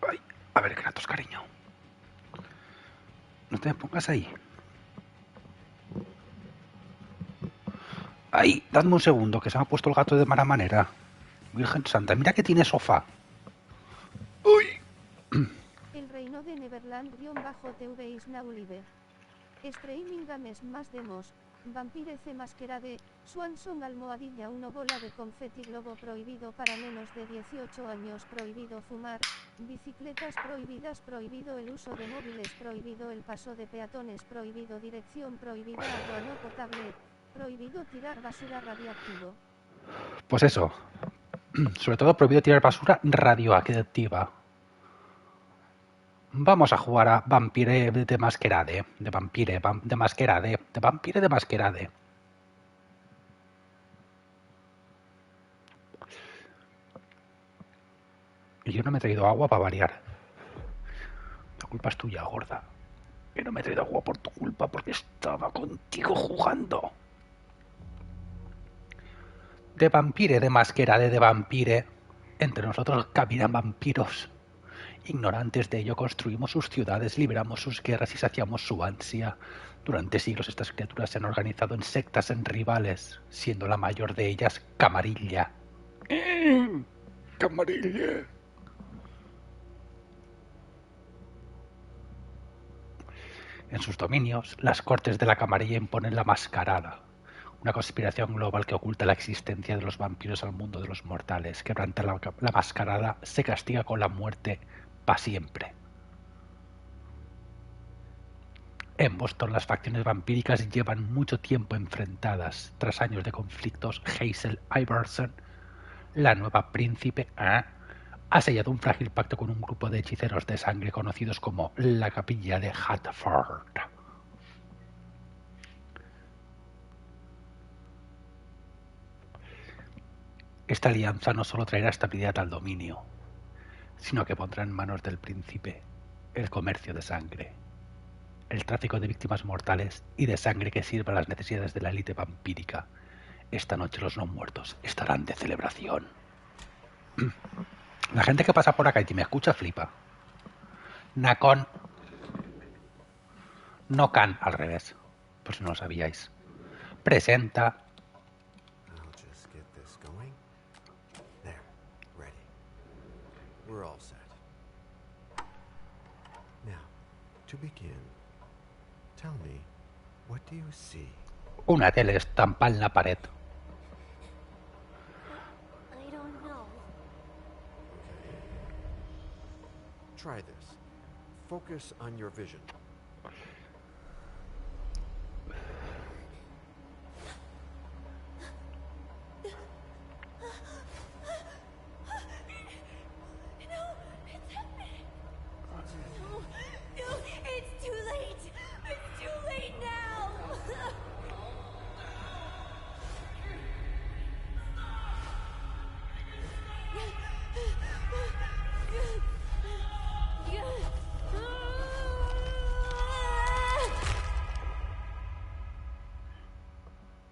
Ay, a ver, Kratos, cariño. No te me pongas ahí. Ahí, dadme un segundo, que se me ha puesto el gato de mala manera. Virgen Santa, mira que tiene sofá. Uy. El reino de Neverland-TV is now live. Streaming games más demos. Vampire C Masquerade, Swansong almohadilla 1 bola de confeti globo prohibido para menos de 18 años prohibido fumar, bicicletas prohibidas prohibido el uso de móviles prohibido el paso de peatones prohibido dirección prohibida agua no potable, prohibido tirar basura radiactivo. Pues eso. Sobre todo prohibido tirar basura radioactiva. Vamos a jugar a Vampire de Masquerade. De Vampire de Masquerade. De Vampire de Masquerade. Y yo no me he traído agua para variar. La culpa es tuya, gorda. Yo no me he traído agua por tu culpa porque estaba contigo jugando. De Vampire de Masquerade de Vampire. Entre nosotros caminan vampiros. Ignorantes de ello construimos sus ciudades, liberamos sus guerras y saciamos su ansia. Durante siglos estas criaturas se han organizado en sectas en rivales, siendo la mayor de ellas Camarilla. Camarilla. En sus dominios, las cortes de la Camarilla imponen la Mascarada, una conspiración global que oculta la existencia de los vampiros al mundo de los mortales. Quebranta la Mascarada, se castiga con la muerte para siempre. En Boston las facciones vampíricas llevan mucho tiempo enfrentadas. Tras años de conflictos, Hazel Iverson, la nueva príncipe, ha sellado un frágil pacto con un grupo de hechiceros de sangre conocidos como la Capilla de Hatford. Esta alianza no solo traerá estabilidad al dominio, sino que pondrá en manos del príncipe el comercio de sangre, el tráfico de víctimas mortales y de sangre que sirva a las necesidades de la élite vampírica. Esta noche los no muertos estarán de celebración. La gente que pasa por acá y me escucha flipa. Nacon. No can, al revés. Por si no lo sabíais. Presenta. I'll just get this going. There, ready. We're all set. Now, to begin, tell me, what do you see? Una tele estampa en la pared. I don't know. Try this. Focus on your vision.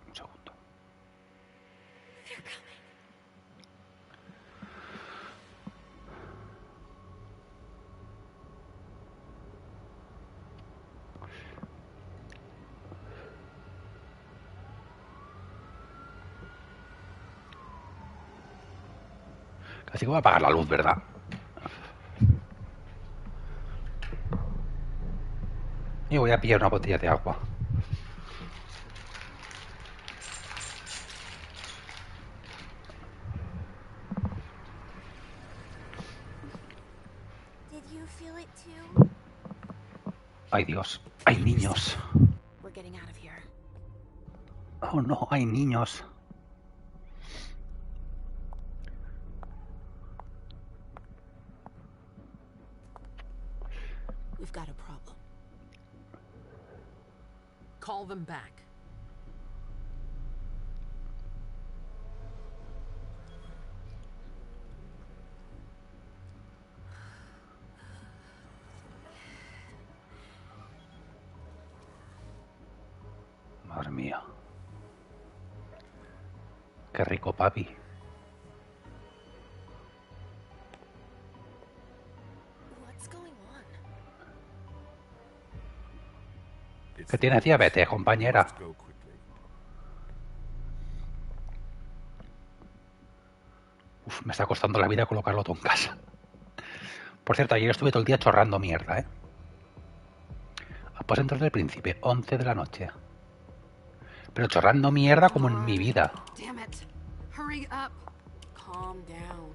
Un segundo. Casi que voy a apagar la luz, ¿verdad? Y voy a pillar una botella de agua. Did you feel it too? Ay, Dios. Hay niños. We're getting out of here. Oh, no. Hay niños. We've got a problem. Call them back. Madre mía. Qué rico, papi. Que tienes diabetes, compañera. Let's go quickly. Uf, me está costando la vida colocarlo todo en casa. Por cierto, ayer estuve todo el día chorrando mierda, ¿eh? Aposentos del príncipe, 11 de la noche. Pero chorrando mierda como en mi vida. Damn it. Hurry up. Calm down.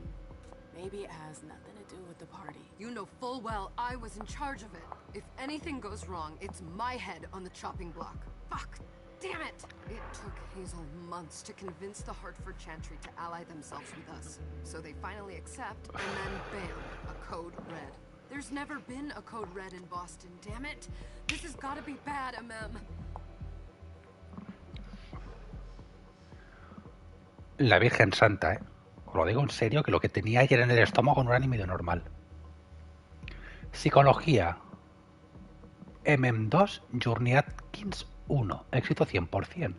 Maybe it has nothing to do with the party. You know full well I was in charge of it. If anything goes wrong, it's my head on the chopping block. Fuck. Damn it! It took Hazel months to convince the Hartford Chantry to ally themselves with us. So they finally accept, and then bam, a code red. There's never been a code red in Boston, damn it! This has gotta be bad, MM. La Virgen Santa, ¿eh? Os lo digo en serio, que lo que tenía ayer en el estómago no era ni medio normal. Psicología. MM2, Journey Atkins 1. Éxito 100%.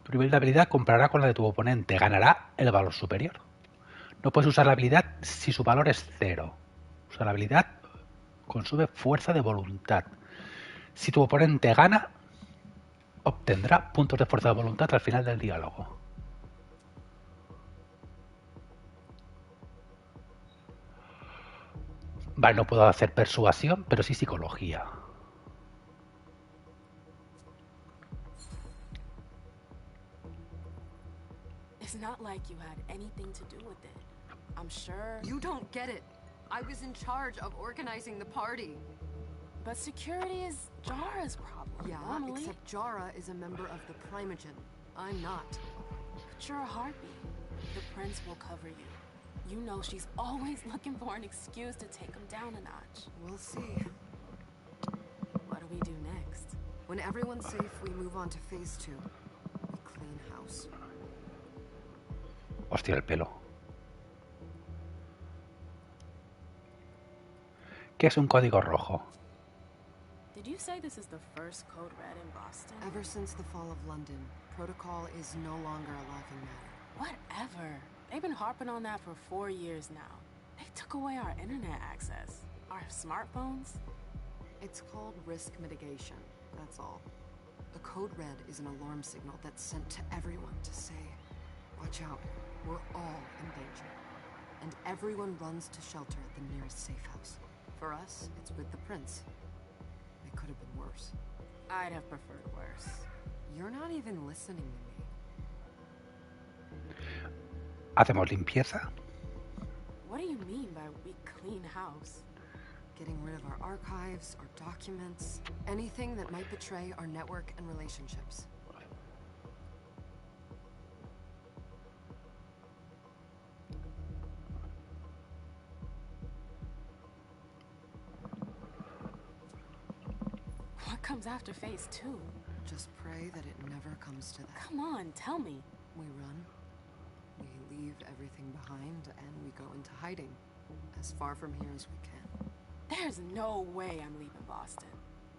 Tu nivel de habilidad comparará con la de tu oponente. Ganará el valor superior. No puedes usar la habilidad si su valor es 0. Usar la habilidad consume fuerza de voluntad. Si tu oponente gana, obtendrá puntos de fuerza de voluntad al final del diálogo. Vale, no puedo hacer persuasión, pero sí psicología. It's not like you had anything to do with it. I'm sure. You don't get it. I was in charge of organizing the party. But security is Jara's problem. Yeah, normally. except Jara is a member of the Primogen. I'm not. But you're a heartbeat. The prince will cover you. You know she's always looking for an excuse to take him down a notch. We'll see. What do we do next? When everyone's safe, we move on to phase 2. We clean house. Hostia, el pelo. ¿Qué es un código rojo? Did you say this is the first code red in Boston? Ever since the fall of London, protocol is no longer a laughing matter. Whatever. They've been harping on that for 4 years now. They took away our internet access. Our smartphones. It's called risk mitigation, that's all. A code red is an alarm signal that's sent to everyone to say, watch out, we're all in danger. And everyone runs to shelter at the nearest safe house. For us, it's with the prince. It could have been worse. I'd have preferred worse. You're not even listening to me. ¿Hacemos limpieza? What do you mean by we clean house? Getting rid of our archives, our documents, anything that might betray our network and relationships. What comes after phase 2? Just pray that it never comes to that. Come on, tell me. We run, we leave everything behind, and we go into hiding. As far from here as we can. There's no way I'm leaving Boston.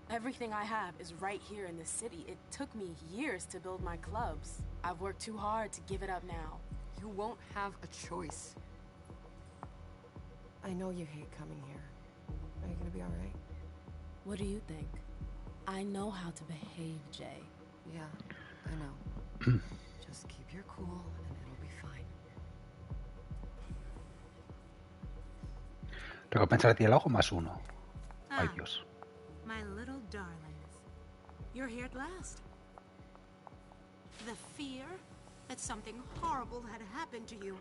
Everything I have is right here in the city. It took me years to build my clubs. I've worked too hard to give it up now. You won't have a choice. I know you hate coming here. Are you gonna be alright? What do you think? I know how to behave, Jay. Yeah, I know. Just keep your cool and it'll be fine. Recompensa de diálogo +1. Ay, Ah. Dios. My little darlings. You're here at last. The fear that something horrible had happened to you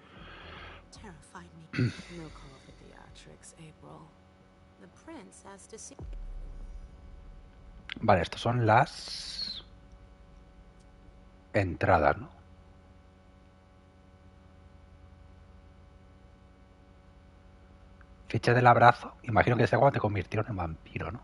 terrified me. No call for theatrics, April. The prince has to see. Vale, estas son las entradas, ¿no? Fecha del abrazo. Imagino que sea cuando te convirtieron en vampiro, ¿no?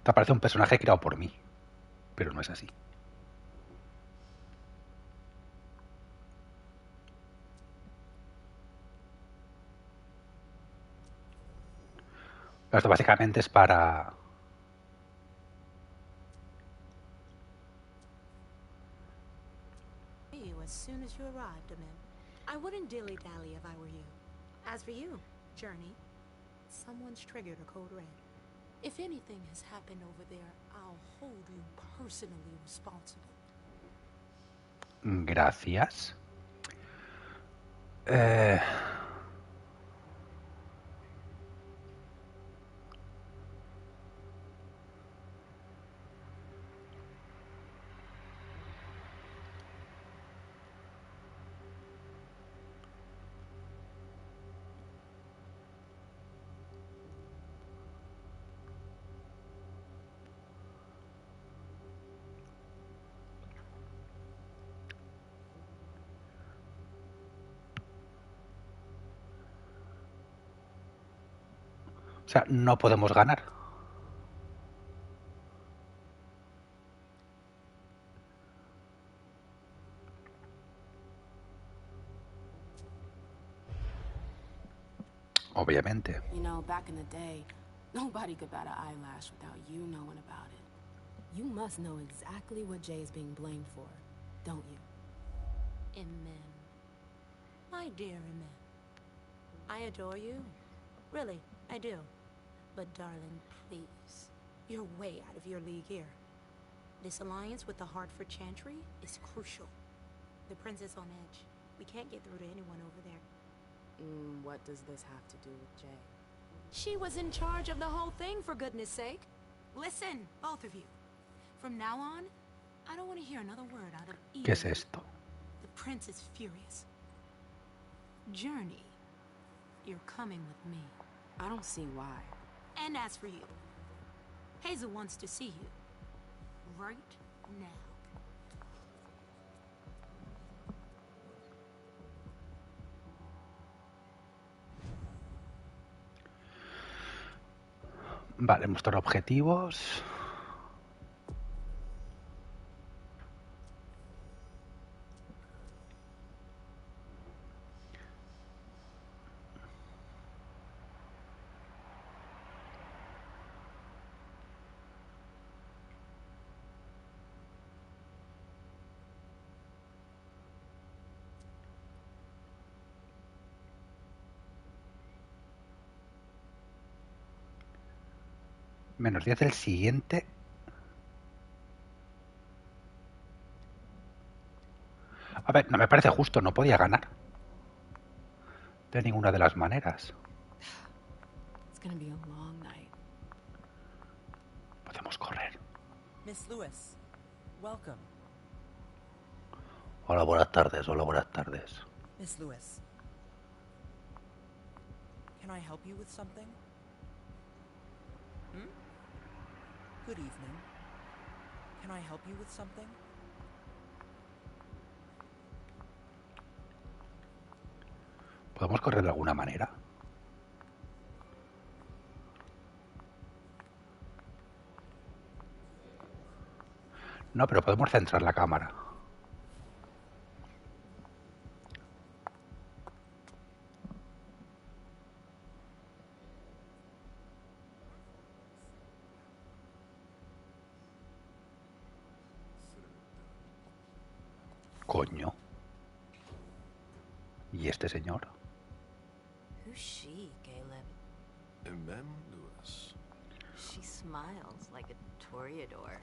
Te aparece un personaje creado por mí, pero no es así. Esto básicamente es para... You as soon as you arrived, Amen. I wouldn't dilly-dally if I were you. As for you, Journey, someone's triggered a code red. If anything has happened over there, I'll hold you personally responsible. Gracias. Eh... O sea, no podemos ganar. Obviamente. You know, back in the day, nobody could bat an eyelash without you knowing about it. You must know exactly what Jay is being blamed for, don't you? Amen. My dear Amen. I adore you. Really, I do. But darling, please. You're way out of your league here. This alliance with the Hartford Chantry is crucial. The prince is on edge. We can't get through to anyone over there. What does this have to do with Jay? She was in charge of the whole thing, for goodness sake. Listen, both of you. From now on, I don't want to hear another word out of either. ¿Qué es esto? The prince is furious. Journey, you're coming with me. I don't see why. And as for you, Hazel wants to see you. Right now. Vale, mostrar objetivos. Menos 10 del siguiente. A ver, no me parece justo, no podía ganar. De ninguna de las maneras. It's gonna be a long night. Podemos correr. Miss Lewis, welcome. Hola, buenas tardes, hola, buenas tardes. Miss Lewis, can I help you with something? Good evening. Can I help you with something? ¿Podemos correr de alguna manera? No, pero podemos centrar la cámara. Coño. ¿Y este señor? Who's she, Caleb? Mem Lewis. She smiles like a toreador.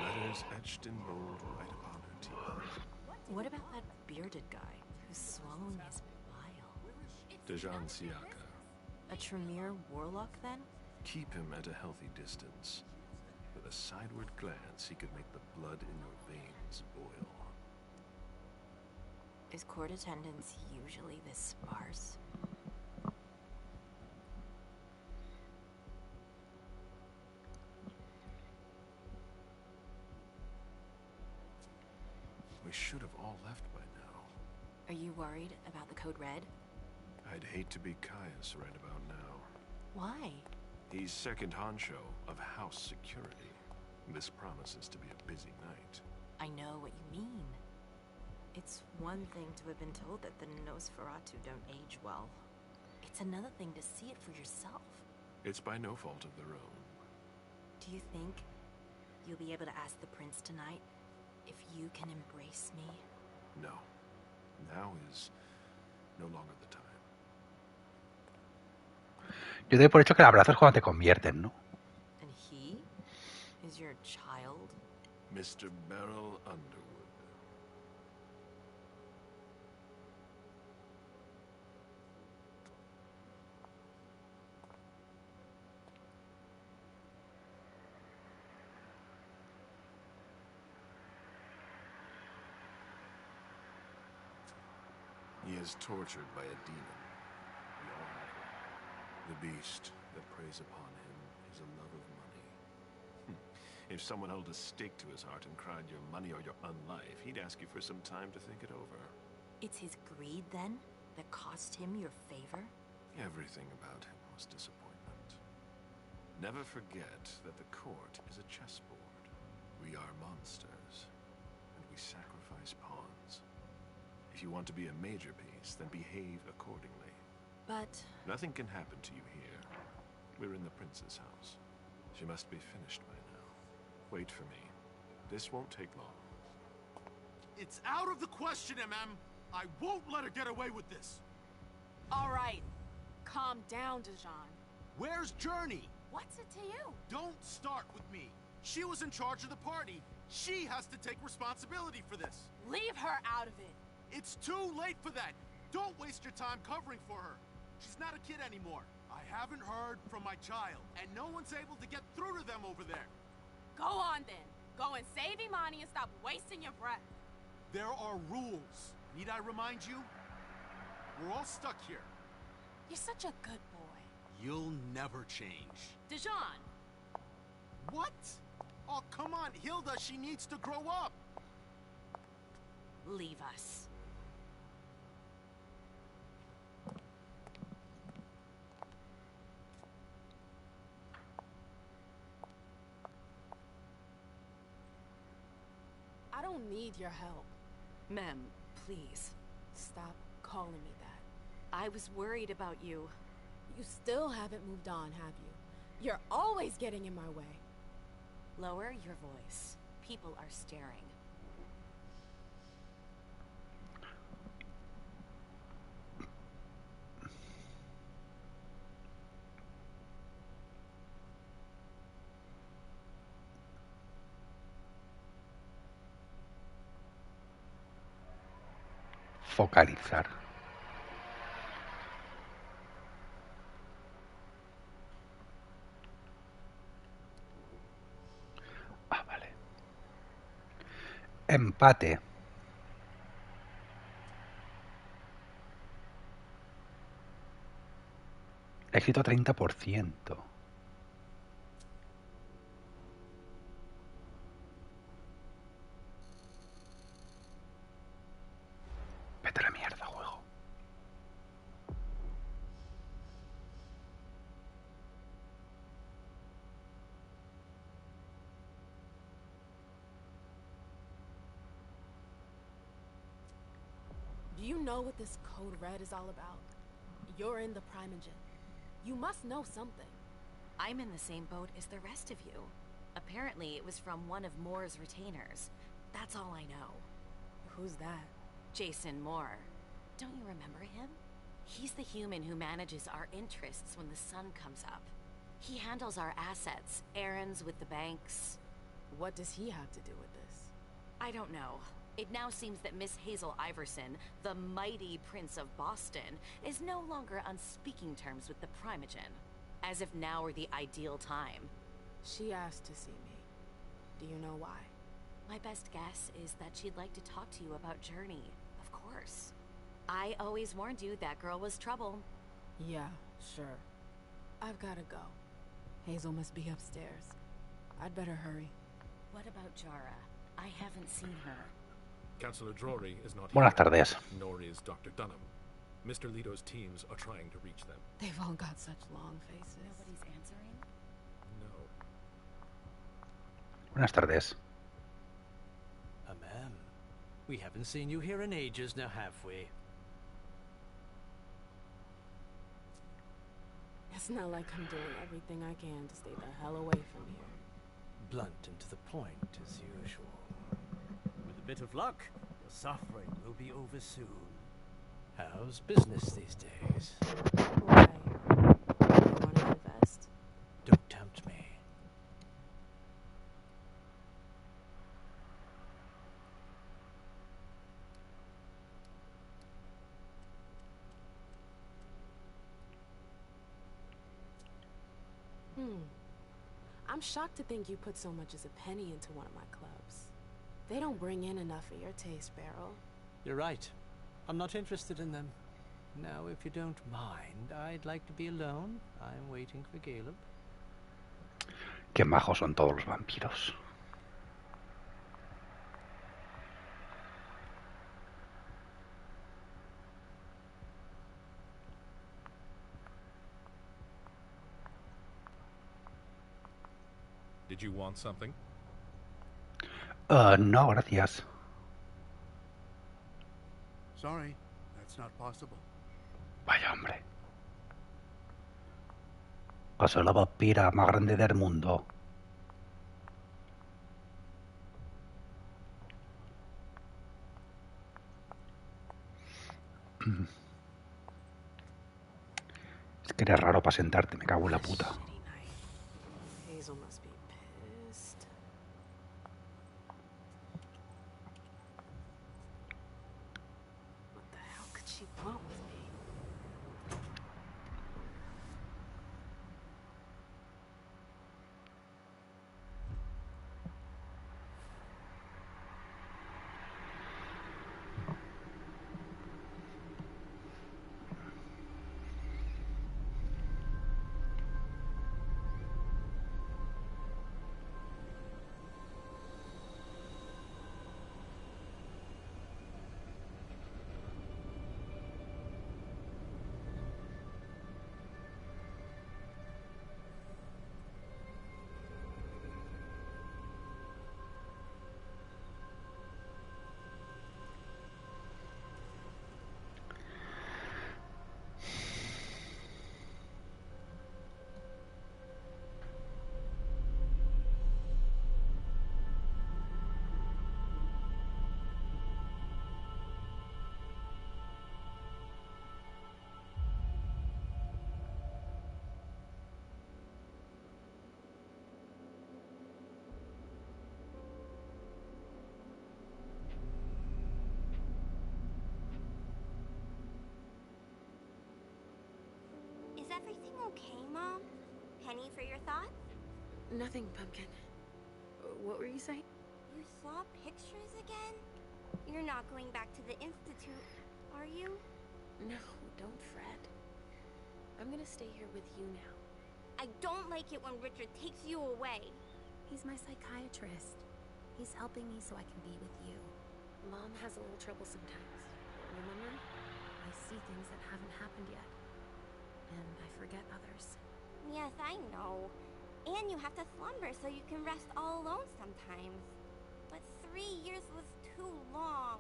Letters etched in bold right upon her teeth. What about that bearded guy who's swallowing his bile? Dejan Siaka. A Tremere warlock, then? Keep him at a healthy distance. With a sideward glance, he could make the blood in your veins boil. Is court attendance usually this sparse? We should have all left by now. Are you worried about the Code Red? I'd hate to be Caius right about now. Why? He's second honcho of house security. This promises to be a busy night. I know what you mean. It's one thing to have been told that the Nosferatu don't age well. It's another thing to see it for yourself. It's by no fault of their own. Do you think you'll be able to ask the prince tonight if you can embrace me? No. Now is no longer the time. Yo doy por hecho que el abrazo es cuando te convierten, ¿no? And he is your child? Mr. Beryl Underwood. He is tortured by a demon. We all have one. The beast that preys upon him is a love of money. If someone held a stake to his heart and cried your money or your unlife, he'd ask you for some time to think it over. It's his greed, then, that cost him your favor? Everything about him was disappointment. Never forget that the court is a chessboard. We are monsters, and we sacrifice pawns. If you want to be a major piece, then behave accordingly. But... Nothing can happen to you here. We're in the prince's house. She must be finished by now. Wait for me. This won't take long. It's out of the question, MM. I won't let her get away with this. All right. Calm down, Dijon. Where's Journey? What's it to you? Don't start with me. She was in charge of the party. She has to take responsibility for this. Leave her out of it. It's too late for that. Don't waste your time covering for her. She's not a kid anymore. I haven't heard from my child, and no one's able to get through to them over there. Go on, then. Go and save Imani and stop wasting your breath. There are rules. Need I remind you? We're all stuck here. You're such a good boy. You'll never change. Dijon! What? Oh, come on, Hilda, she needs to grow up. Leave us. I don't need your help. Mem, please. Stop calling me that. I was worried about you. You still haven't moved on, have you? You're always getting in my way. Lower your voice. People are staring. Focalizar. Ah, vale. Empate. Éxito 30%. Vete a la mierda, juego. Do you know what this code red is all about? You're in the Primogen. You must know something. I'm in the same boat as the rest of you. Apparently, it was from one of Moore's retainers. That's all I know. Who's that? Jason Moore. Don't you remember him? He's the human who manages our interests when the sun comes up. He handles our assets, errands with the banks. What does he have to do with this? I don't know. It now seems that Miss Hazel Iverson, the mighty Prince of Boston, is no longer on speaking terms with the Primogen. As if now were the ideal time. She asked to see me. Do you know why? My best guess is that she'd like to talk to you about Journey, of course. I always warned you that girl was trouble. Yeah, sure. I've gotta go. Hazel must be upstairs. I'd better hurry. What about Jara? I haven't seen her. Councillor Drury is not Buenas here, tardes. nor is Dr. Dunham. Mr. Leto's teams are trying to reach them. They've all got such long faces. Nobody's answering? No. Buenas tardes. Ma'am, we haven't seen you here in ages now, have we? As It's not like I'm doing everything I can to stay the hell away from here. Blunt and to the point, as usual. With a bit of luck, your suffering will be over soon. How's business these days? Why? You want to invest? Don't tempt me. I'm shocked to think you put so much as a penny into one of my clubs. They don't bring in enough for your taste, Beryl. You're right. I'm not interested in them. Now, if you don't mind, I'd like to be alone. I'm waiting for Caleb. Qué majos son todos los vampiros. Did you want something? No, gracias. Sorry, that's not possible. Vaya hombre. Que soy la vampira más grande del mundo. Es que eres raro para sentarte, me cago en la puta. Hazel must be pissed. What the hell could she want with me? Is everything okay, Mom? Penny for your thoughts? Nothing, Pumpkin. What were you saying? You saw pictures again? You're not going back to the Institute, are you? No, don't fret. I'm gonna stay here with you now. I don't like it when Richard takes you away. He's my psychiatrist. He's helping me so I can be with you. Mom has a little trouble sometimes. Remember? I see things that haven't happened yet. And I forget others. Yes, I know. And you have to slumber so you can rest all alone sometimes. But 3 years was too long.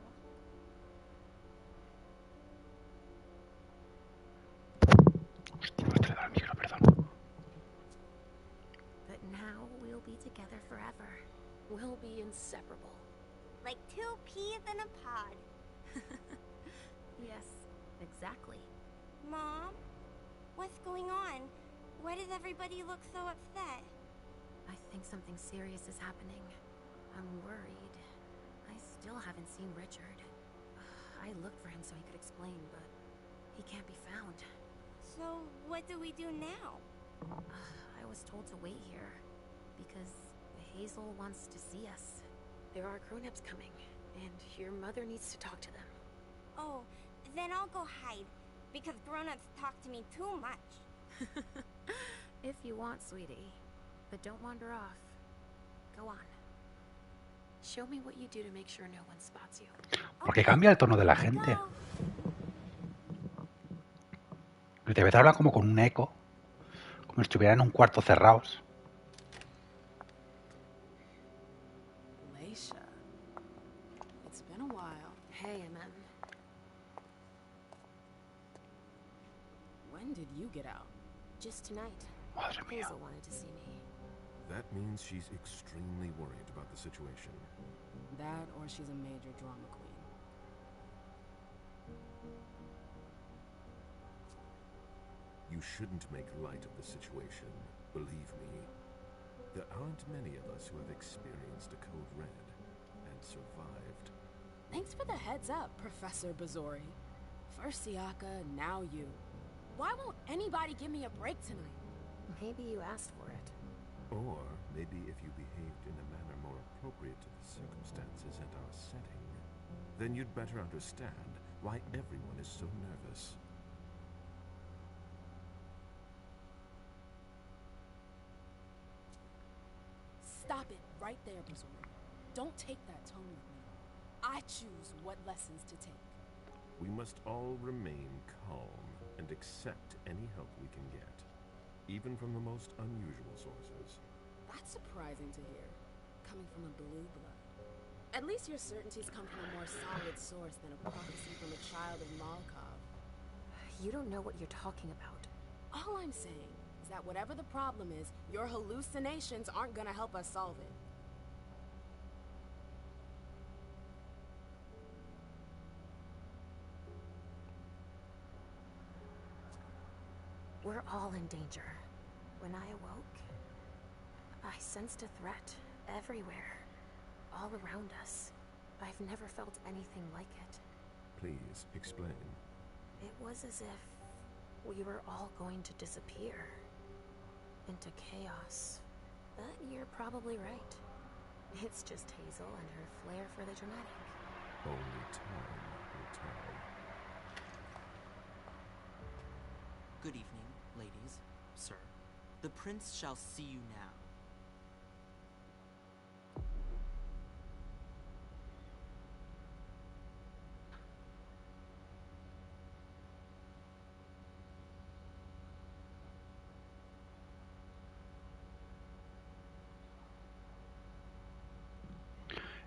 But now we'll be together forever. We'll be inseparable. Like 2 peas in a pod. Yes, exactly. Mom? What's going on? Why does everybody look so upset? I think something serious is happening. I'm worried. I still haven't seen Richard. I looked for him so he could explain, but he can't be found. So, what do we do now? I was told to wait here, because Hazel wants to see us. There are grown-ups coming, and your mother needs to talk to them. Oh, then I'll go hide, because grown-ups talk to me too much. If you want, sweetie. But don't wander off. Go on. Show me what you do to make sure no one spots you. Porque cambia el tono de la gente. Y te habla como con un eco. Como si estuviera en un cuarto cerrados. Leisha. It's been a while. Hey, Amen. When did you get out? Just tonight. Madre mía. Hazel wanted to see me. That means she's extremely worried about the situation. That, or she's a major drama queen. You shouldn't make light of the situation, believe me. There aren't many of us who have experienced a code red and survived. Thanks for the heads up, Professor Bazori. First Siaka, now you. Why won't anybody give me a break tonight? Maybe you asked for it. Or maybe if you behaved in a manner more appropriate to the circumstances and our setting, then you'd better understand why everyone is so nervous. Stop it right there, Bazori. Don't take that tone with me. I choose what lessons to take. We must all remain calm and accept any help we can get, even from the most unusual sources. That's surprising to hear, coming from a blue blood. At least your certainties come from a more solid source than a prophecy from a child of Malkov. You don't know what you're talking about. All I'm saying is that whatever the problem is, your hallucinations aren't gonna help us solve it. We're all in danger. When I awoke, I sensed a threat everywhere, all around us. I've never felt anything like it. Please explain. It was as if we were all going to disappear into chaos. But you're probably right. It's just Hazel and her flair for the dramatic. Only time will tell. Good evening, ladies, sir. The prince shall see you now.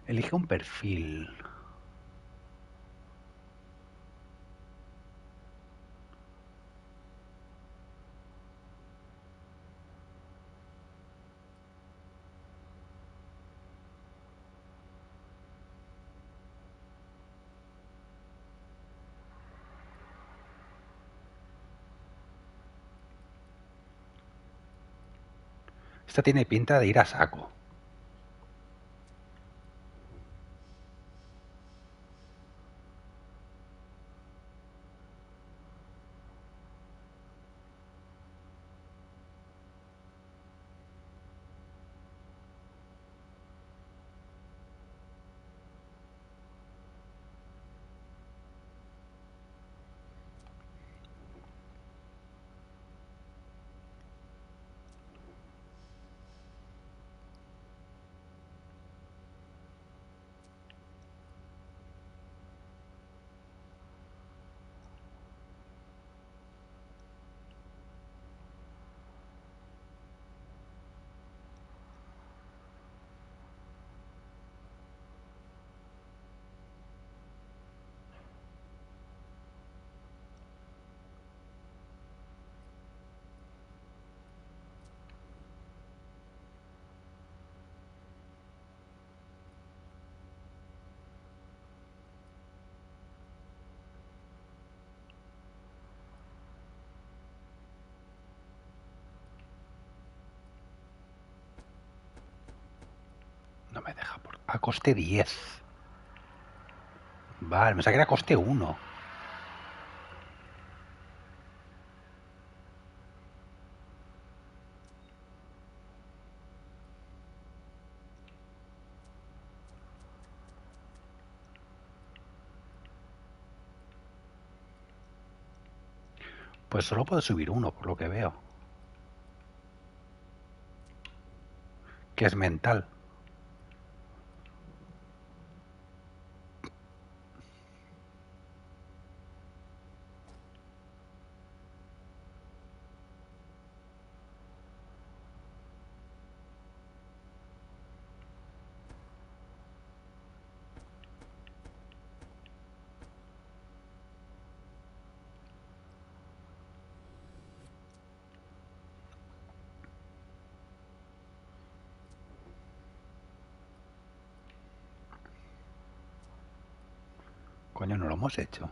Elige un perfil. Esta tiene pinta de ir a saco. No me deja por... A coste 10. Vale, me saqué a coste 1. Pues solo puedo subir uno, por lo que veo. Que es mental. Coño, no lo hemos hecho.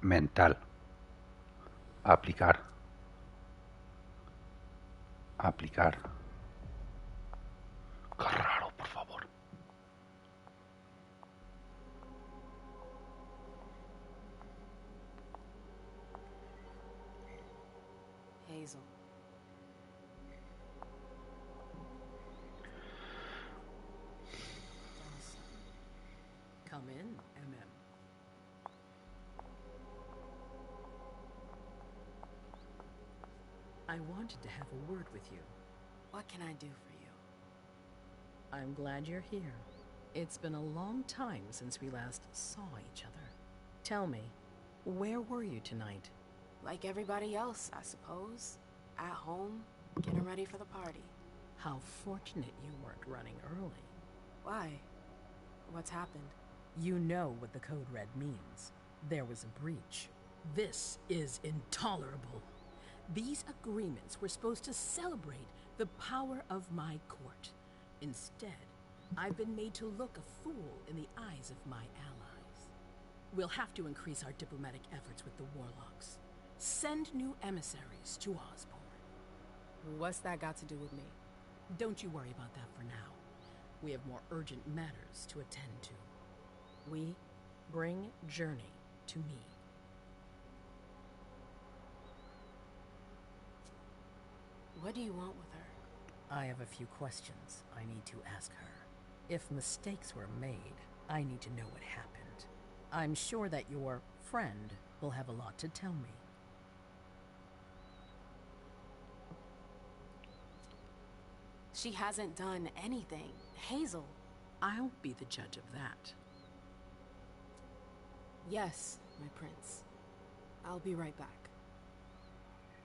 Mental. Aplicar. Aplicar. Qué raro, por favor. Hazel. Come in, MM. I wanted to have a word with you. What can I do for you? I'm glad you're here. It's been a long time since we last saw each other. Tell me, where were you tonight? Like everybody else, I suppose. At home, getting ready for the party. How fortunate you weren't running early. Why? What's happened? You know what the Code Red means. There was a breach. This is intolerable. These agreements were supposed to celebrate the power of my court. Instead, I've been made to look a fool in the eyes of my allies. We'll have to increase our diplomatic efforts with the Warlocks. Send new emissaries to Osborne. What's that got to do with me? Don't you worry about that for now. We have more urgent matters to attend to. We bring Journey to me. What do you want with her? I have a few questions I need to ask her. If mistakes were made, I need to know what happened. I'm sure that your friend will have a lot to tell me. She hasn't done anything. Hazel. I'll be the judge of that. Yes, my prince. I'll be right back.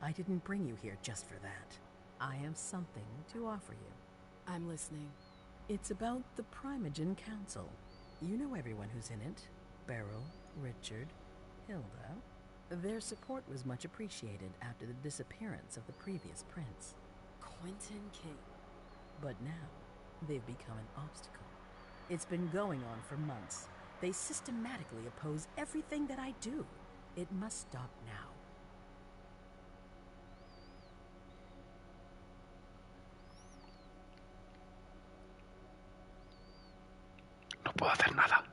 I didn't bring you here just for that. I have something to offer you. I'm listening. It's about the Primogen Council. You know everyone who's in it. Beryl, Richard, Hilda. Their support was much appreciated after the disappearance of the previous prince. Quentin King. But now, they've become an obstacle. It's been going on for months. They systematically oppose everything that I do. It must stop now. No puedo hacer nada.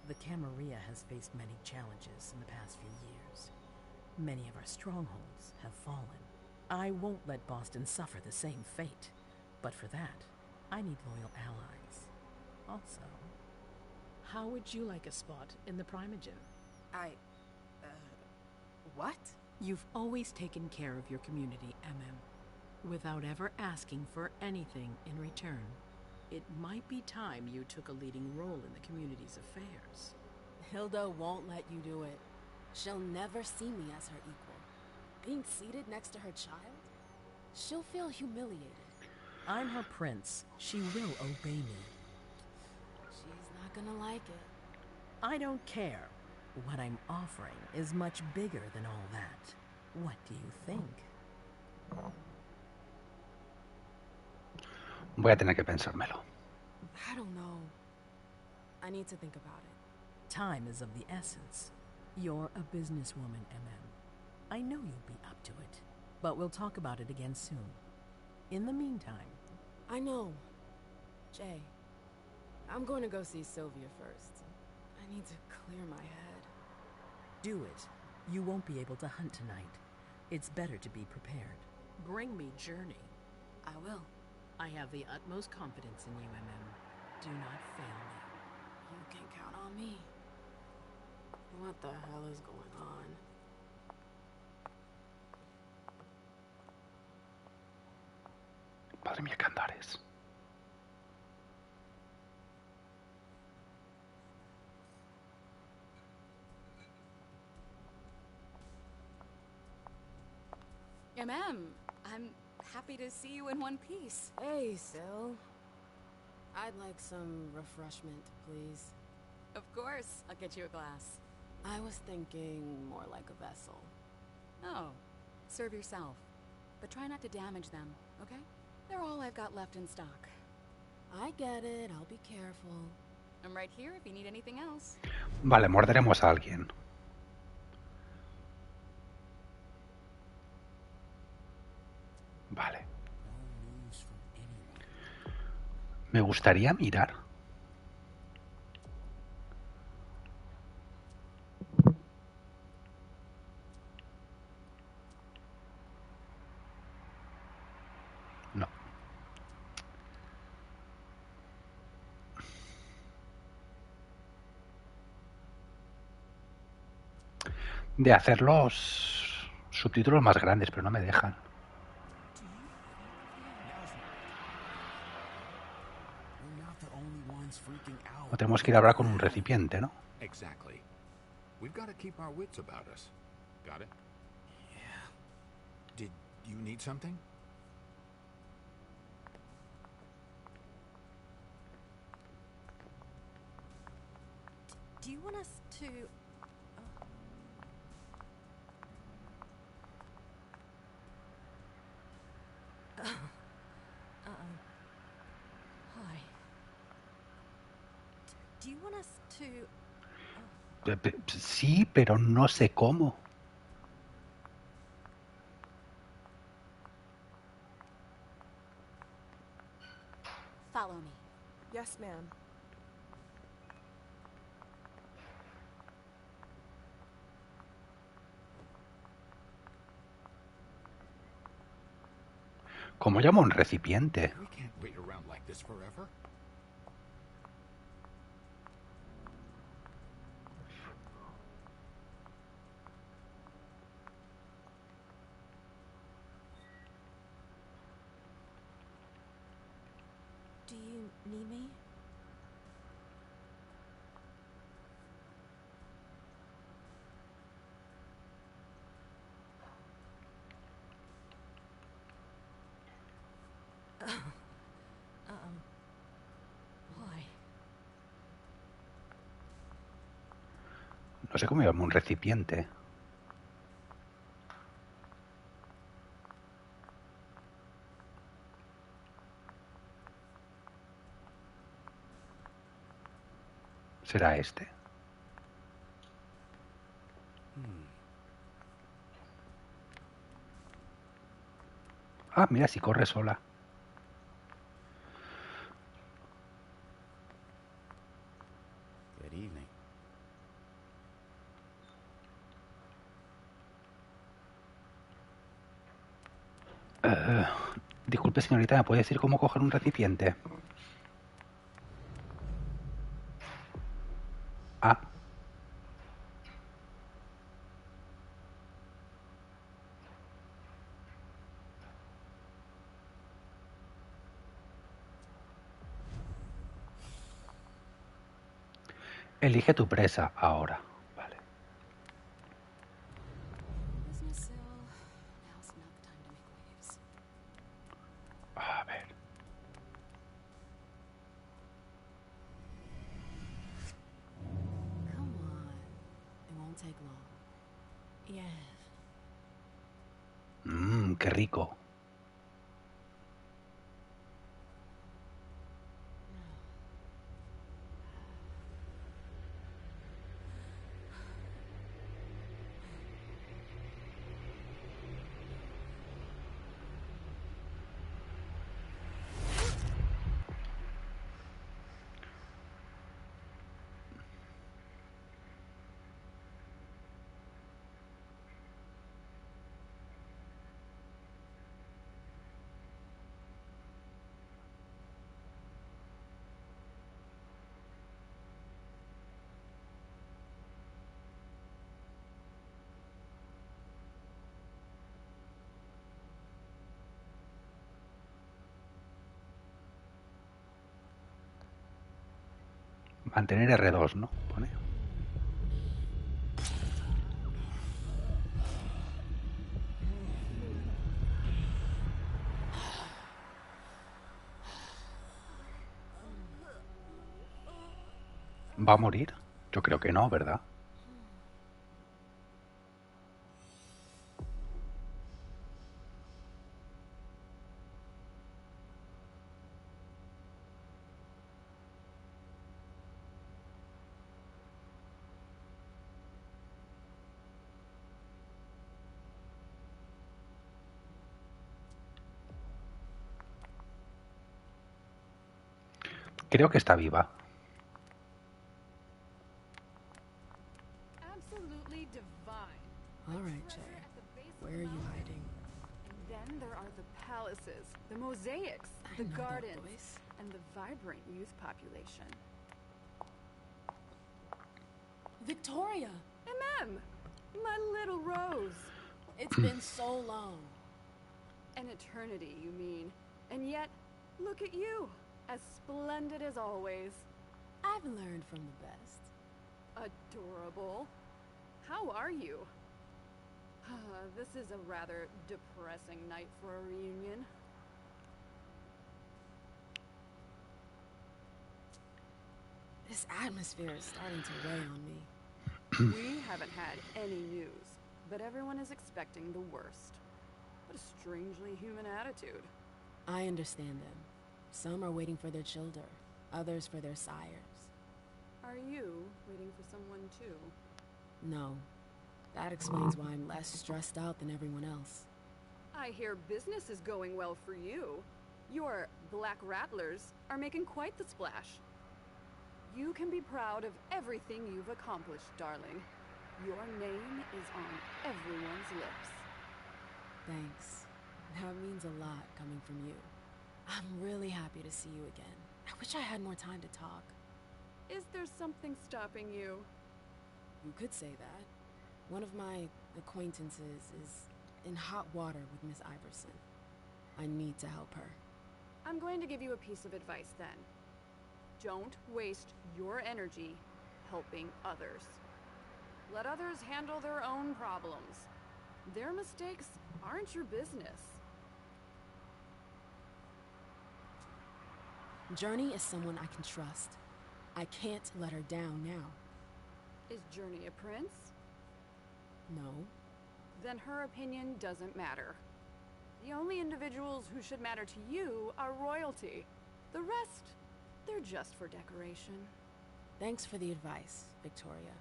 The Camarilla has faced many challenges in the past few years. Many of our strongholds have fallen. I won't let Boston suffer the same fate. But for that, I need loyal allies. Also, how would you like a spot in the Primogen? What? You've always taken care of your community, MM, without ever asking for anything in return. It might be time you took a leading role in the community's affairs. Hilda won't let you do it. She'll never see me as her equal. Being seated next to her child? She'll feel humiliated. I'm her prince. She will obey me. She's not gonna like it. I don't care. What I'm offering is much bigger than all that. What do you think? Voy a tener que pensármelo. I don't know. I need to think about it. Time is of the essence. You're a businesswoman, MM. I know you'll be up to it. But we'll talk about it again soon. In the meantime... I know. Jay, I'm going to go see Sylvia first. I need to clear my head. Do it. You won't be able to hunt tonight. It's better to be prepared. Bring me Journey. I will. I have the utmost confidence in you, MM. Do not fail me. You can count on me. What the hell is going on? Madre mía, Candares. I'm happy to see you in one piece. Hey, Sil. I'd like some refreshment, please. Of course, I'll get you a glass. I was thinking more like a vessel. Oh, serve yourself. But try not to damage them, okay? They're all I've got left in stock. I get it. I'll be careful. I'm right here if you need anything else. Vale, morderemos a alguien. Vale. Me gustaría mirar. No. De hacer los subtítulos más grandes, pero no me dejan. O tenemos que ir a hablar con un recipiente, ¿no? Exactly. We've got to keep our wits about us. Got it? Yeah. Did you need something? Do you want us to... Hi. Do you want us to... Sí, pero no sé cómo. Follow me. Yes, ma'am. ¿Cómo llamo un recipiente? We can't wait around like this forever. Do you need me? Why? No sé cómo llamo un recipiente. ¿Será este? Ah, mira, si corre sola. Good evening. Disculpe, señorita, ¿me puede decir cómo coger un recipiente? Ah. Elige tu presa ahora. Vale. Business still. Now's not the time to make waves. A ver. Come on. It won't take long. Yes. Qué rico. Mantener R2, ¿no? Pone. ¿Va a morir? Yo creo que no, ¿verdad? Creo que está viva. Absolutely divine. All right, Jay. Where are you hiding? And then there are the palaces, the mosaics, the gardens, and the vibrant youth population. Victoria! MM! My little Rose! It's been so long. An eternity, you mean. And yet, look at you! As splendid as always. I've learned from the best. Adorable. How are you? This is a rather depressing night for a reunion. This atmosphere is starting to weigh on me. We haven't had any news, but everyone is expecting the worst. What a strangely human attitude. I understand them. Some are waiting for their children, others for their sires. Are you waiting for someone too? No. That explains why I'm less stressed out than everyone else. I hear business is going well for you. Your Black Rattlers are making quite the splash. You can be proud of everything you've accomplished, darling. Your name is on everyone's lips. Thanks. That means a lot coming from you. I'm really happy to see you again. I wish I had more time to talk. Is there something stopping you? You could say that. One of my acquaintances is in hot water with Miss Iverson. I need to help her. I'm going to give you a piece of advice then. Don't waste your energy helping others. Let others handle their own problems. Their mistakes aren't your business. Journey is someone I can trust. I can't let her down now. Is Journey a prince? No. Then her opinion doesn't matter. The only individuals who should matter to you are royalty. The rest, they're just for decoration. Thanks for the advice, Victoria.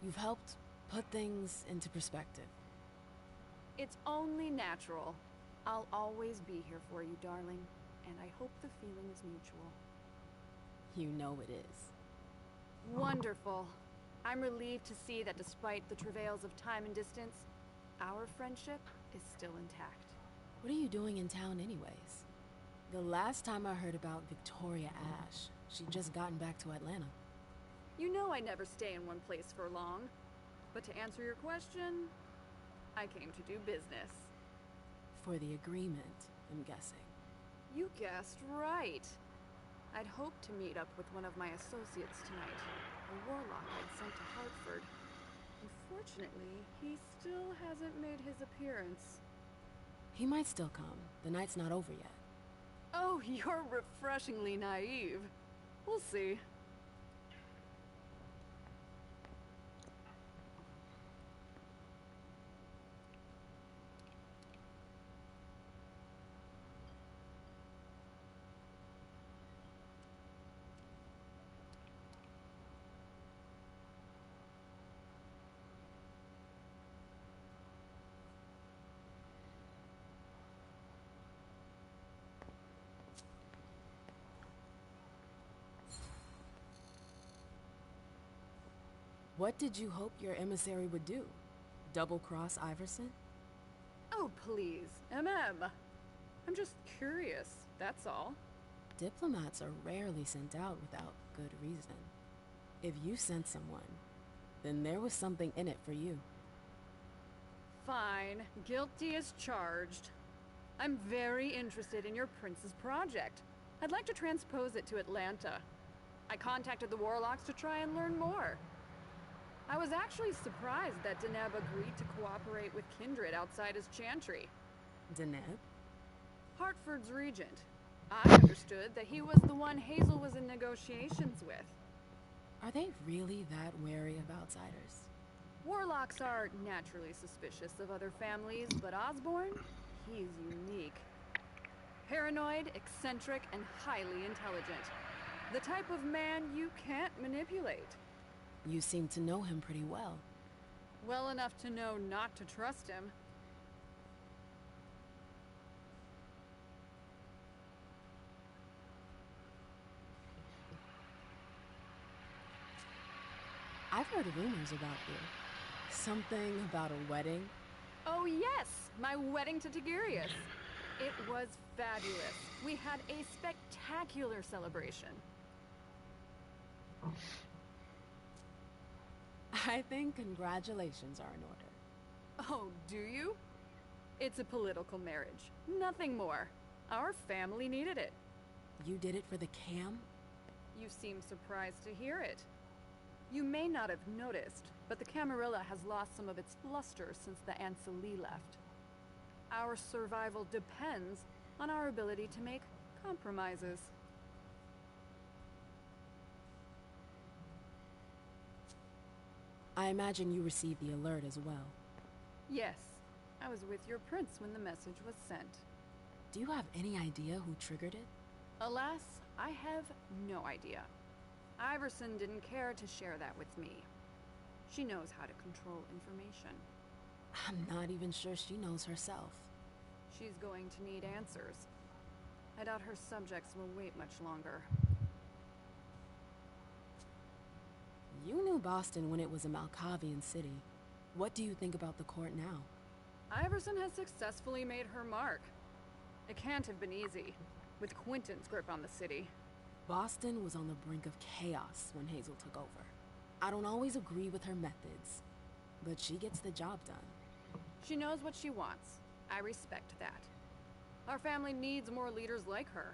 You've helped put things into perspective. It's only natural. I'll always be here for you, darling, and I hope the feeling is mutual. You know it is. Wonderful. I'm relieved to see that despite the travails of time and distance, our friendship is still intact. What are you doing in town anyways? The last time I heard about Victoria Ash, she'd just gotten back to Atlanta. You know I never stay in one place for long. But to answer your question, I came to do business. For the agreement, I'm guessing. You guessed right. I'd hoped to meet up with one of my associates tonight, a warlock I'd sent to Hartford. Unfortunately, he still hasn't made his appearance. He might still come. The night's not over yet. Oh, you're refreshingly naive. We'll see. What did you hope your emissary would do? Double-cross Iverson? Oh, please, I'm just curious, that's all. Diplomats are rarely sent out without good reason. If you sent someone, then there was something in it for you. Fine, guilty as charged. I'm very interested in your prince's project. I'd like to transpose it to Atlanta. I contacted the warlocks to try and learn more. I was actually surprised that Deneb agreed to cooperate with Kindred outside his chantry. Deneb? Hartford's regent. I understood that he was the one Hazel was in negotiations with. Are they really that wary of outsiders? Warlocks are naturally suspicious of other families, but Osborne, he's unique. Paranoid, eccentric, and highly intelligent. The type of man you can't manipulate. You seem to know him pretty well. Well enough to know not to trust him. I've heard rumors about you. Something about a wedding? Oh yes, my wedding to Tigurius. It was fabulous. We had a spectacular celebration. I think congratulations are in order. Oh, do you? It's a political marriage. Nothing more. Our family needed it. You did it for the cam? You seem surprised to hear it. You may not have noticed, but the Camarilla has lost some of its luster since the Ancili left. Our survival depends on our ability to make compromises. I imagine you received the alert as well. Yes, I was with your prince when the message was sent. Do you have any idea who triggered it? Alas, I have no idea. Iverson didn't care to share that with me. She knows how to control information. I'm not even sure she knows herself. She's going to need answers. I doubt her subjects will wait much longer. You knew Boston when it was a Malkavian city. What do you think about the court now? Iverson has successfully made her mark. It can't have been easy, with Quentin's grip on the city. Boston was on the brink of chaos when Hazel took over. I don't always agree with her methods, but she gets the job done. She knows what she wants. I respect that. Our family needs more leaders like her.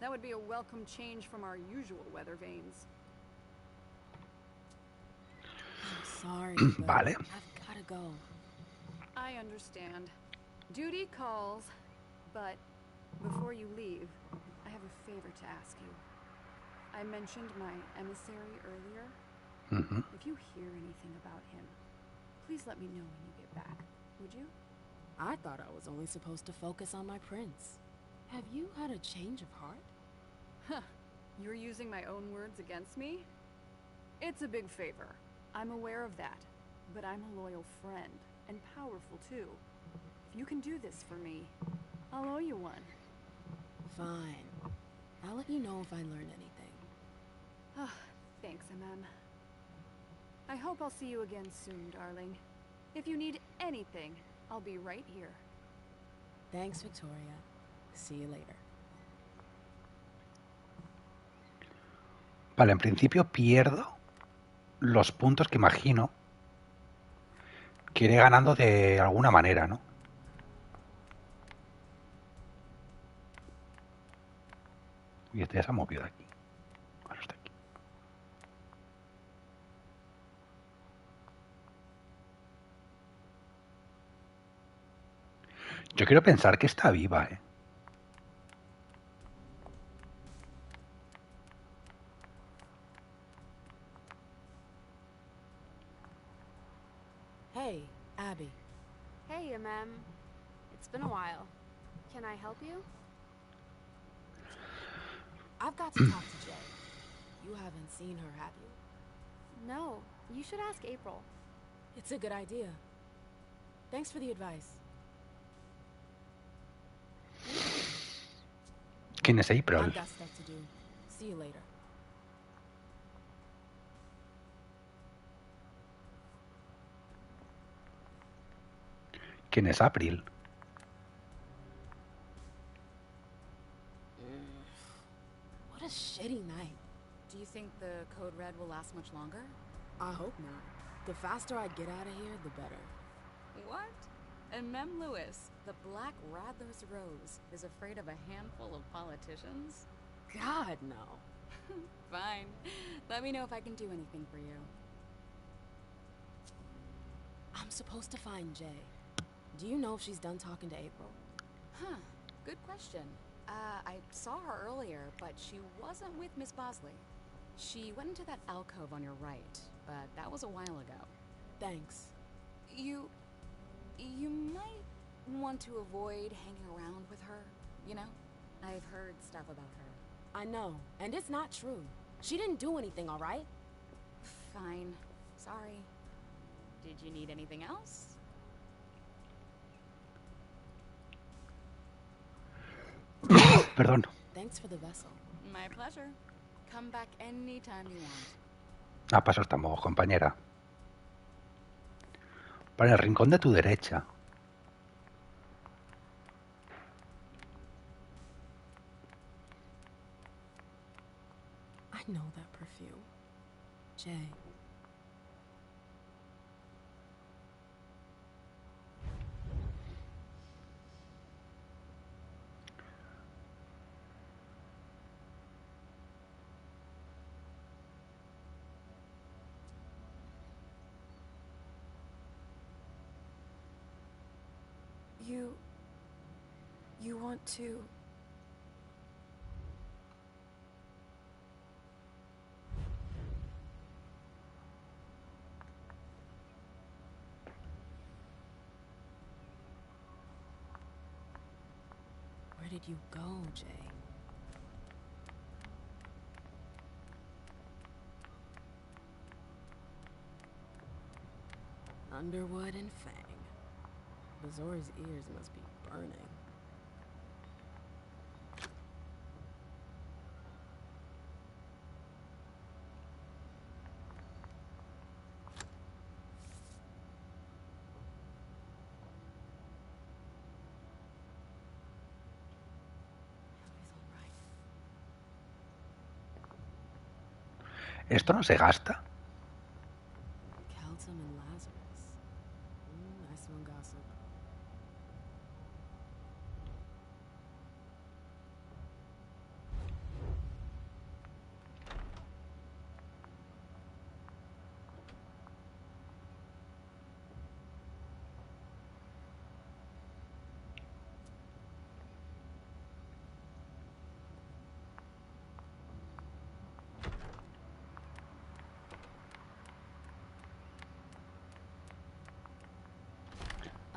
That would be a welcome change from our usual weather vanes. I'm sorry, but Vale. I've gotta go. I understand. Duty calls, but before you leave, I have a favor to ask you. I mentioned my emissary earlier. Mm-hmm. If you hear anything about him, please let me know when you get back, would you? I thought I was only supposed to focus on my prince. Have you had a change of heart? Huh. You're using my own words against me? It's a big favor. I'm aware of that. But I'm a loyal friend, and powerful too. If you can do this for me, I'll owe you one. Fine. I'll let you know if I learn anything. Ah, thanks, MM. I hope I'll see you again soon, darling. If you need anything, I'll be right here. Thanks, Victoria. See you later. Vale, en principio pierdo los puntos que imagino que iré ganando de alguna manera, ¿no? Y este ya se ha movido de aquí. Ahora está aquí. Yo quiero pensar que está viva, ¿eh? Hey, Abby. Hey, MM. It's been a while. Can I help you? I've got to talk to Jay. You haven't seen her, have you? No, you should ask April. It's a good idea. Thanks for the advice. ¿Quién es April? I've got stuff to do. See you later. ¿Quién es April? What a shitty night. Do you think the Code Red will last much longer? I hope not. The faster I get out of here, the better. What? And Mem Lewis, the Black Rattler's Rose, is afraid of a handful of politicians? God, no. Fine. Let me know if I can do anything for you. I'm supposed to find Jay. Do you know if she's done talking to April? Huh. Good question. I saw her earlier, but she wasn't with Miss Bosley. She went into that alcove on your right, but that was a while ago. Thanks. You might want to avoid hanging around with her, you know? I've heard stuff about her. I know, and it's not true. She didn't do anything, all right? Fine. Sorry. Did you need anything else? Perdón. Thanks for the vessel. My pleasure. Come back anytime you want. A paso estamos, compañera. Para el rincón de tu derecha. I know that perfume. Jay. You want to... Where did you go, Jay? Underwood and Fang. Bazor's ears must be burning. ¿Esto no se gasta? Kelton and Lazarus. Nice one, gossip.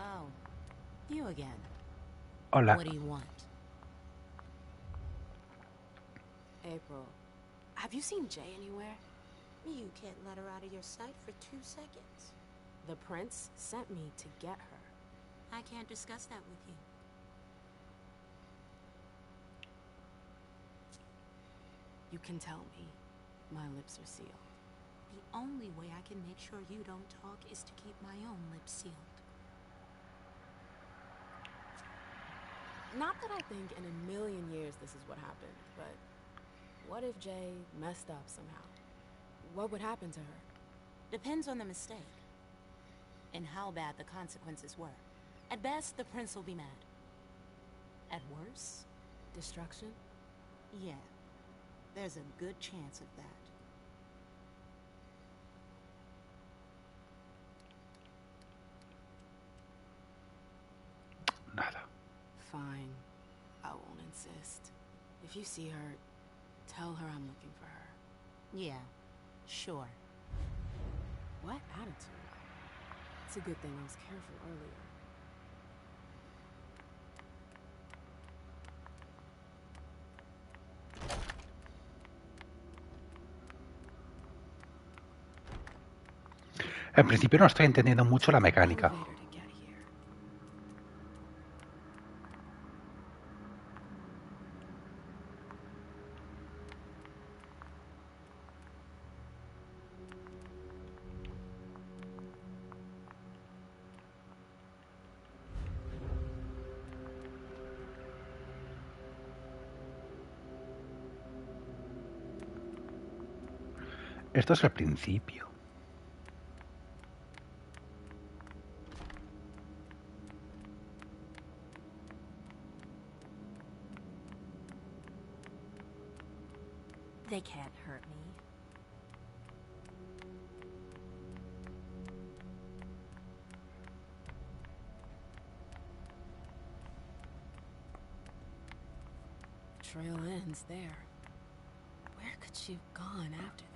Oh, you again. Hola. What do you want? April, have you seen Jay anywhere? You can't let her out of your sight for 2 seconds. The prince sent me to get her. I can't discuss that with you. You can tell me. My lips are sealed. The only way I can make sure you don't talk is to keep my own lips sealed. Not that I think in a million years this is what happened, but what if Jay messed up somehow? What would happen to her? Depends on the mistake. And how bad the consequences were. At best, the prince will be mad. At worst? Destruction? Yeah. There's a good chance of that. Nada. Fine. I won't insist. If you see her, tell her I'm looking for her. Yeah, sure. What attitude? It's a good thing I was careful earlier. En principio no estoy entendiendo mucho la mecánica. Esto es el principio. They can't hurt me. The trail ends there. Where could she have gone after that?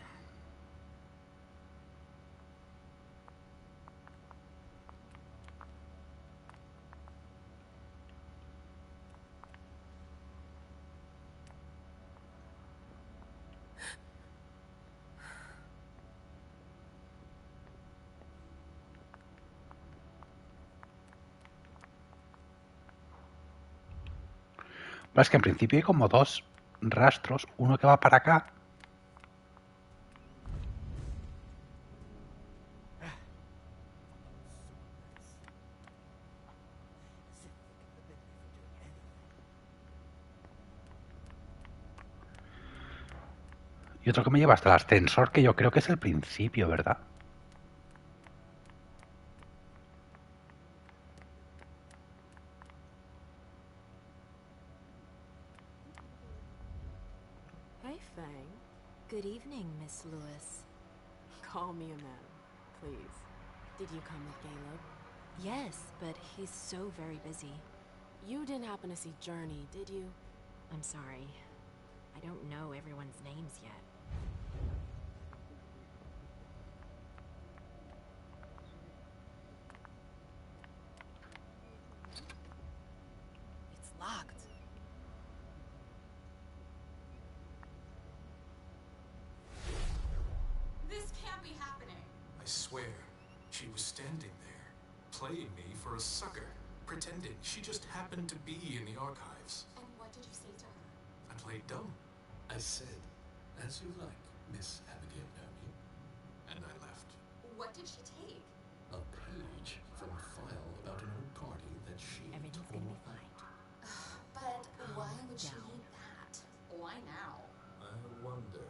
Es que en principio hay como 2 rastros, uno que va para acá Y otro que me lleva hasta el ascensor, que yo creo que es el principio, ¿verdad? Hey, Fang. Good evening, Miss Lewis. Call me a ma'am, please. Did you come with Caleb? Yes, but he's so very busy. You didn't happen to see Journey, did you? I'm sorry. I don't know everyone's names yet. It's locked. This can't be happening. I swear, she was standing there, playing me for a sucker, pretending she just happened to be in the archives. And what did you say to her? I played dumb. I said, as you like, Miss Abigail Naomi. And I left. What did she take? A page from a file about an old party that she Everything's gonna be fine. But why would she need that? Why now? I wonder.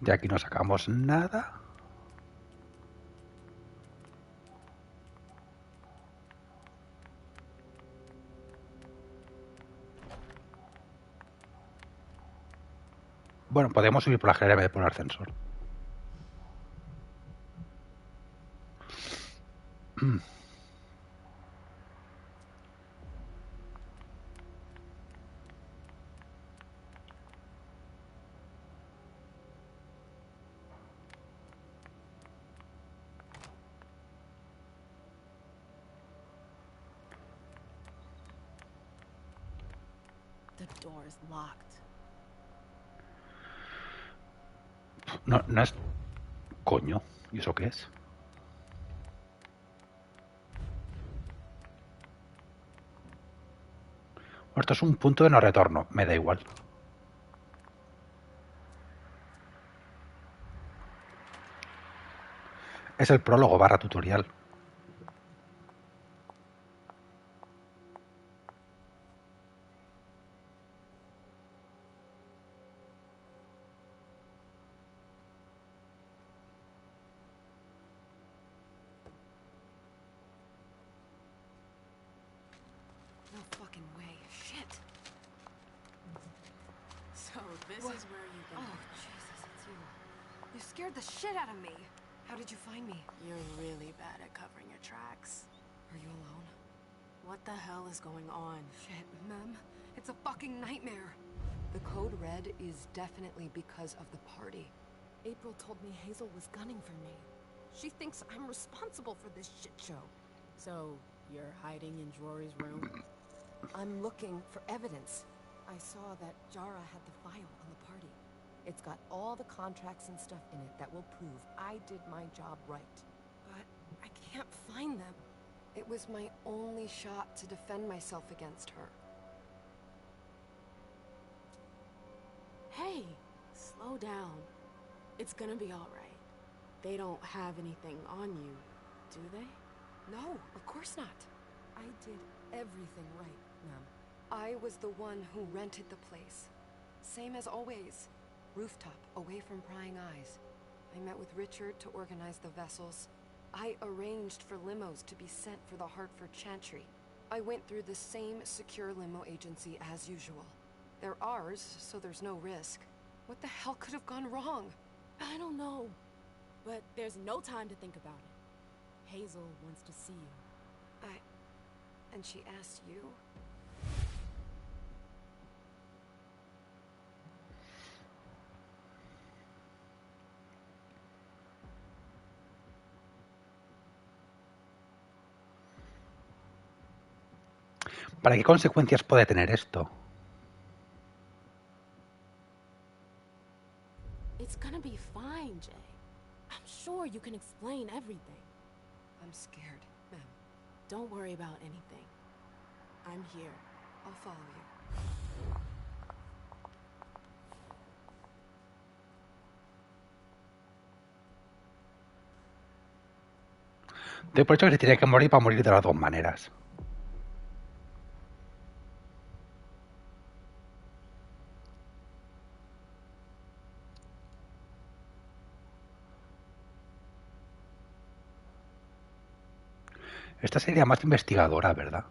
De aquí no sacamos nada. Bueno, podemos subir por la escalera en vez de por el ascensor. The door is locked. No, no es... Coño, ¿y eso qué es? Bueno, esto es un punto de no retorno, me da igual. Es el prólogo / tutorial. No fucking way. Shit. So this is where you go. Oh, Jesus, it's you. You scared the shit out of me. How did you find me? You're really bad at covering your tracks. Are you alone? What the hell is going on? Shit, Mem. It's a fucking nightmare. The code red is definitely because of the party. April told me Hazel was gunning for me. She thinks I'm responsible for this shit show. So, you're hiding in Rory's room? I'm looking for evidence. I saw that Jara had the file on the party. It's got all the contracts and stuff in it that will prove I did my job right. But I can't find them. It was my only shot to defend myself against her. Hey, slow down. It's gonna be alright. They don't have anything on you, do they? No, of course not. I did everything right, ma'am. I was the one who rented the place. Same as always. Rooftop, away from prying eyes. I met with Richard to organize the vessels. I arranged for limos to be sent for the Hartford Chantry. I went through the same secure limo agency as usual. They're ours, so there's no risk. What the hell could have gone wrong? I don't know. But there's no time to think about it. Hazel wants to see you. And she asked you? ¿Para qué consecuencias puede tener esto? It's gonna be fine, Jay. I'm sure you can explain everything. I'm scared, ma'am. Don't worry about anything. I'm here. I'll follow you. Te por hecho que se tiene que morir para morir de las dos maneras. Esta sería más investigadora, ¿verdad?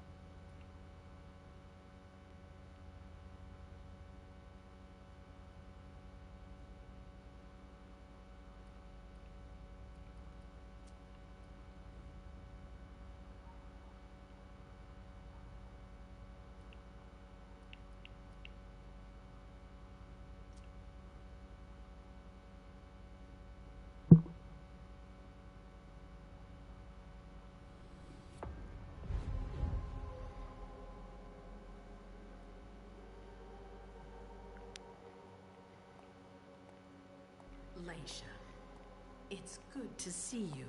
Leisha, it's good to see you.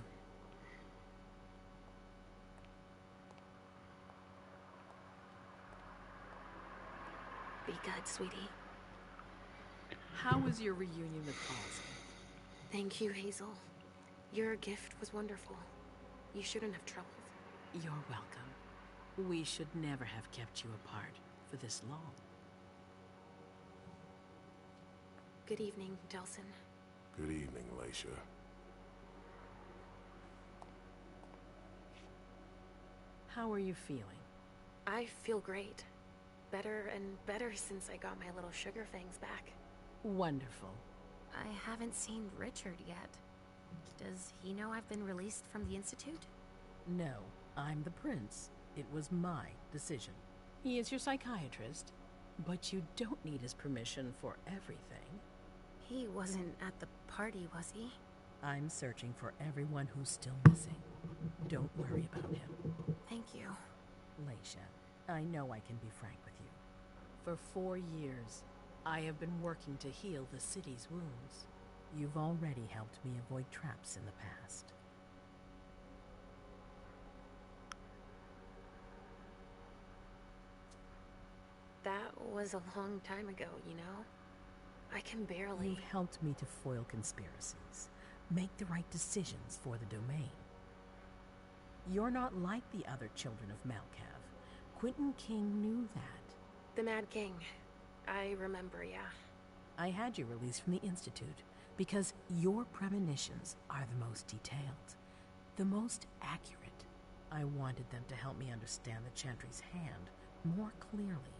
Be good, sweetie. How was your reunion with Halsey? Thank you, Hazel. Your gift was wonderful. You shouldn't have troubled. You're welcome. We should never have kept you apart for this long. Good evening, Delsin. Good evening, Leisha. How are you feeling? I feel great. Better and better since I got my little sugar fangs back. Wonderful. I haven't seen Richard yet. Does he know I've been released from the Institute? No, I'm the prince. It was my decision. He is your psychiatrist, but you don't need his permission for everything. He wasn't at the party, was he? I'm searching for everyone who's still missing. Don't worry about him. Thank you. Leisha, I know I can be frank with you. For 4 years, I have been working to heal the city's wounds. You've already helped me avoid traps in the past. That was a long time ago, you know? I can barely... You've helped me to foil conspiracies, make the right decisions for the domain. You're not like the other children of Malkav. Quentin King knew that. The Mad King. I remember, yeah. I had you released from the Institute because your premonitions are the most detailed, the most accurate. I wanted them to help me understand the Chantry's hand more clearly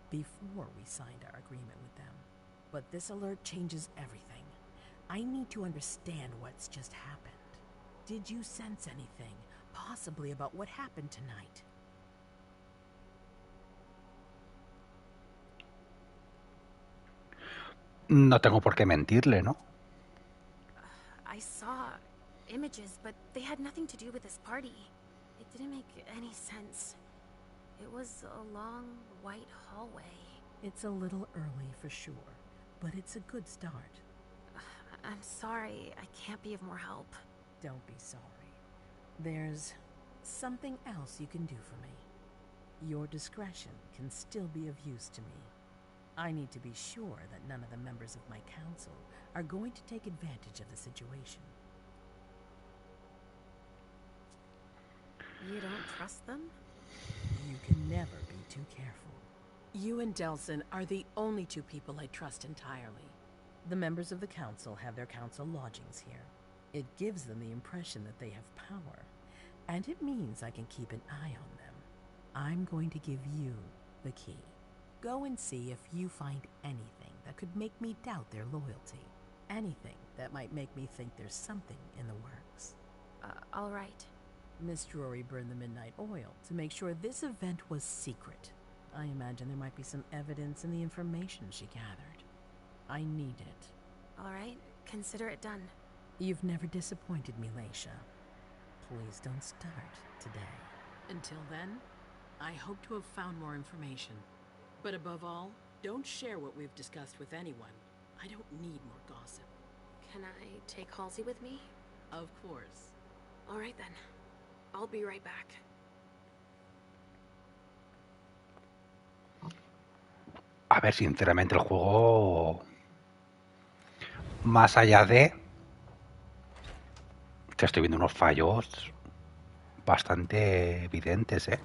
before we signed our agreement with them. But this alert changes everything. I need to understand what's just happened. Did you sense anything, possibly about what happened tonight? No tengo por qué mentirle, ¿no? I saw images, but they had nothing to do with this party. It didn't make any sense. It was a long, white hallway. It's a little early for sure, but it's a good start. I'm sorry, I can't be of more help. Don't be sorry. There's something else you can do for me. Your discretion can still be of use to me. I need to be sure that none of the members of my council are going to take advantage of the situation. You don't trust them? You can never be too careful. You and Delsin are the only two people I trust entirely. The members of the council have their council lodgings here. It gives them the impression that they have power, and it means I can keep an eye on them. I'm going to give you the key. Go and see if you find anything that could make me doubt their loyalty. Anything that might make me think there's something in the works. All right. Miss Drury burned the midnight oil to make sure this event was secret. I imagine there might be some evidence in the information she gathered. I need it. All right, consider it done. You've never disappointed me, Leisha. Please don't start today. Until then, I hope to have found more information. But above all, don't share what we've discussed with anyone. I don't need more gossip. Can I take Halsey with me? Of course. All right then. I'll be right back. A ver, sinceramente el juego, más allá de... Te estoy viendo unos fallos bastante evidentes, ¿eh?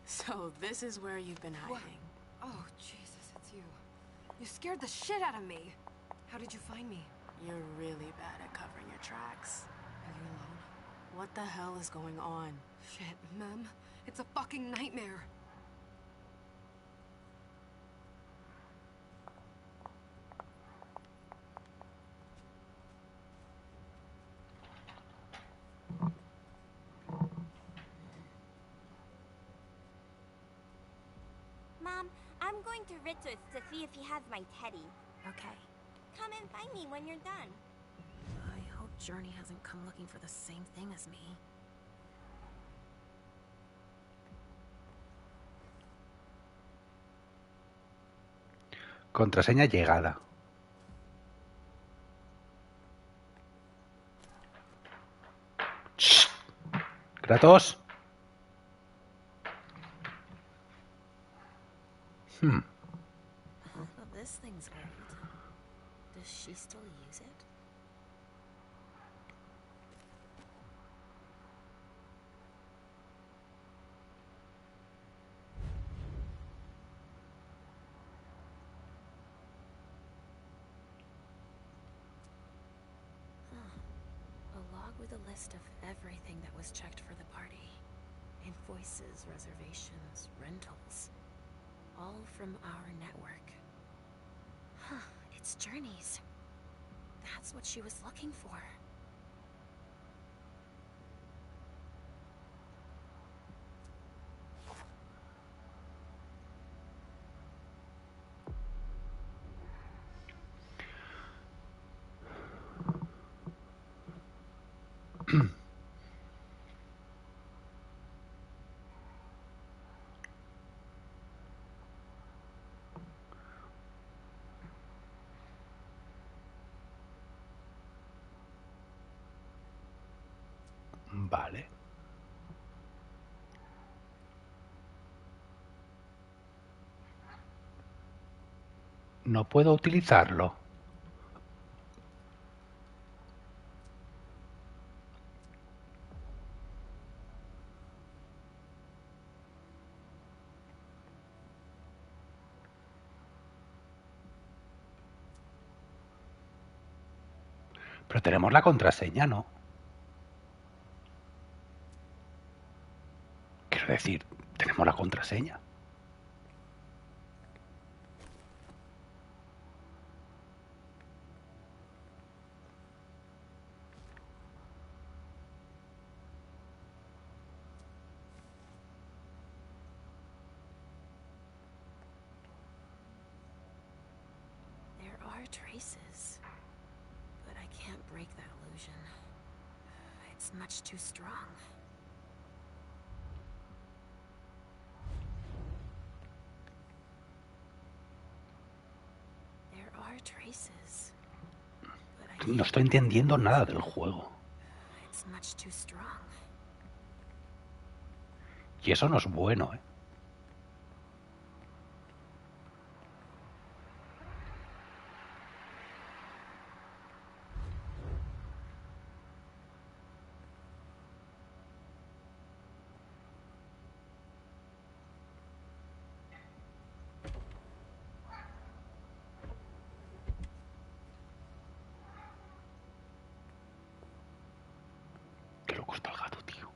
So this is where you've been hiding. What? Oh, Jesus, it's you. You scared the shit out of me. How did you find me? You're really bad at covering your tracks. Are you alone? What the hell is going on? Shit, Mem. It's a fucking nightmare. Mom, I'm going to Richard's to see if he has my teddy. Okay. Come and find me when you're done. I hope Journey hasn't come looking for the same thing as me. Contraseña llegada. Shh. Kratos. Well, this thing's old. Does she still use it? A log with a list of everything that was checked for the party. Invoices, reservations, rentals. All from our network. Huh, it's Journey's. That's what she was looking for. Vale. No puedo utilizarlo. Pero tenemos la contraseña, ¿no? Quiero decir, tenemos la contraseña. There are traces, but I can't break that illusion. It's much too strong. There are traces, but I No estoy entendiendo nada del juego. It's much too strong. Y eso no es bueno, ¿eh? Qué loco está el gato, tío.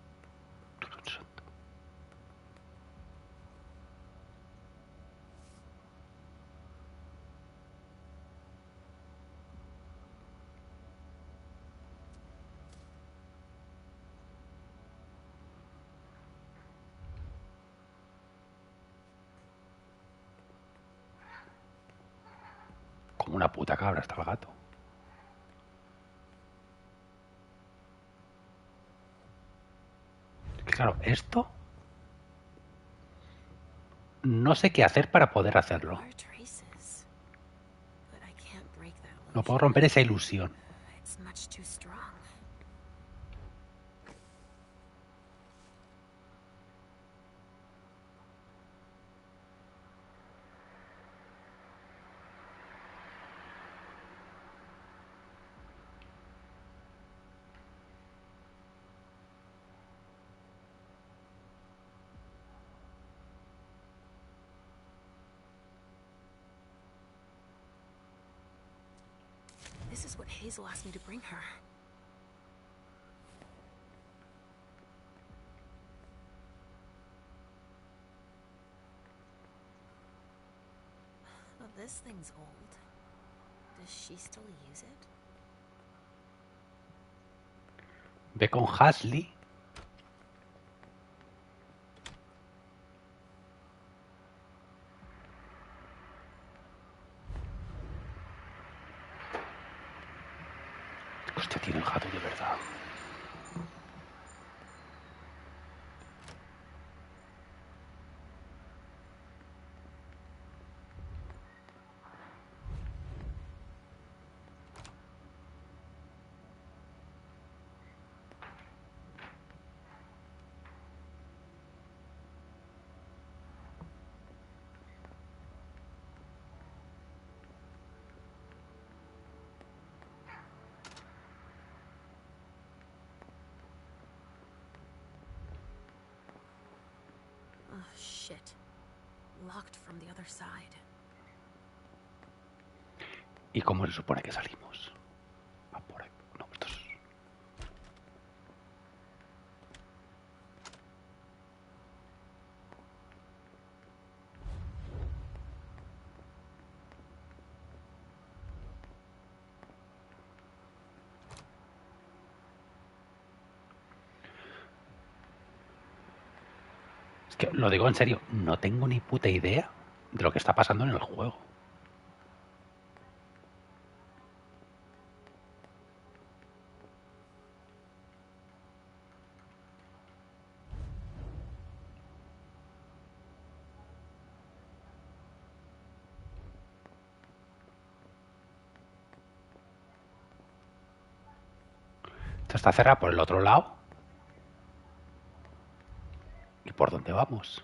Como una puta cabra está el gato. Claro, esto... No sé qué hacer para poder hacerlo. No puedo romper esa ilusión. This is what Hazel asked me to bring her. Well, this thing's old. Does she still use it? Ve con Hasley. Hostia, tiene el gato de verdad. Oh, shit. Locked from the other side. ¿Y cómo se supone que salimos? Ah, por ahí. No, esto es... Es que lo digo en serio, no tengo ni puta idea de lo que está pasando en el juego. Esto está cerrado por el otro lado. ¿Y por dónde vamos?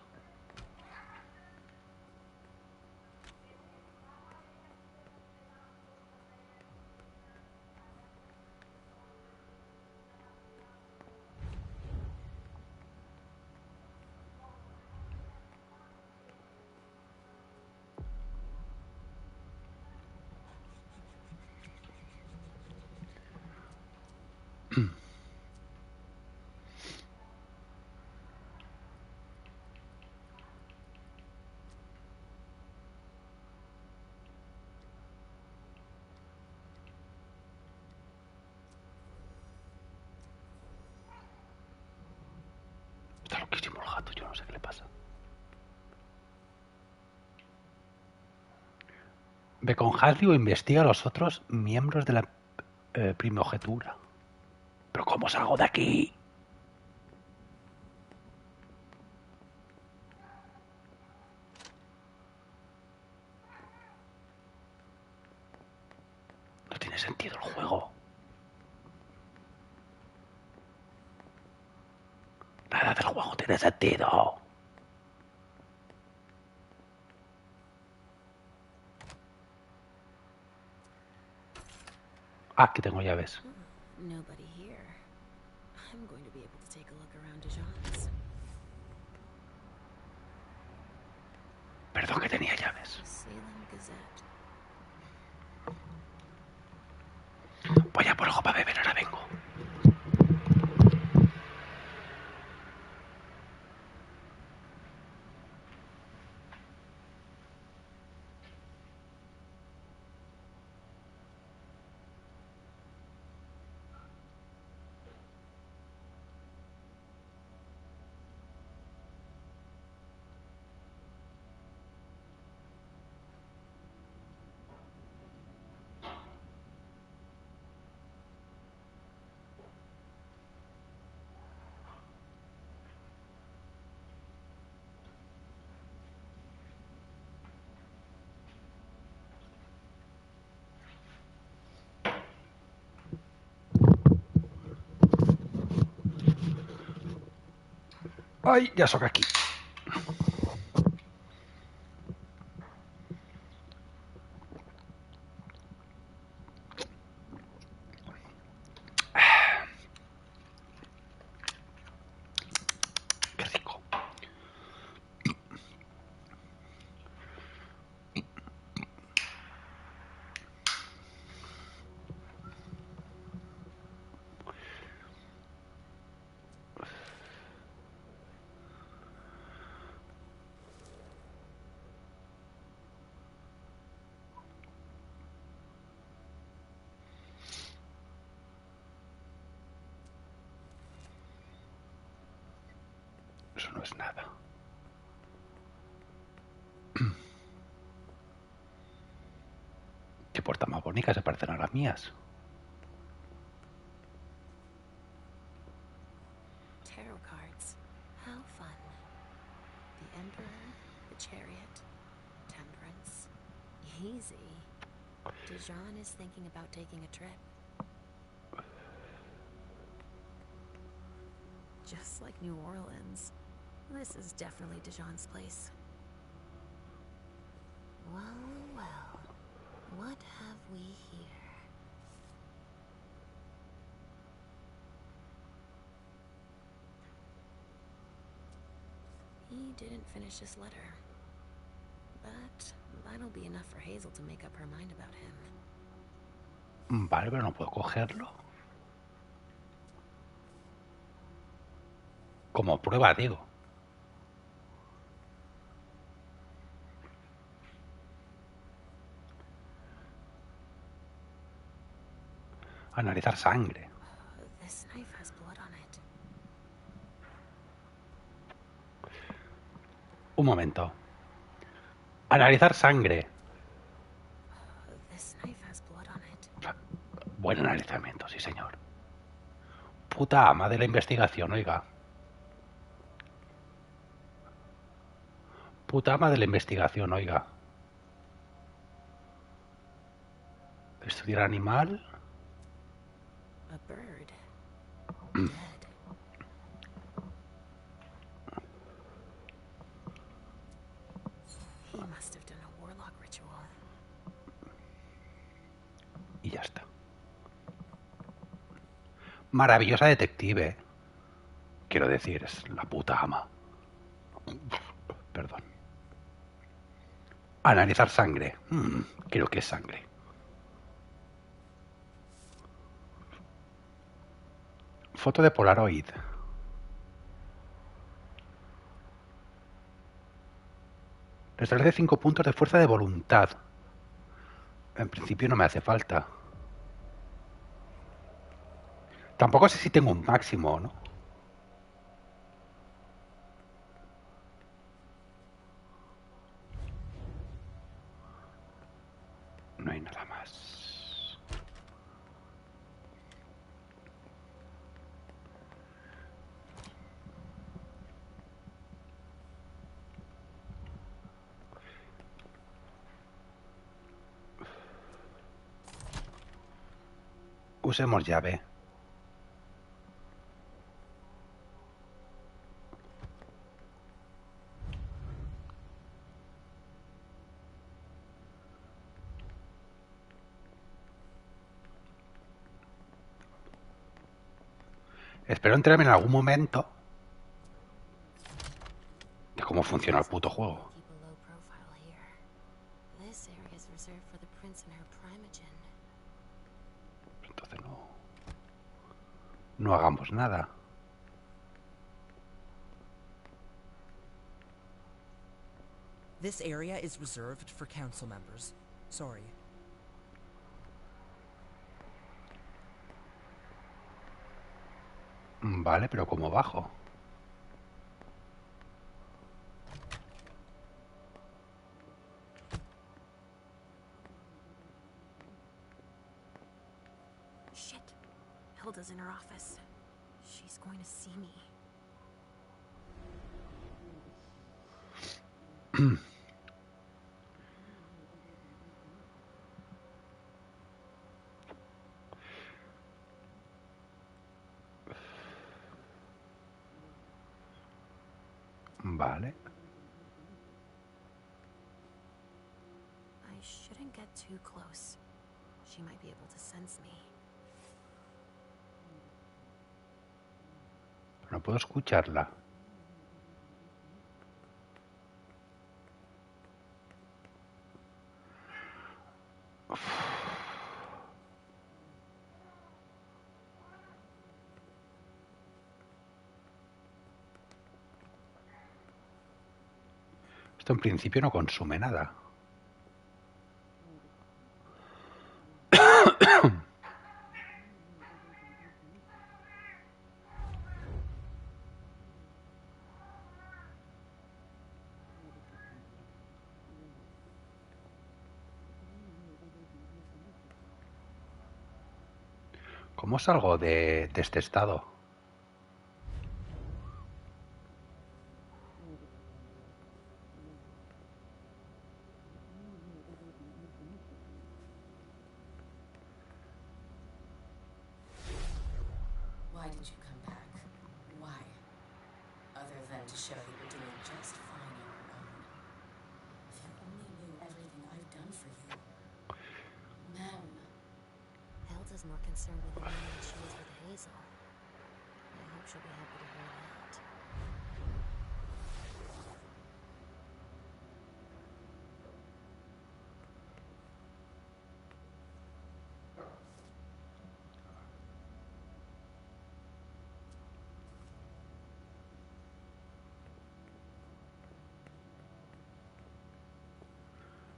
Está loquísimo el gato, yo no sé qué le pasa. Ve con Hasley o investiga a los otros miembros de la primogenitura. ¿Pero cómo salgo de aquí? No tiene sentido el juego. Nada del juego tiene sentido. Ah, aquí tengo llaves. Nobody here. I'm going to be able to take a look around Dijon's. Perdón que tenía llaves. Salem Gazette. Voy a por algo para beber, ahora vengo. ¡Ay! Ya soy aquí. Qué rico. Eso no es nada. Qué puertas más bonitas se parecen a las mías. Tarot cards. How fun. The Emperor, the Chariot, Temperance. Easy. Dijon is thinking about taking a trip. Just like New Orleans. This is definitely Dijon's place. Well, well. What have we here? He didn't finish his letter. But that'll be enough for Hazel to make up her mind about him. Vale, pero no puedo cogerlo. Como prueba, digo. Analizar sangre. This knife has blood on it. Un momento. Analizar sangre. This knife has blood on it. Buen analizamiento, sí señor. Puta ama de la investigación, oiga. Puta ama de la investigación, oiga. Estudiar animal. A bird. Dead. He must have done a warlock ritual. Y ya está. Maravillosa detective. Quiero decir, es la puta ama. Perdón. Analizar sangre. Creo que es sangre. Foto de Polaroid. Restablece 5 puntos de fuerza de voluntad. En principio no me hace falta. Tampoco sé si tengo un máximo, ¿no? No hay nada más. Usemos llave. Espero enterarme en algún momento de cómo funciona el puto juego. This area is reserved for the prince and her primogen. Entonces no hagamos nada. This area is reserved for council members. Sorry. Vale, pero ¿cómo bajo? Shit. Hilda's in her office. She's going to see me. Vale. I shouldn't get too close. She might be able to sense me. No puedo escucharla. Esto en principio no consume nada. ¿Cómo salgo de este estado? Why did you come back? Why? Other than to show that you're doing just fine on your own. If you only knew everything I've done for you. Mem. Hilda's more concerned with me than she is with Hazel. I hope she'll be happy to hear that.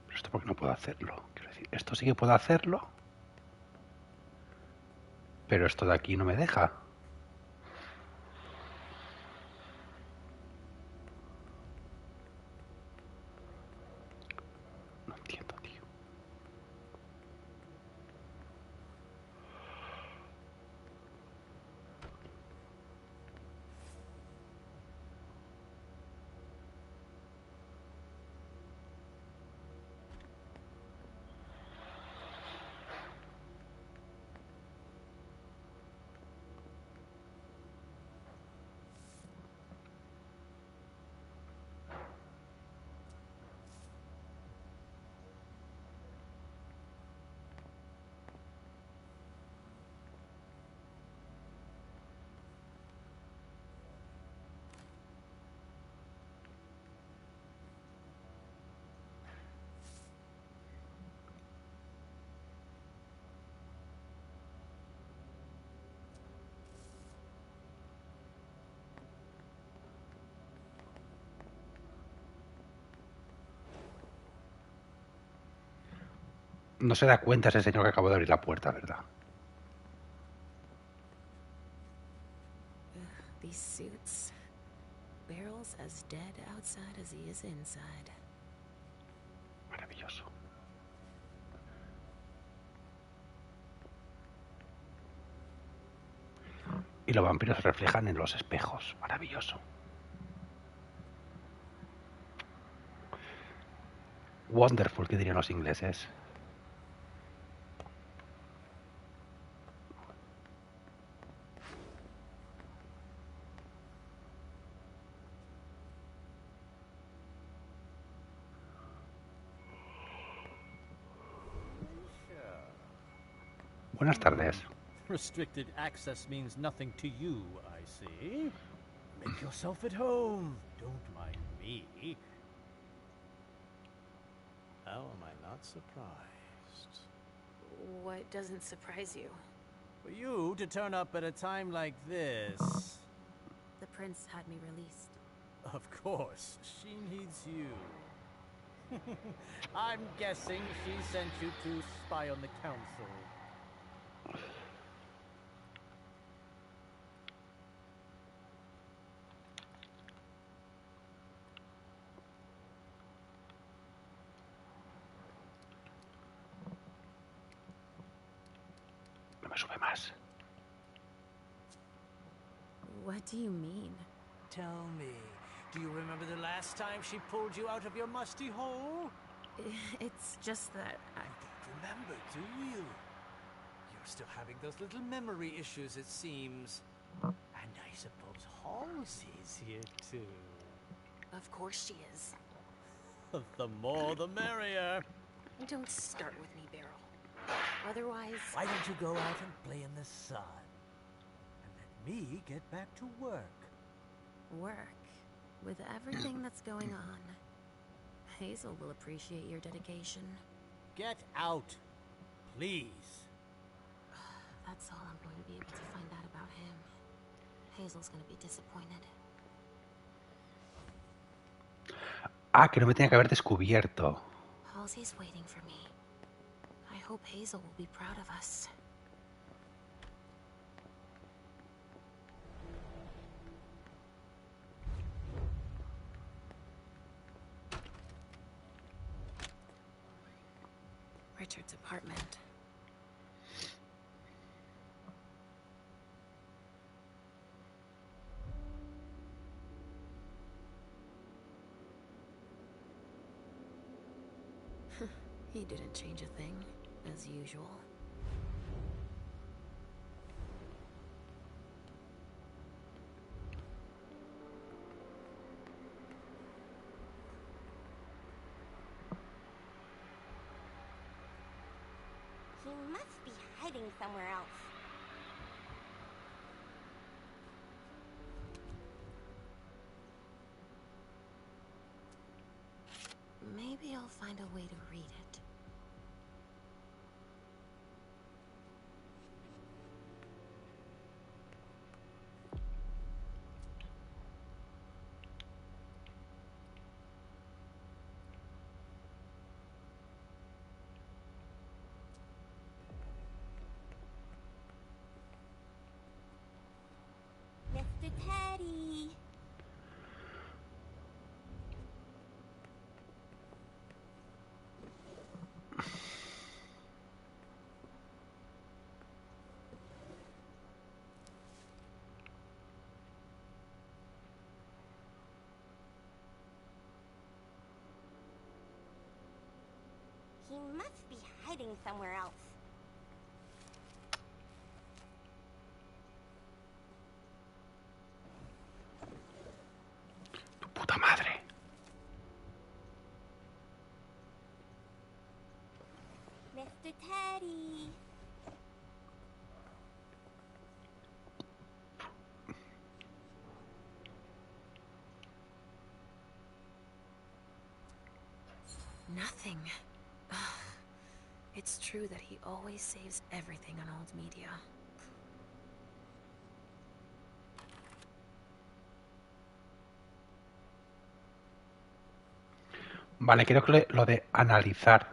Pero esto porque no puedo hacerlo. Quiero decir, esto sí que puedo hacerlo. Pero esto de aquí no me deja. No entiendo, tío. No se da cuenta ese señor que acabó de abrir la puerta, ¿verdad? These suits. Barrel's as dead outside as he is inside. Maravilloso. Y los vampiros se reflejan en los espejos. Maravilloso. Wonderful, que dirían los ingleses. Buenas tardes. Restricted access means nothing to you, I see. Make yourself at home. Don't mind me. How am I not surprised? What doesn't surprise you? For you to turn up at a time like this. The prince had me released. Of course, she needs you. I'm guessing she sent you to spy on the council. No me sube más. What do you mean? Tell me, do you remember the last time she pulled you out of your musty hole? It's just that I don't remember, do you? You're still having those little memory issues, it seems. And I suppose Halsey's here too. Of course she is. The more the merrier. Don't start with me, Beryl. Otherwise... Why don't you go out and play in the sun? And let me get back to work. Work? With everything that's going on. Hazel will appreciate your dedication. Get out, please. That's all I'm going to be able to find out about him. Hazel's going to be disappointed. Ah, que no me tenía que haber descubierto. Halsey's waiting for me. I hope Hazel will be proud of us. Richard's apartment. He didn't change a thing, as usual. He must be hiding somewhere else. Maybe I'll find a way to read it. Mr. Teddy! He must be hiding somewhere else. Tu puta madre. Mr. Teddy! Nothing. It's true that he always saves everything on old media. Vale, creo que lo de analizar.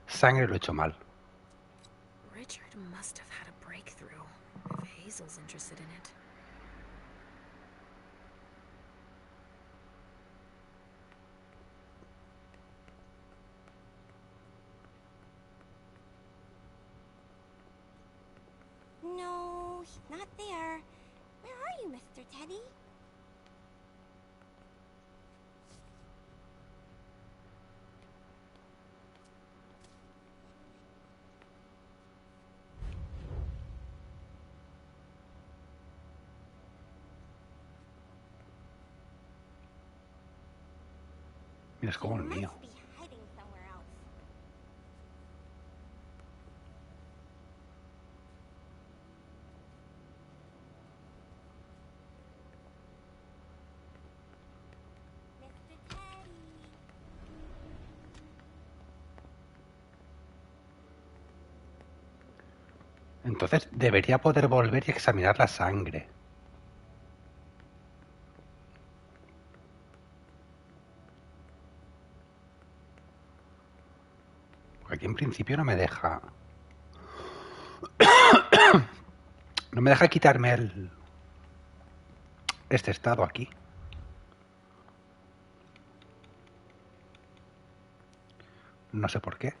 Sangre lo he hecho mal. Richard must have had a breakthrough, if Hazel's interested in it. No, he's not there. Where are you, Mr. Teddy? Mira, es como el mío. Must be hiding somewhere else. Mr. Teddy! Entonces debería poder volver y examinar la sangre. Aquí en principio no me deja... No me deja quitarme este estado aquí. No sé por qué.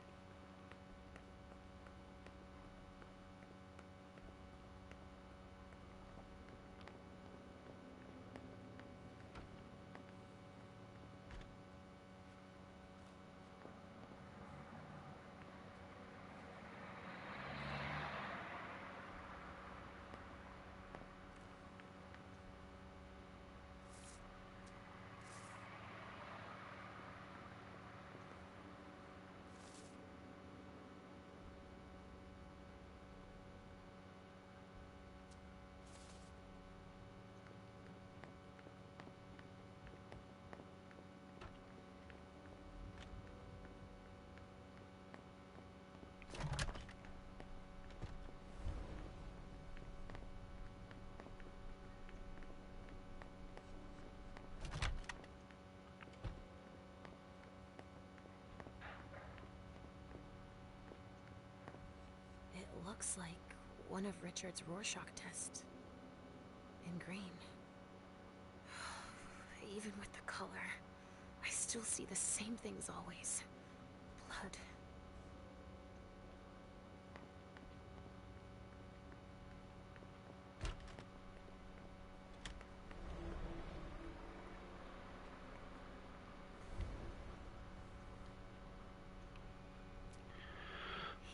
looks like one of Richard's Rorschach tests. In green. Even with the color, I still see the same things always. Blood.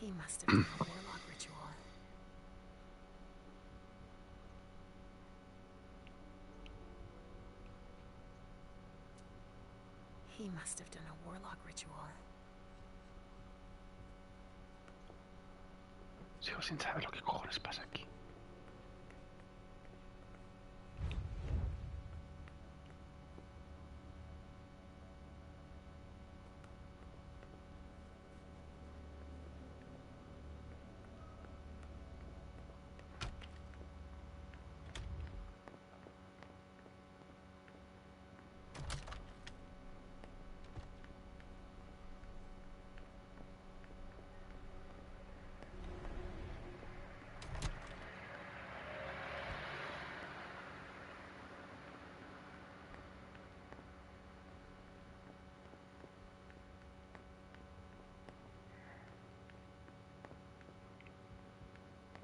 He must have done a warlock ritual. He must have done a warlock ritual. Sigo sin saber lo que cojones pasa aquí.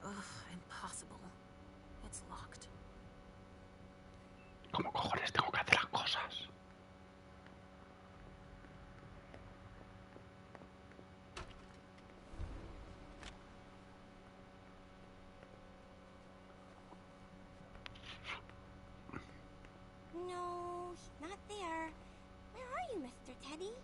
Ugh, impossible. It's locked. ¿Cómo cojones tengo que hacer las cosas? No, he's not there. Where are you, Mr. Teddy?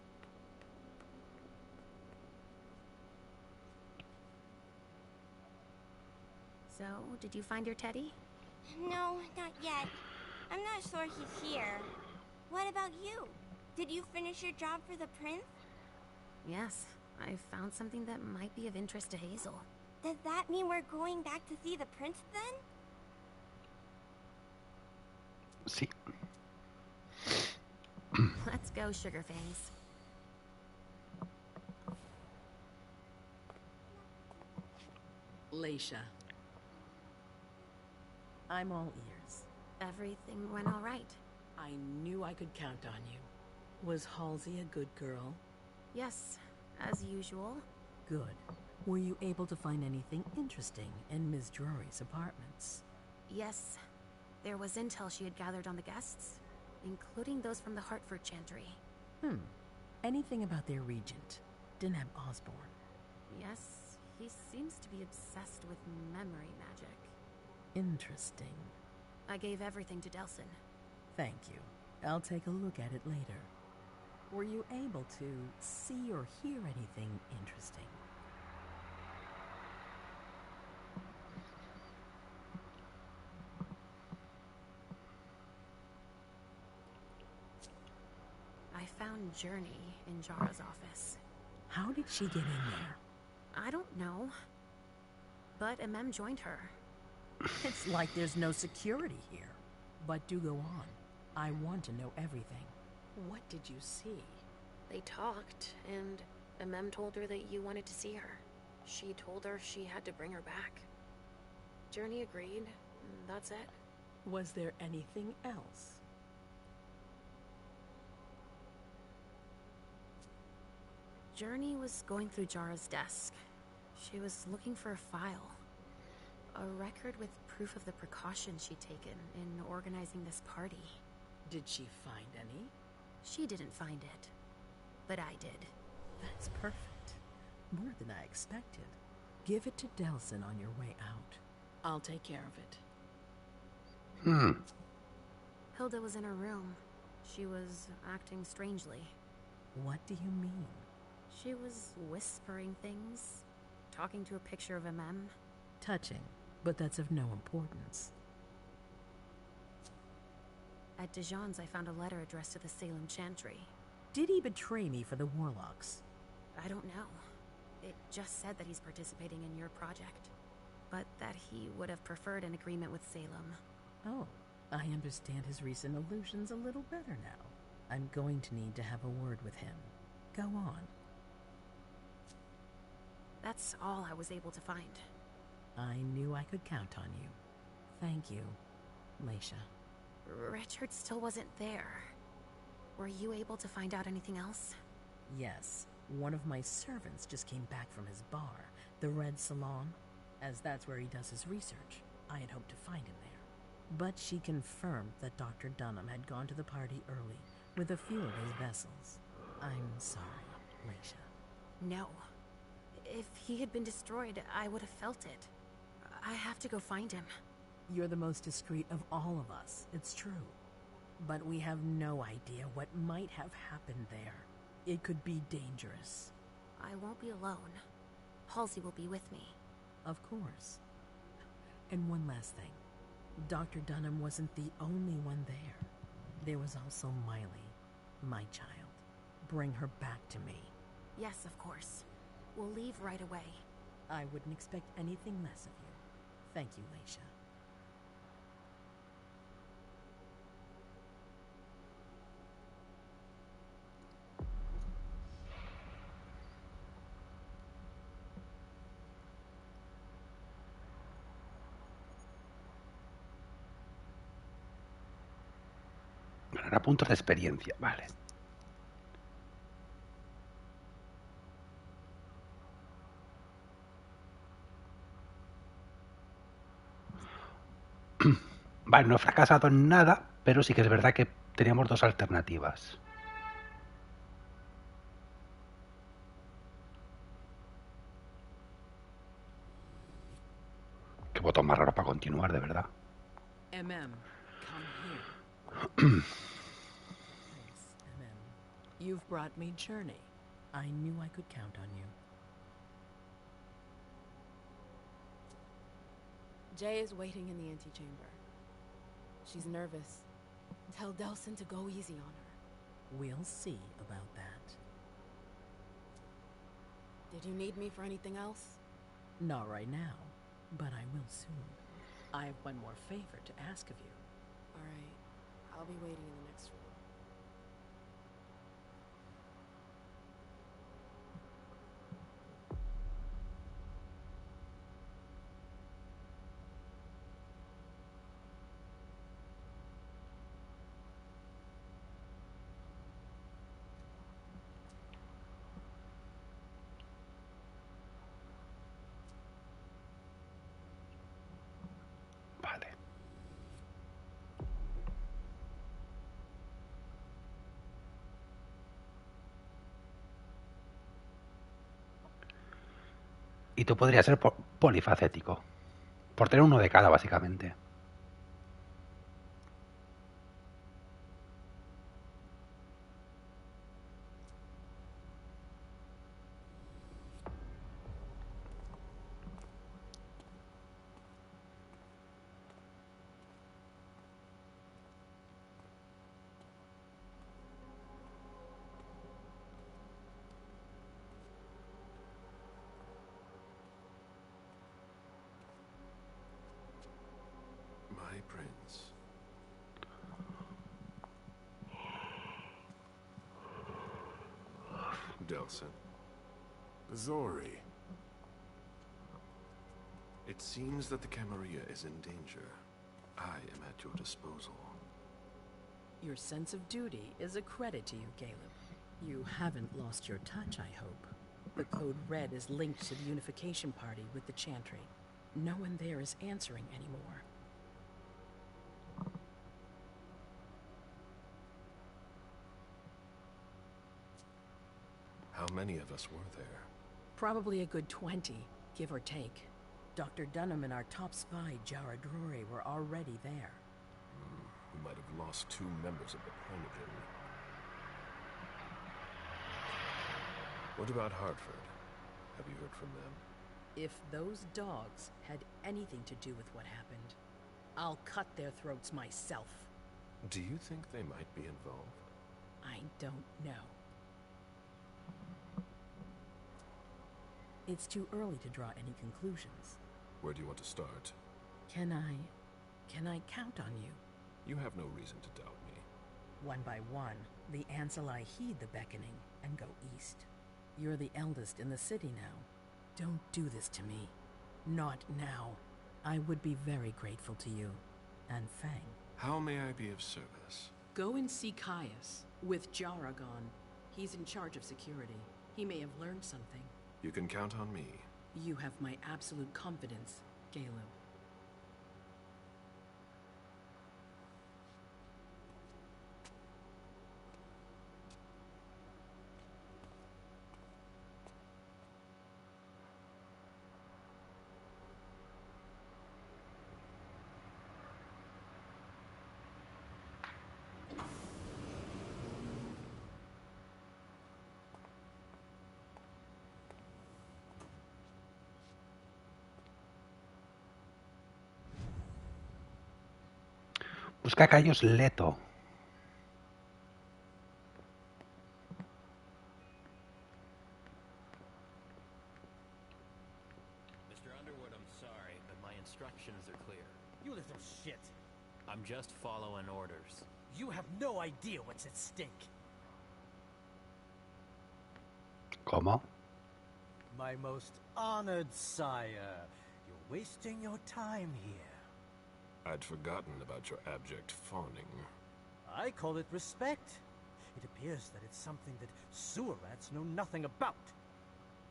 So, did you find your teddy? No, not yet. I'm not sure he's here. What about you? Did you finish your job for the prince? Yes, I found something that might be of interest to Hazel. Does that mean we're going back to see the prince then? Sí. Let's go, Sugarfangs. Leisha. I'm all ears. Everything went all right. I knew I could count on you. Was Halsey a good girl? Yes, as usual. Good. Were you able to find anything interesting in Ms. Drury's apartments? Yes. There was intel she had gathered on the guests, including those from the Hartford Chantry. Anything about their regent, Deneb Osborne? Yes, he seems to be obsessed with memory magic. Interesting. I gave everything to Delsin. Thank you. I'll take a look at it later. Were you able to see or hear anything interesting? I found Journey in Jara's office. How did she get in there? I don't know. But MM joined her. It's like there's no security here. But do go on. I want to know everything. What did you see? They talked, and MM told her that you wanted to see her. She told her she had to bring her back. Journey agreed. That's it. Was there anything else? Journey was going through Jara's desk. She was looking for a file. A record with proof of the precautions she'd taken in organizing this party. Did she find any? She didn't find it. But I did. That's perfect. More than I expected. Give it to Delsin on your way out. I'll take care of it. Hilda was in her room. She was acting strangely. What do you mean? She was whispering things, talking to a picture of MM. Touching, but that's of no importance. At Dijon's, I found a letter addressed to the Salem Chantry. Did he betray me for the Warlocks? I don't know. It just said that he's participating in your project, but that he would have preferred an agreement with Salem. Oh, I understand his recent allusions a little better now. I'm going to need to have a word with him. Go on. That's all I was able to find. I knew I could count on you. Thank you, Leisha. Richard still wasn't there. Were you able to find out anything else? Yes, one of my servants just came back from his bar, the Red Salon, as that's where he does his research. I had hoped to find him there. But she confirmed that Dr. Dunham had gone to the party early with a few of his vessels. I'm sorry, Leisha. No. If he had been destroyed, I would have felt it. I have to go find him. You're the most discreet of all of us, it's true. But we have no idea what might have happened there. It could be dangerous. I won't be alone. Halsey will be with me. Of course. And one last thing. Dr. Dunham wasn't the only one there. There was also Miley, my child. Bring her back to me. Yes, of course. We'll leave right away. I wouldn't expect anything less of you. Thank you, Leisha. Ganar puntos de experiencia, vale. Vale, no he fracasado en nada, pero sí que es verdad que teníamos dos alternativas. Qué botón más raro para continuar, de verdad. MM, come here. Thanks, MM. You've brought me journey. I knew I could count on you. Jay is waiting in the antechamber. She's nervous. Tell Delson to go easy on her. We'll see about that. Did you need me for anything else? Not right now, but I will soon. I have one more favor to ask of you. All right. I'll be waiting in the next room. Vale. Y tú podrías ser polifacético. Por tener uno de cada, básicamente. My prince. Delson. Zori. It seems that the Camarilla is in danger. I am at your disposal. Your sense of duty is a credit to you, Caleb. You haven't lost your touch, I hope. The Code Red is linked to the Unification Party with the Chantry. No one there is answering anymore. How many of us were there? Probably a good 20, give or take. Dr. Dunham and our top spy, Jara Drury, were already there. We might have lost 2 members of the Primogen. What about Hartford? Have you heard from them? If those dogs had anything to do with what happened, I'll cut their throats myself. Do you think they might be involved? I don't know. It's too early to draw any conclusions. Where do you want to start? Can I count on you? You have no reason to doubt me. One by one, the Anseli heed the beckoning and go east. You're the eldest in the city now. Don't do this to me. Not now. I would be very grateful to you. And Fang. How may I be of service? Go and see Caius with Jaragon. He's in charge of security. He may have learned something. You can count on me. You have my absolute confidence, Caleb. Busca a Caius Leto. Mr. Underwood, I'm sorry, but my instructions are clear. You little shit. I'm just following orders. You have no idea what's at stake. ¿Cómo? My most honored sire, you're wasting your time here. I'd forgotten about your abject fawning. I call it respect. It appears that it's something that sewer rats know nothing about.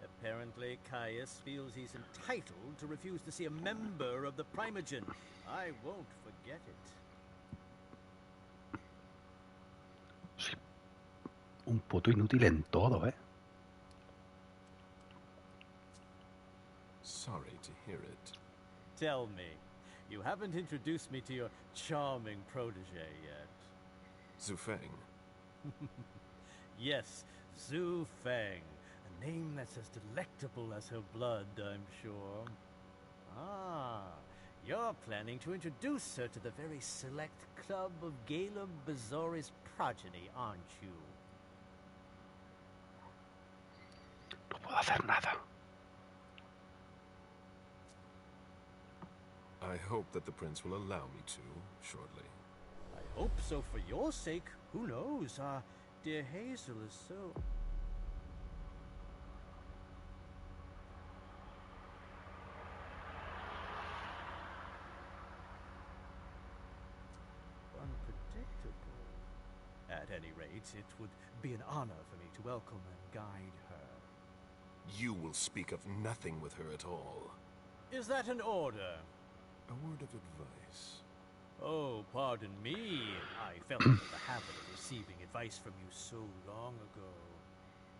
Apparently, Caius feels he's entitled to refuse to see a member of the Primogen. I won't forget it. Sí. Un puto inútil en todo, ¿eh? Sorry to hear it. Tell me, you haven't introduced me to your charming protege yet. Zhu Feng. Yes, Zhu Feng. A name that's as delectable as her blood, I'm sure. Ah, you're planning to introduce her to the very select club of Caleb Bazori's progeny, aren't you? No puedo hacer nada. I hope that the prince will allow me to, shortly. I hope so for your sake. Who knows? Dear Hazel is so... unpredictable. At any rate, it would be an honor for me to welcome and guide her. You will speak of nothing with her at all. Is that an order? A word of advice. Oh, pardon me. I fell into the habit of receiving advice from you so long ago.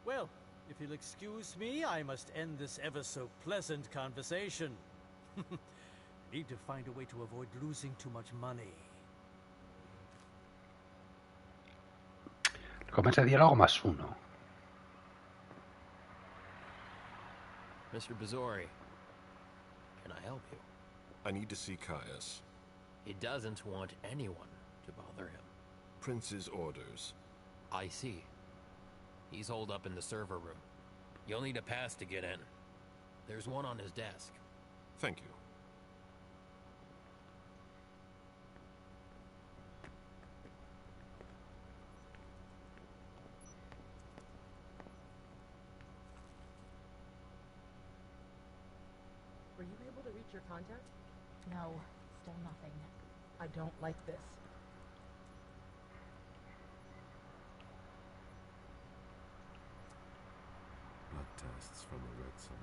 Well, if you'll excuse me, I must end this ever so pleasant conversation. Need to find a way to avoid losing too much money. Comienza el diálogo +1. Mr. Bazori, can I help you? I need to see Caius. He doesn't want anyone to bother him. Prince's orders. I see. He's holed up in the server room. You'll need a pass to get in. There's one on his desk. Thank you. Were you able to reach your contact? No, still nothing. I don't like this. Blood tests from the Red Salon.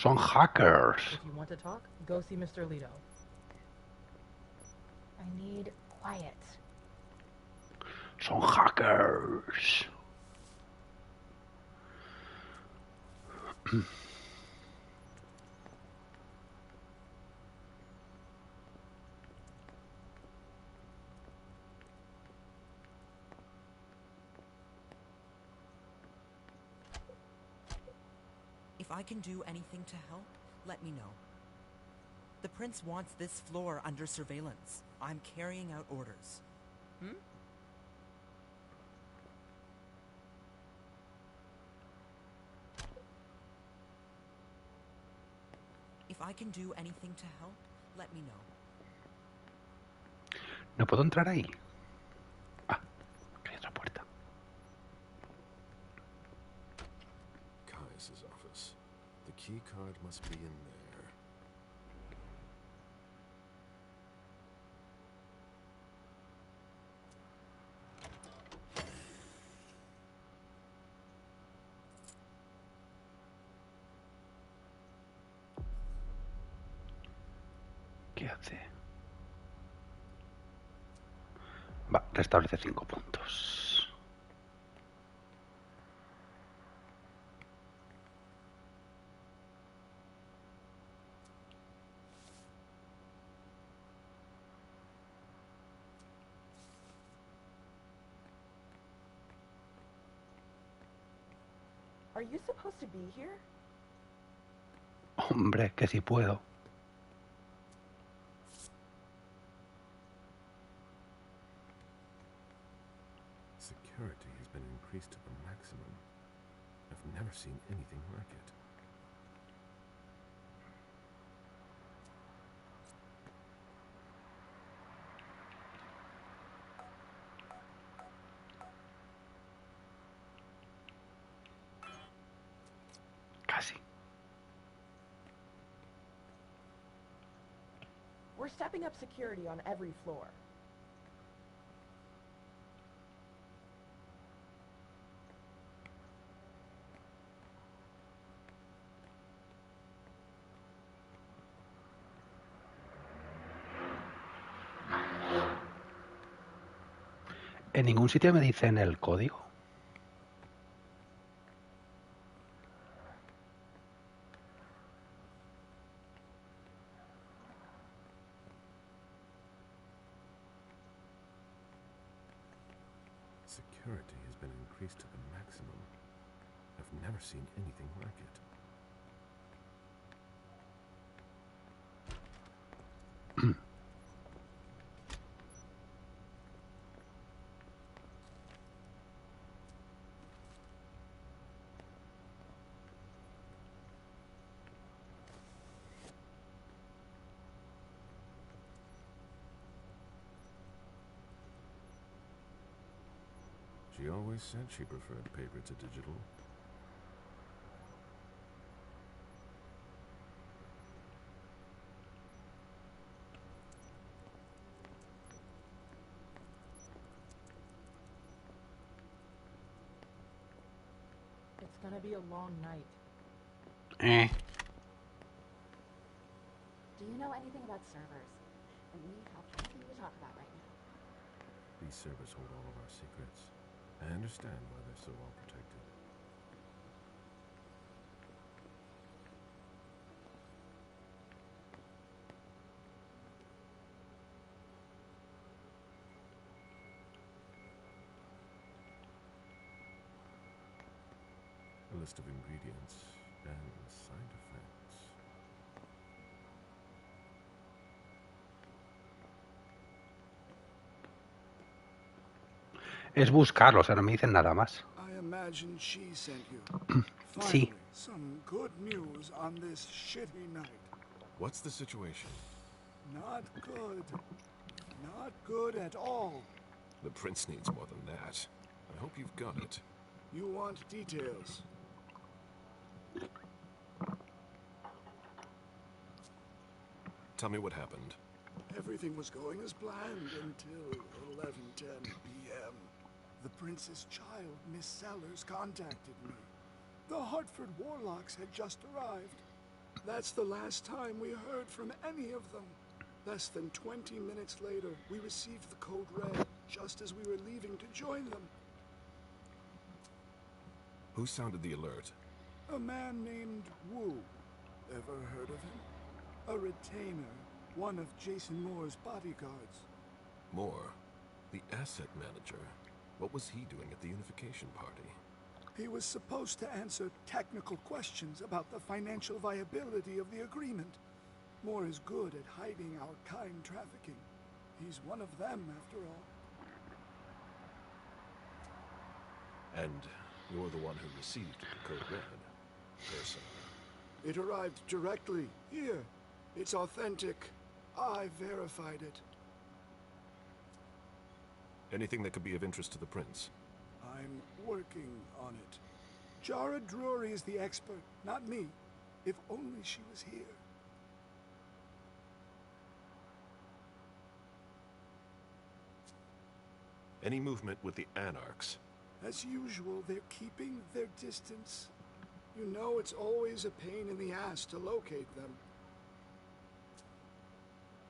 Son hackers. If you want to talk, go see Mr. Leto. I need quiet. Son hackers. If I can do anything to help, let me know. The prince wants this floor under surveillance. I'm carrying out orders. If I can do anything to help, let me know. ¿No puedo entrar ahí? Ah, que hay otra puerta. Caius's office. The key card must be in there. ¿Qué hace? Va, restablece 5 puntos. Are you supposed to be here? Hombre, que si puedo. Security has been increased to the maximum. I've never seen anything like it. Casi. We're stepping up security on every floor. En ningún sitio me dicen el código. Security has been increased to the maximum. I've never seen anything like it. She always said she preferred paper to digital. It's gonna be a long night. Do you know anything about servers? And we need help finding to talk about right now. These servers hold all of our secrets. I understand why they're so well protected. A list of ingredients and side effects. Es buscarlo, o sea, no me dicen nada más. I imagine she sent you. Sí. Finally, some good news on this shitty night. What's the situation? Not good. Not good at all. The prince needs more than that. I hope you've got it. You want details. Tell me what happened. Everything was going as planned until 11:10 p.m. The prince's child, Miss Sellers, contacted me. The Hartford Warlocks had just arrived. That's the last time we heard from any of them. Less than 20 minutes later, we received the code red, just as we were leaving to join them. Who sounded the alert? A man named Wu. Ever heard of him? A retainer, one of Jason Moore's bodyguards. Moore, the asset manager. What was he doing at the unification party? He was supposed to answer technical questions about the financial viability of the agreement. Moore is good at hiding our kind trafficking. He's one of them, after all. And you're the one who received the code red, personally. It arrived directly. Here. It's authentic. I verified it. Anything that could be of interest to the prince? I'm working on it. Jara Drury is the expert, not me. If only she was here. Any movement with the Anarchs? As usual, they're keeping their distance. You know it's always a pain in the ass to locate them.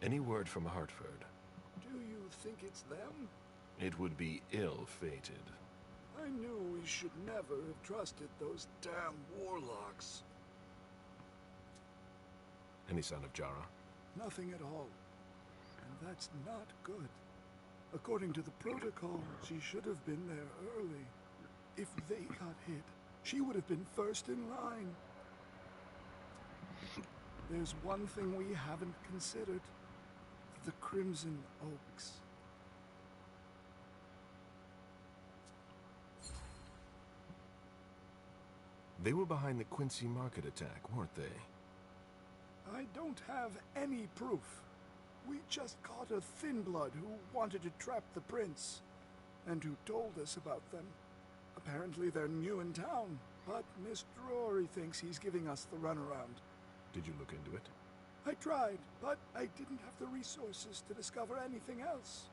Any word from Hartford? Do you think it's them? It would be ill-fated. I knew we should never have trusted those damn warlocks. Any sign of Jara? Nothing at all. And that's not good. According to the protocol, she should have been there early. If they got hit, she would have been first in line. There's one thing we haven't considered. The Crimson Oaks. They were behind the Quincy Market attack, weren't they? I don't have any proof. We just caught a thin blood who wanted to trap the prince, and who told us about them. Apparently they're new in town, but Miss Drury thinks he's giving us the runaround. Did you look into it? I tried, but I didn't have the resources to discover anything else.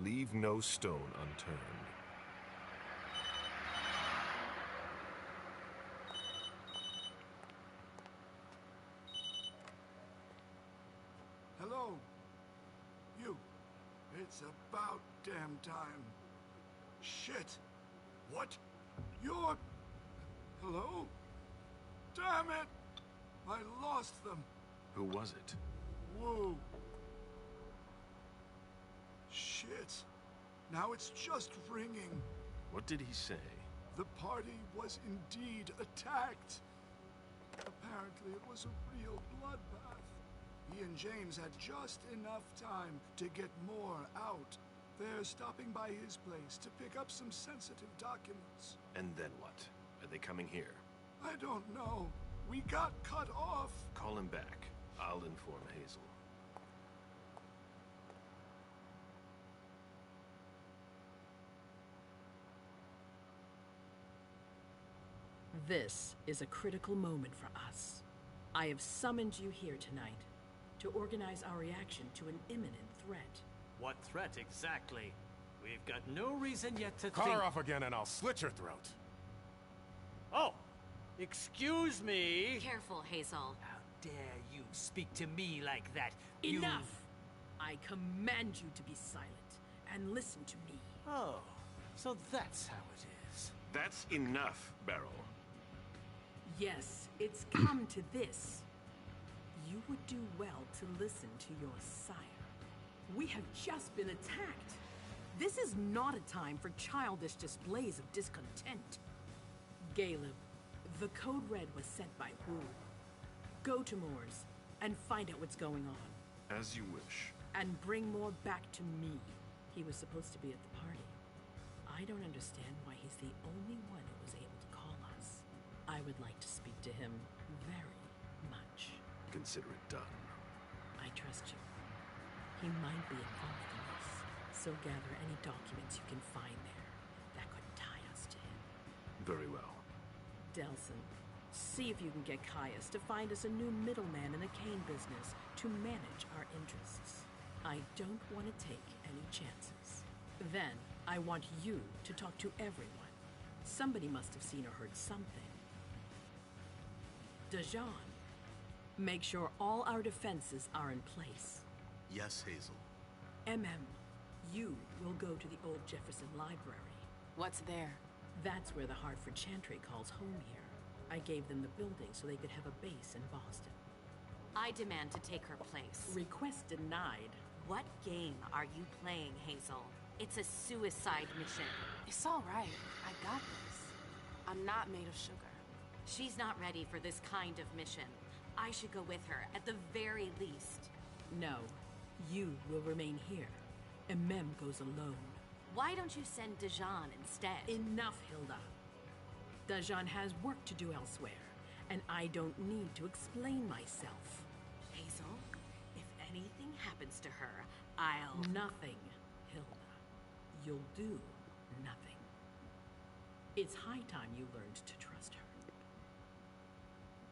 Leave no stone unturned. Hello? You. It's about damn time. Shit. What? You're... Hello? Damn it! I lost them. Who was it? Whoa. Shit. Now it's just ringing. What did he say? The party was indeed attacked. Apparently it was a real bloodbath. He and James had just enough time to get more out. They're stopping by his place to pick up some sensitive documents. And then what? Are they coming here? I don't know. We got cut off. Call him back. I'll inform Hazel. This is a critical moment for us. I have summoned you here tonight to organize our reaction to an imminent threat. What threat exactly? We've got no reason yet to Call think... her off again and I'll slit your throat. Oh! Excuse me! Careful, Hazel. How dare you speak to me like that? Enough! I command you to be silent and listen to me. Oh, so that's how it is. That's enough, Beryl. Yes, it's come to this. You would do well to listen to your sire. We have just been attacked. This is not a time for childish displays of discontent. Caleb, the code red was sent by Wu. Go to Moore's and find out what's going on. As you wish. And bring Moore back to me. He was supposed to be at the party. I don't understand why he's the only one who was able to call us. I would like to speak to him very much. Consider it done. I trust you. He might be involved in this, so gather any documents you can find there that could tie us to him. Very well. Delson, see if you can get Caius to find us a new middleman in the cane business to manage our interests. I don't want to take any chances. Then, I want you to talk to everyone. Somebody must have seen or heard something. Dajan, make sure all our defenses are in place. Yes, Hazel. You will go to the old Jefferson Library. What's there? That's where the Hartford Chantry calls home here. I gave them the building so they could have a base in Boston. I demand to take her place. Request denied. What game are you playing, Hazel? It's a suicide mission. It's all right. I got this. I'm not made of sugar. She's not ready for this kind of mission. I should go with her, at the very least. No, you will remain here. Mem goes alone. Why don't you send Dajan instead? Enough, Hilda. Dajan has work to do elsewhere, and I don't need to explain myself. Hazel, if anything happens to her, I'll... Nothing, Hilda. You'll do nothing. It's high time you learned to trust her.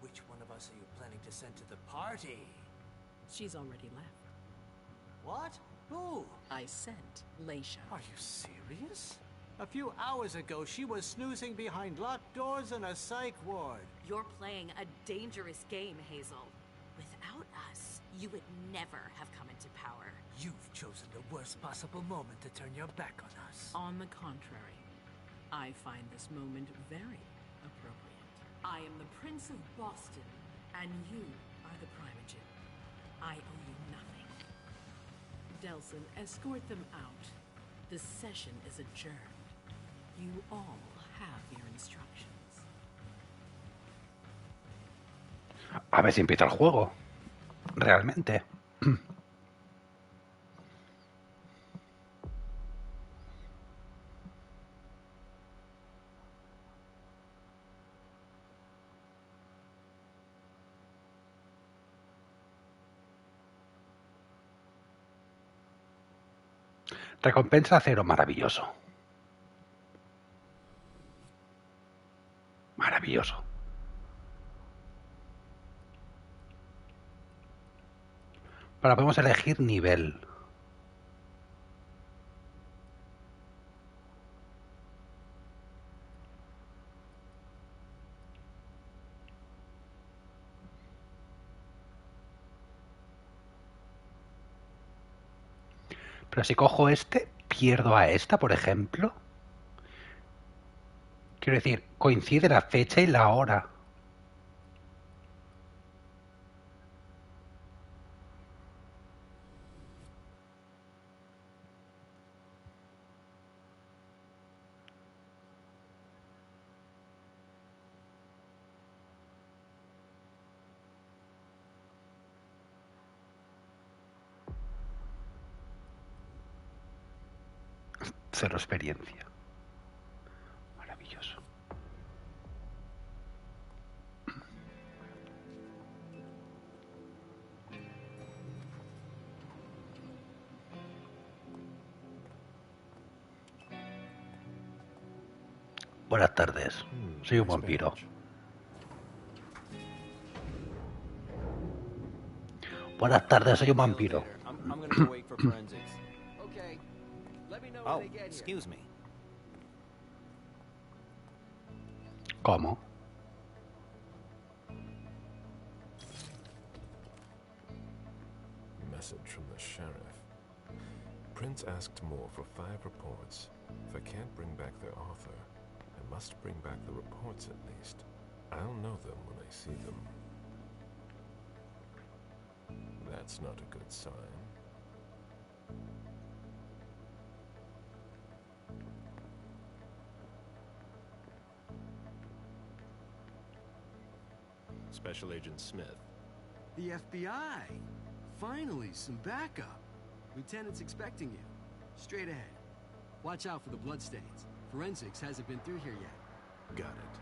Which one of us are you planning to send to the party? She's already left. What? Who? I sent Leisha. Are you serious? A few hours ago, she was snoozing behind locked doors in a psych ward. You're playing a dangerous game, Hazel. Without us, you would never have come into power. You've chosen the worst possible moment to turn your back on us. On the contrary, I find this moment very appropriate. I am the Prince of Boston, and you are the Primogen. I owe you nothing. Delson, escort them out. The session is adjourned. You all have your instructions. A ver si empieza el juego. Realmente. Recompensa 0, maravilloso. Maravilloso. Ahora podemos elegir nivel. Pero si cojo este, pierdo a esta, por ejemplo. Quiero decir, coincide la fecha y la hora. Cero experiencia. Maravilloso. Buenas tardes. Soy un vampiro. Buenas tardes, soy un vampiro. Oh, excuse me. ¿Cómo? Message from the sheriff. Prince asked more for 5 reports. If I can't bring back their author, I must bring back the reports at least. I'll know them when I see them. That's not a good sign. Special Agent Smith. The FBI! Finally, some backup. Lieutenant's expecting you. Straight ahead. Watch out for the bloodstains. Forensics hasn't been through here yet. Got it.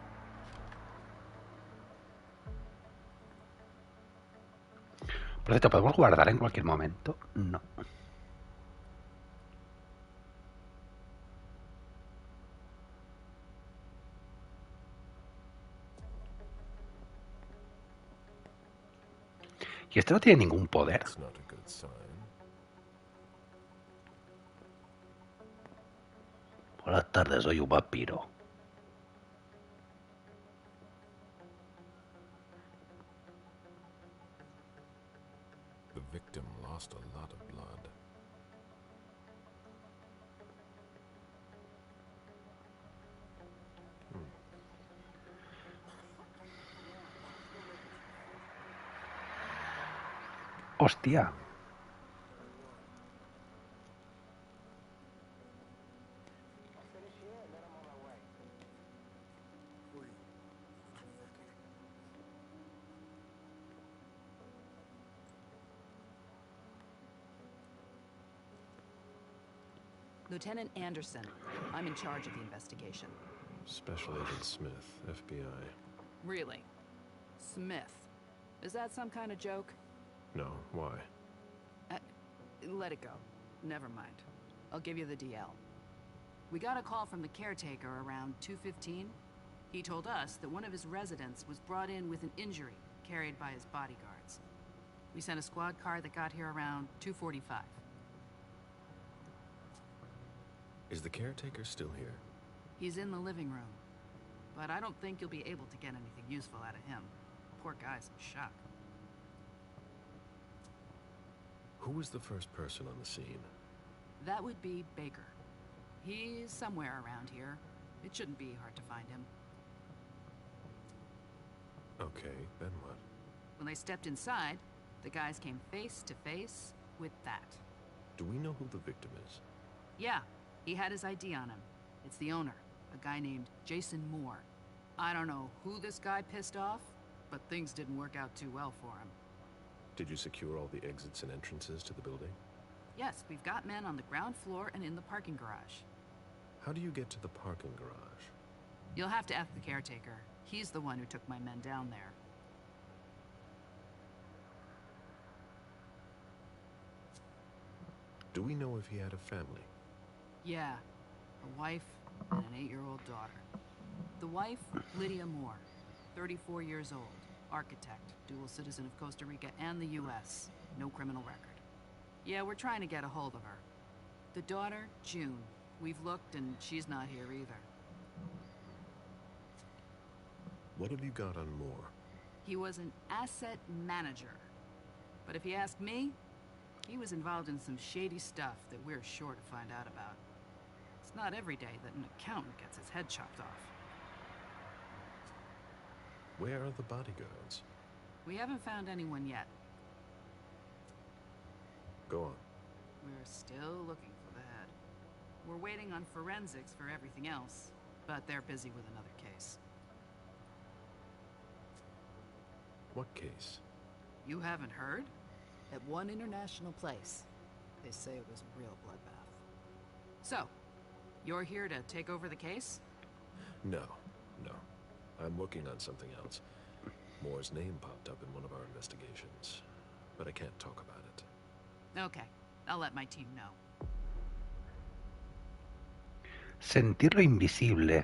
Por cierto, ¿podemos guardar en cualquier momento? No. Y este no tiene ningún poder. Buenas tardes, soy un vampiro. The victim lost a lot of blood. Hostia. Lieutenant Anderson, I'm in charge of the investigation. Special Agent Smith, FBI. Really? Smith. Is that some kind of joke? No, why? Let it go. Never mind. I'll give you the DL. We got a call from the caretaker around 2:15. He told us that one of his residents was brought in with an injury carried by his bodyguards. We sent a squad car that got here around 2:45. Is the caretaker still here? He's in the living room, but I don't think you'll be able to get anything useful out of him. Poor guy's in shock. Who was the first person on the scene? That would be Baker. He's somewhere around here. It shouldn't be hard to find him. Okay, then what? When they stepped inside, the guys came face to face with that. Do we know who the victim is? Yeah, he had his ID on him. It's the owner, a guy named Jason Moore. I don't know who this guy pissed off, but things didn't work out too well for him. Did you secure all the exits and entrances to the building? Yes, we've got men on the ground floor and in the parking garage. How do you get to the parking garage? You'll have to ask the caretaker. He's the one who took my men down there. Do we know if he had a family? Yeah, a wife and an 8-year-old daughter. The wife, Lydia Moore, 34 years old, architect, dual citizen of Costa Rica and the U.S., no criminal record. Yeah, we're trying to get a hold of her. The daughter, June. We've looked and she's not here either. What have you got on Moore? He was an asset manager. But if you ask me, he was involved in some shady stuff that we're sure to find out about. It's not every day that an accountant gets his head chopped off. Where are the bodyguards? We haven't found anyone yet. Go on. We're still looking for the head. We're waiting on forensics for everything else, but they're busy with another case. What case? You haven't heard? At one international place. They say it was a real bloodbath. So, you're here to take over the case? No. I'm working on something else. Moore's name popped up in one of our investigations, but I can't talk about it. Okay, I'll let my team know. Sentirlo invisible.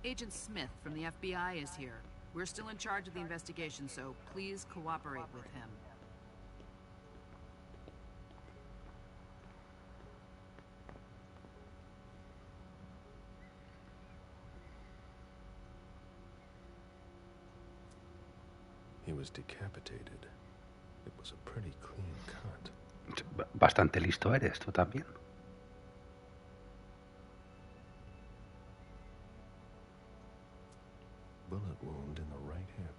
Agent Smith from the FBI is here. We're still in charge of the investigation, so please cooperate with him. He was decapitated. It was a pretty clean cut. Bastante listo eres, tú también. Bullet wound in the right hip.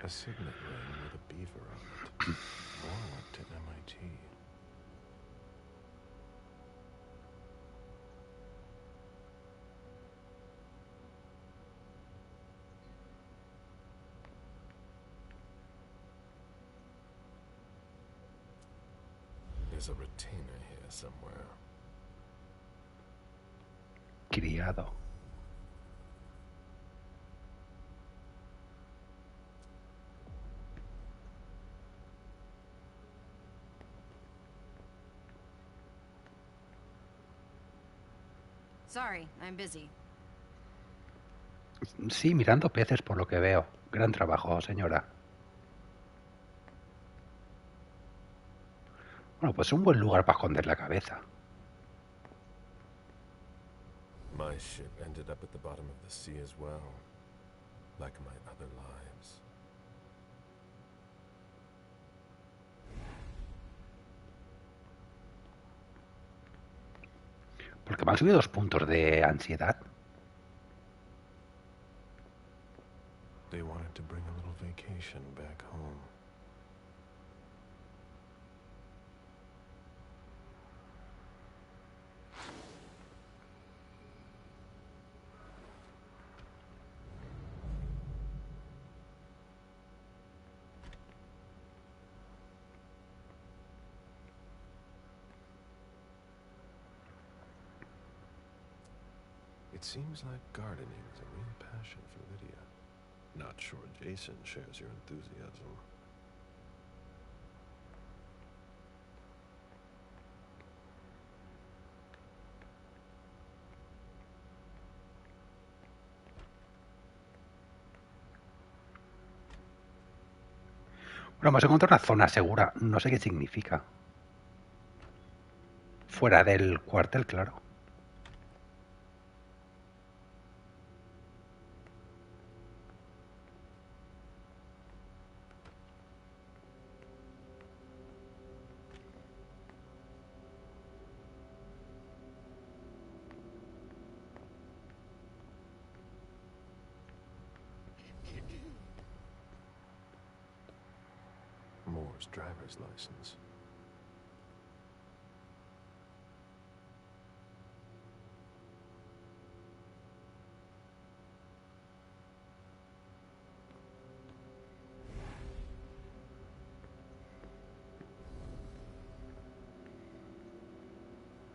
A signet ring with a beaver on it. Moore went to MIT. There's a retainer here somewhere. Criado. Sorry, I'm busy. Sí, mirando peces por lo que veo. Gran trabajo, señora. Bueno, pues un buen lugar para esconder la cabeza. My ship ended up at the bottom of the sea as well, like my other lives. Porque me han subido 2 puntos de ansiedad. They wanted to bring a little vacation back home. It seems like gardening is a real passion for Lydia. Not sure Jason shares your enthusiasm. Bueno, hemos encontrado una zona segura. No sé qué significa. Fuera del cuartel, claro. Moore's driver's license.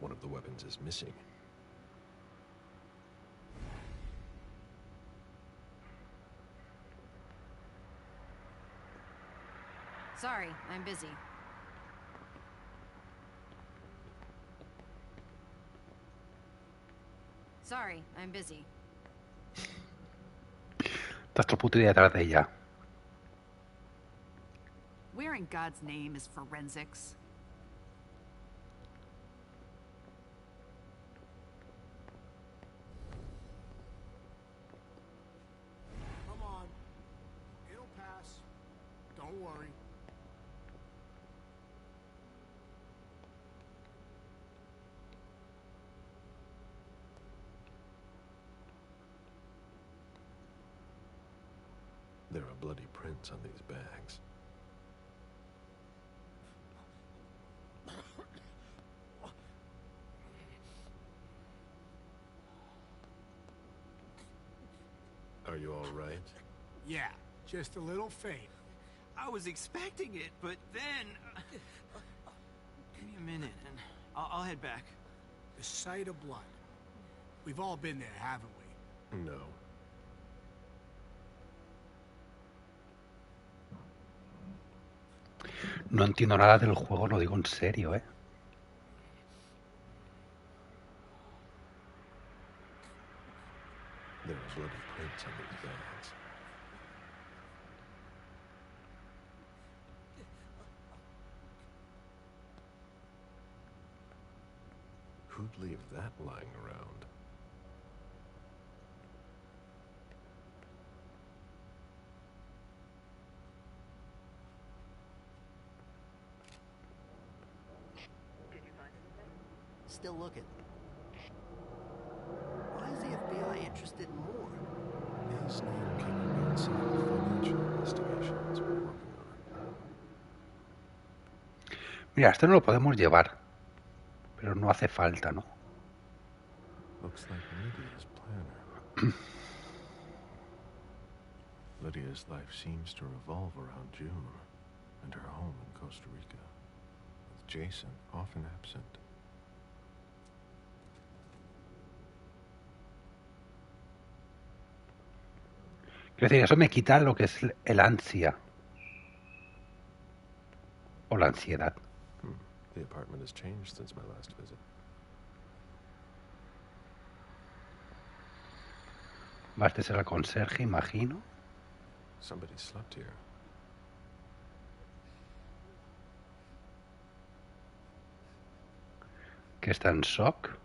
One of the weapons is missing. Sorry, I'm busy. Sorry, I'm busy. Estás tu puto día detrás de ella. Where in God's name is forensics? Come on. It'll pass. Don't worry. There are bloody prints on these bags. Are you all right? Yeah, just a little faint. I was expecting it, but then... Give me a minute, and I'll head back. The sight of blood. We've all been there, haven't we? No. No entiendo nada del juego, lo digo en serio, ¿eh? There are bloody prints on these bags. Who'd leave that lying around? Still looking. Why is the FBI interested in more? His name came up in some of the financial investigations we're working on. Mira, esto no lo podemos llevar. Pero no hace falta, ¿no? Looks like Lydia's planner. Lydia's life seems to revolve around June and her home in Costa Rica, with Jason often absent. Quiero decir, eso me quita lo que es el ansia. O la ansiedad. The apartment has changed since my last visit. Va, este será el conserje, imagino. Somebody slept here. Que está en shock.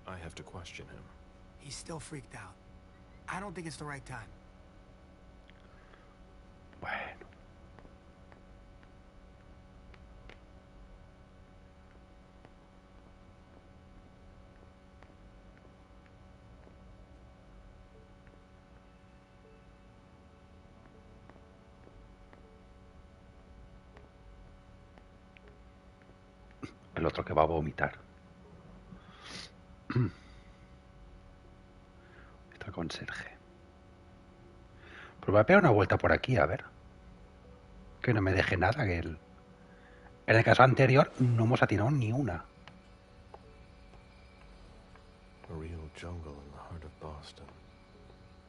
I have to question him. He's still freaked out. I don't think it's the right time. Bueno. El otro que va a vomitar. conserje. Pues voy a pegar una vuelta por aquí, a ver. Que no me deje nada, que en el caso anterior no hemos atinado ni una. A real jungle in the heart of Boston.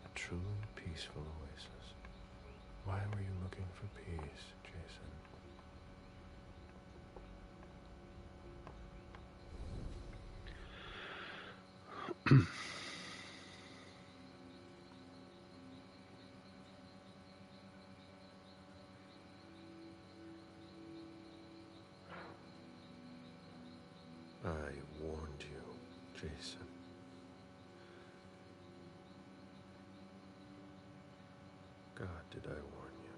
A truly peaceful oasis. Why were you looking for peace, Jason? I warned you, Jason. God, did I warn you?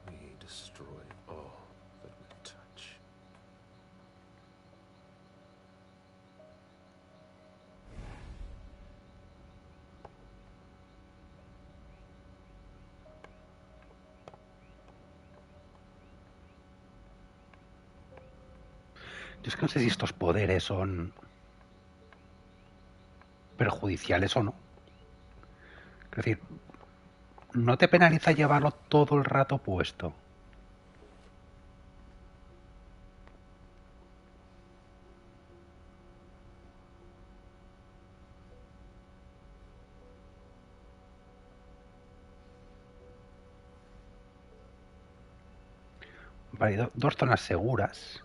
We destroy all that we touch. Yo es que no sé si estos poderes son perjudiciales o no. Es decir, no te penaliza llevarlo todo el rato puesto. Vale, dos zonas seguras.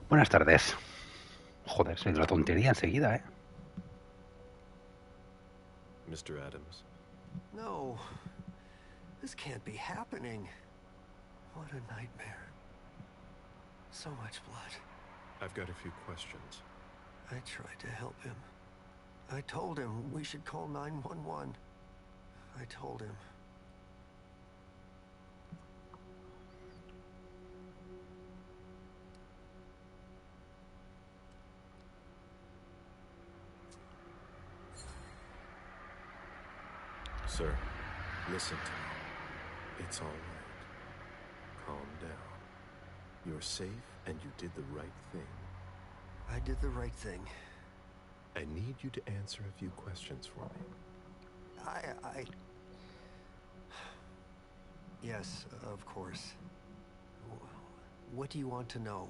Buenas tardes. Joder, soy de la tontería enseguida, ¿eh? Mr. Adams. No. This can't be happening. What a nightmare. So much blood. I've got a few questions. I tried to help him. I told him we should call 911. I told him. Sir, listen to me. It's all right. Calm down. You're safe and you did the right thing. I did the right thing. I need you to answer a few questions for me. Yes, of course. What do you want to know?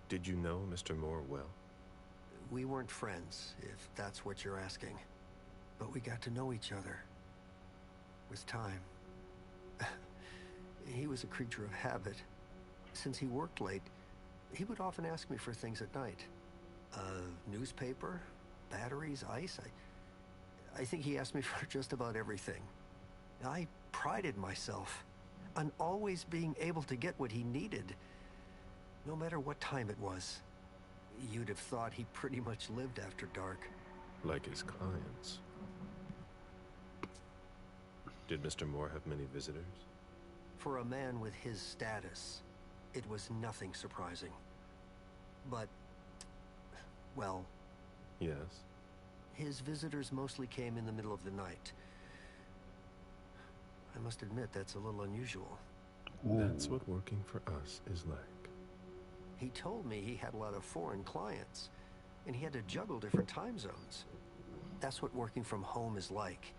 Did you know Mr. Moore well? We weren't friends, if that's what you're asking. But we got to know each other. With time. He was a creature of habit. Since he worked late, he would often ask me for things at night. Newspaper, batteries, ice. I think he asked me for just about everything. I prided myself on always being able to get what he needed, no matter what time it was. You'd have thought he pretty much lived after dark. Like his clients. Did Mr. Moore have many visitors? For a man with his status, it was nothing surprising. But, well... Yes? His visitors mostly came in the middle of the night. I must admit, that's a little unusual. That's what working for us is like. He told me he had a lot of foreign clients, and he had to juggle different time zones. That's what working from home is like.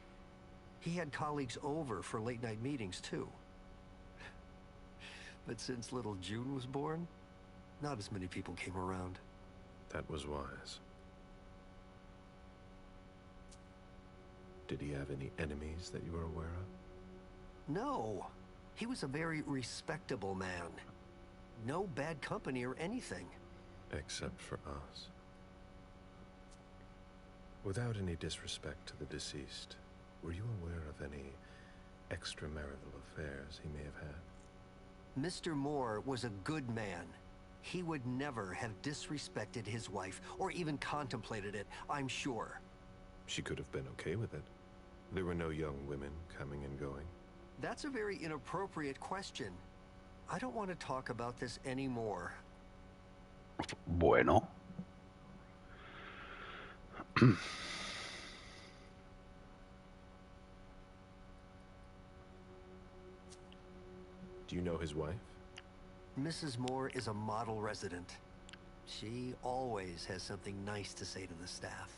He had colleagues over for late-night meetings, too. But since little June was born, not as many people came around. That was wise. Did he have any enemies that you were aware of? No. He was a very respectable man. No bad company or anything. Except for us. Without any disrespect to the deceased, were you aware of any extramarital affairs he may have had? Mr. Moore was a good man. He would never have disrespected his wife, or even contemplated it, I'm sure. She could have been okay with it. There were no young women coming and going. That's a very inappropriate question. I don't want to talk about this anymore. Bueno. Do you know his wife? Mrs. Moore is a model resident. She always has something nice to say to the staff.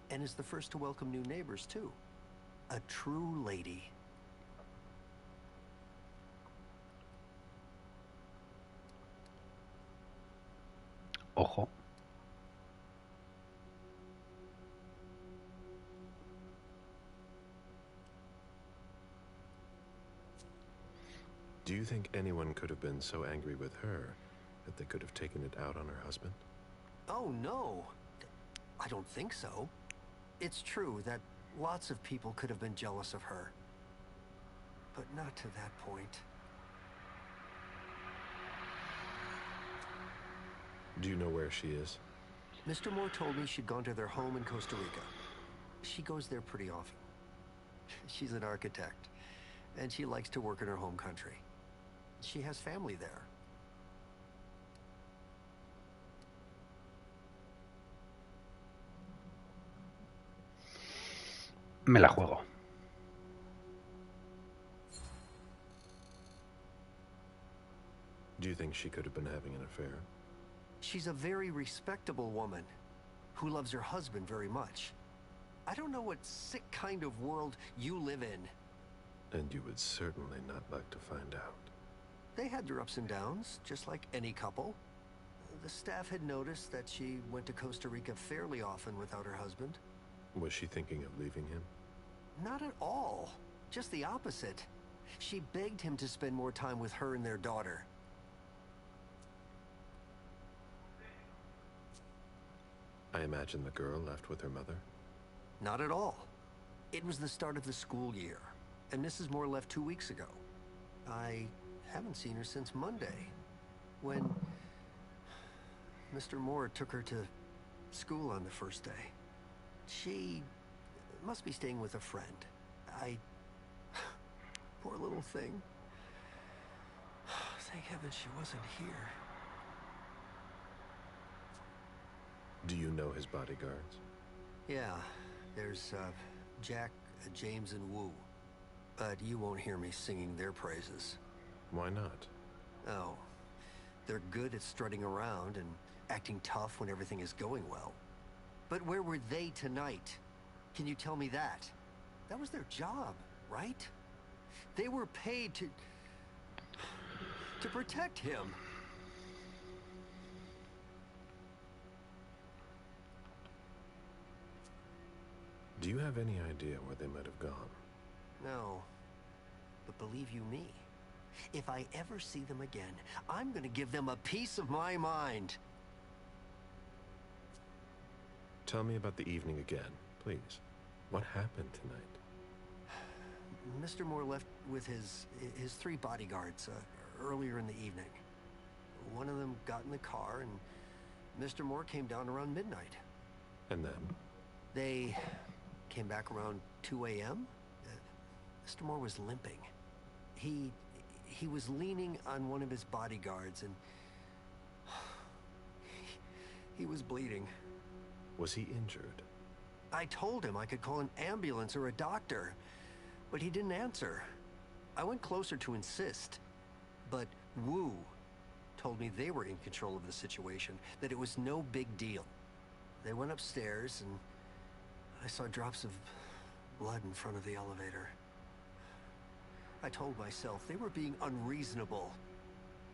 And is the first to welcome new neighbors, too. A true lady. Ojo. Do you think anyone could have been so angry with her that they could have taken it out on her husband? Oh, no. I don't think so. It's true that lots of people could have been jealous of her. But not to that point. Do you know where she is? Mr. Moore told me she'd gone to their home in Costa Rica. She goes there pretty often. She's an architect, and she likes to work in her home country. She has family there. Me la juego. Do you think she could have been having an affair? She's a very respectable woman who loves her husband very much. I don't know what sick kind of world you live in. And you would certainly not like to find out. They had their ups and downs, just like any couple. The staff had noticed that she went to Costa Rica fairly often without her husband. Was she thinking of leaving him? Not at all. Just the opposite. She begged him to spend more time with her and their daughter. I imagine the girl left with her mother? Not at all. It was the start of the school year, and Mrs. Moore left 2 weeks ago. I haven't seen her since Monday, when Mr. Moore took her to school on the first day. She must be staying with a friend. Poor little thing. Thank heaven she wasn't here. Do you know his bodyguards? Yeah, there's Jack, James, and Wu. But you won't hear me singing their praises. Why not? Oh, they're good at strutting around and acting tough when everything is going well. But where were they tonight? Can you tell me that? That was their job, right? They were paid to protect him. Do you have any idea where they might have gone? No. But believe you me, if I ever see them again, I'm gonna give them a piece of my mind. Tell me about the evening again, please. What happened tonight? Mr. Moore left with his 3 bodyguards earlier in the evening. One of them got in the car, and Mr. Moore came down around midnight. And then? They came back around 2 a.m. Mr. Moore was limping. He was leaning on one of his bodyguards, and he was bleeding. Was he injured? I told him I could call an ambulance or a doctor, but he didn't answer. I went closer to insist, but Wu told me they were in control of the situation, that it was no big deal. They went upstairs, and I saw drops of blood in front of the elevator. I told myself they were being unreasonable.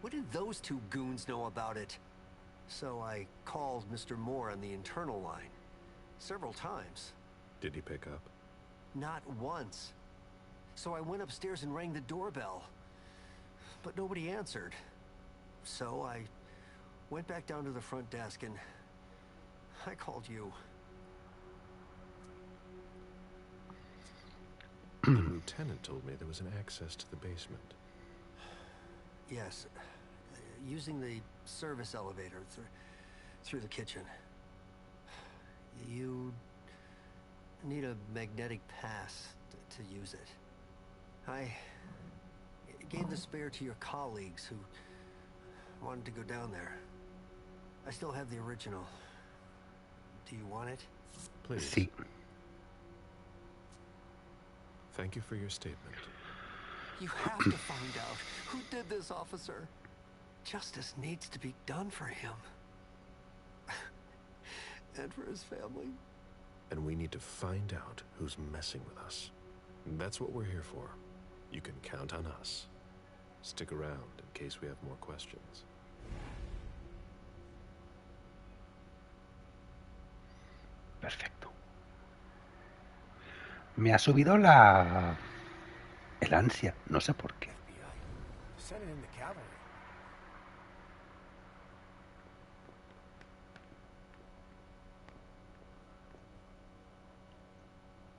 What did those 2 goons know about it? So I called Mr. Moore on the internal line several times. Did he pick up? Not once. So I went upstairs and rang the doorbell, but nobody answered. So I went back down to the front desk, and I called you. The lieutenant told me there was an access to the basement. Yes, using the service elevator through the kitchen. You need a magnetic pass to use it. I gave the spare to your colleagues who wanted to go down there. I still have the original. Do you want it? Please. Sí. Thank you for your statement. You have to find out who did this, officer. Justice needs to be done for him. And for his family. And we need to find out who's messing with us. That's what we're here for. You can count on us. Stick around in case we have more questions. Perfecto. Me ha subido el ansia, no sé por qué. Send it in the cavalry.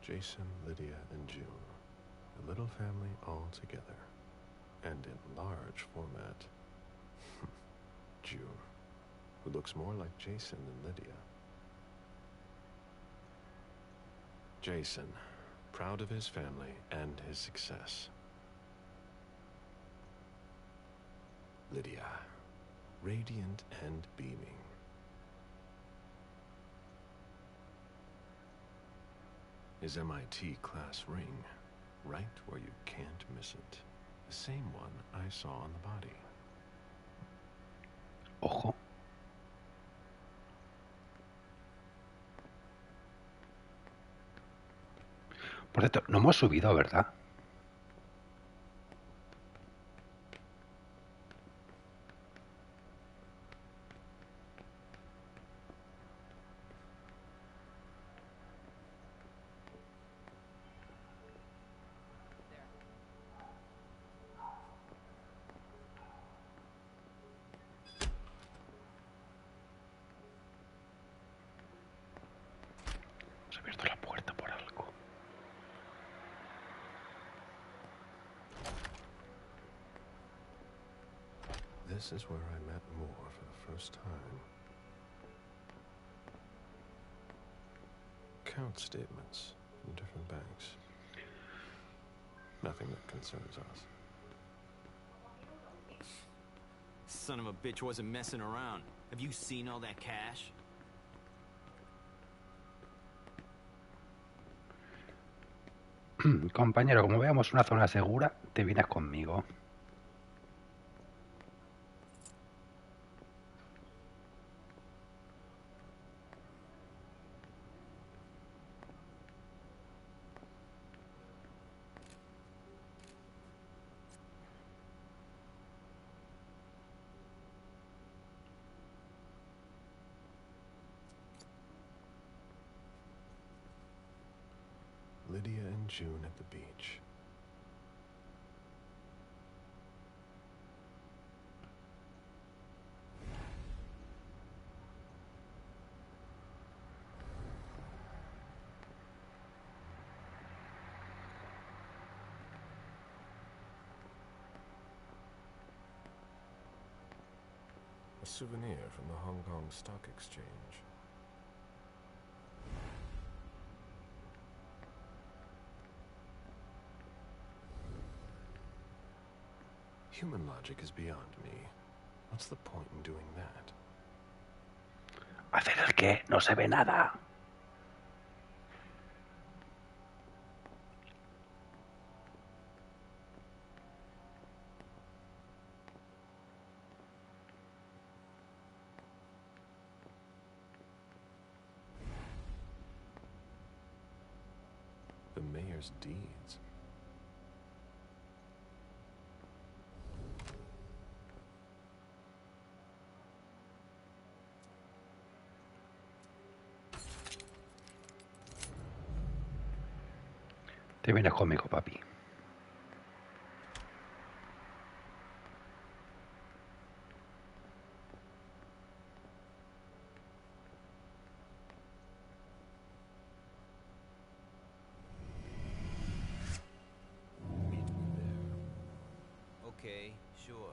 Jason, Lydia, and June. A little family all together. And in large format. June, who looks more like Jason than Lydia. Jason, proud of his family and his success. Lydia, radiant and beaming. His MIT class ring, right where you can't miss it. The same one I saw on the body. Ojo. Por cierto, no hemos subido, ¿verdad? Hemos abierto la puerta por algo. This is where I met Moore for the first time. Account statements from different banks. Nothing that concerns us. Son of a bitch wasn't messing around. Have you seen all that cash? Compañero, como veamos una zona segura, te vienes conmigo. Lydia and June at the beach. A souvenir from the Hong Kong Stock Exchange. Human logic is beyond me. What's the point in doing that? ¿Hacer el qué? No se ve nada. The mayor's deeds. Te vienes conmigo, papi. Meet me there. Okay, sure.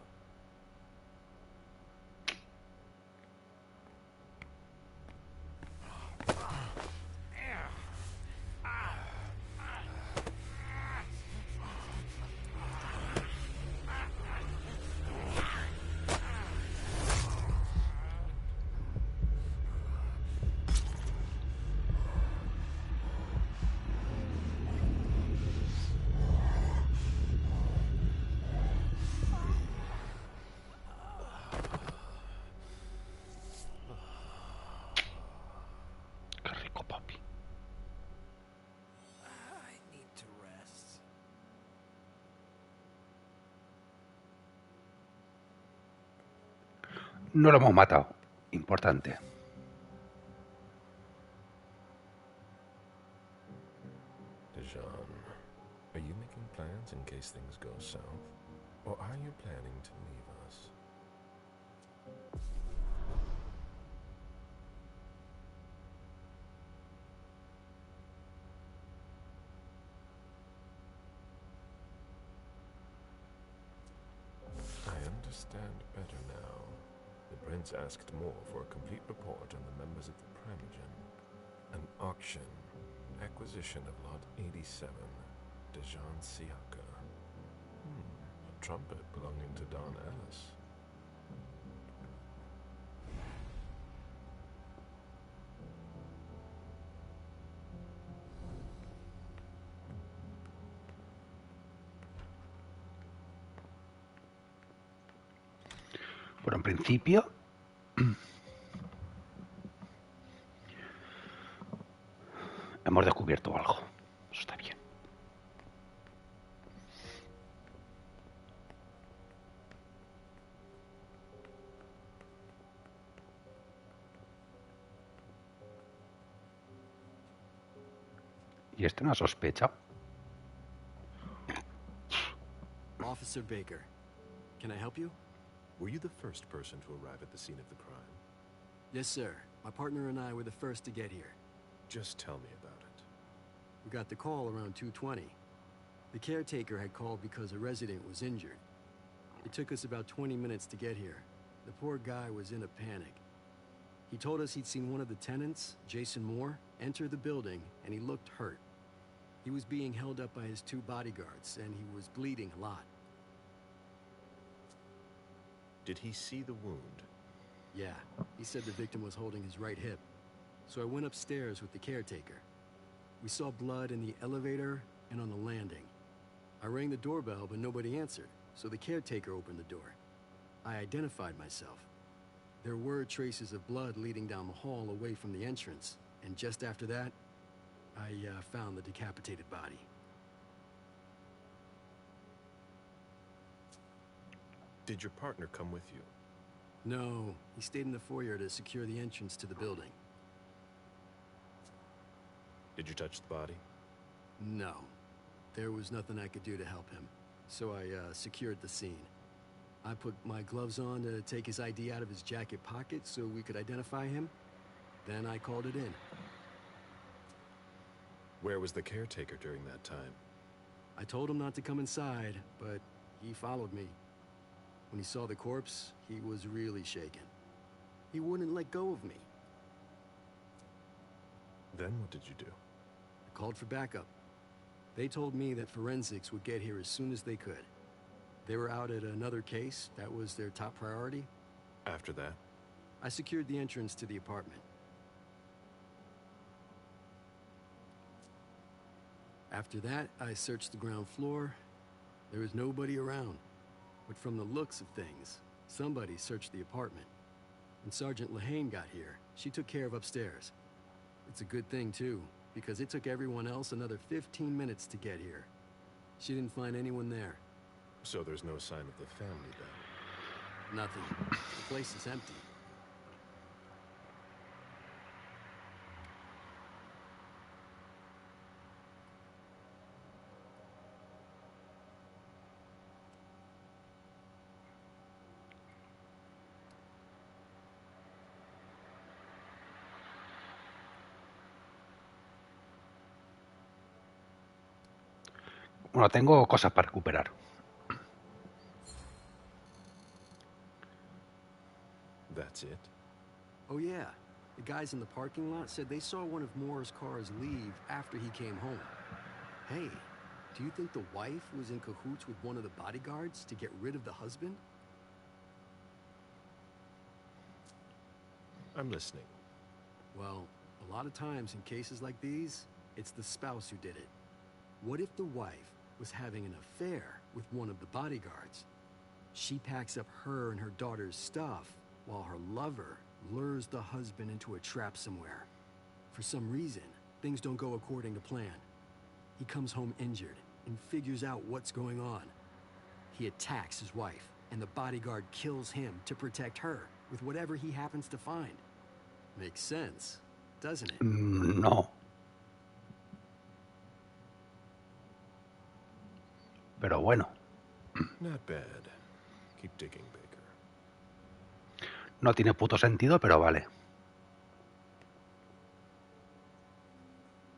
No lo hemos matado. Importante. Dijon, are you making plans in case things go south? Or are you planning to leave us? I understand better now. The prince asked more for a complete report on the members of the Primogen. An auction. Acquisition of Lot 87. Dijon Siaka. A trumpet belonging to Don Ellis. Bueno, en principio... hemos descubierto algo. Eso está bien. ¿Y este no sospecha? Officer Baker, can I help you? Were you the first person to arrive at the scene of the crime? Yes, sir. My partner and I were the first to get here. Just tell me about it. We got the call around 2:20. The caretaker had called because a resident was injured. It took us about 20 minutes to get here. The poor guy was in a panic. He told us he'd seen one of the tenants, Jason Moore, enter the building, and he looked hurt. He was being held up by his 2 bodyguards, and he was bleeding a lot. Did he see the wound? Yeah, he said the victim was holding his right hip. So I went upstairs with the caretaker. We saw blood in the elevator and on the landing. I rang the doorbell, but nobody answered, so the caretaker opened the door. I identified myself. There were traces of blood leading down the hall away from the entrance, and just after that, I found the decapitated body. Did your partner come with you? No, he stayed in the foyer to secure the entrance to the building. Did you touch the body? No. There was nothing I could do to help him, so I secured the scene. I put my gloves on to take his ID out of his jacket pocket so we could identify him. Then I called it in. Where was the caretaker during that time? I told him not to come inside, but he followed me. When he saw the corpse, he was really shaken. He wouldn't let go of me. Then what did you do? I called for backup. They told me that forensics would get here as soon as they could. They were out at another case. That was their top priority. After that? I secured the entrance to the apartment. After that, I searched the ground floor. There was nobody around. But from the looks of things, somebody searched the apartment. When Sergeant Lehane got here, she took care of upstairs. It's a good thing, too, because it took everyone else another 15 minutes to get here. She didn't find anyone there. So there's no sign of the family then? Nothing. The place is empty. Bueno, tengo cosas para recuperar. That's it? Oh yeah, the guys in the parking lot said they saw one of Moore's cars leave after he came home. Hey, do you think the wife was in cahoots with one of the bodyguards to get rid of the husband? I'm listening. Well, a lot of times in cases like these, it's the spouse who did it. What if the wife was having an affair with one of the bodyguards? She packs up her and her daughter's stuff, while her lover lures the husband into a trap somewhere. For some reason, things don't go according to plan. He comes home injured and figures out what's going on. He attacks his wife, and the bodyguard kills him to protect her. with whatever he happens to find. Makes sense, doesn't it? No. Pero bueno. Not bad. Keep digging, Baker. No tiene puto sentido, pero vale.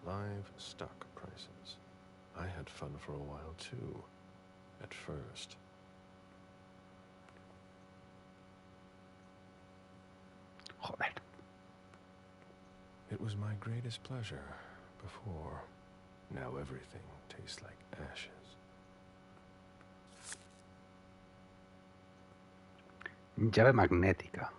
Live stock prices. I had fun for a while too. At first. Joder. It was my greatest pleasure before. Now everything tastes like ashes. Llave magnética.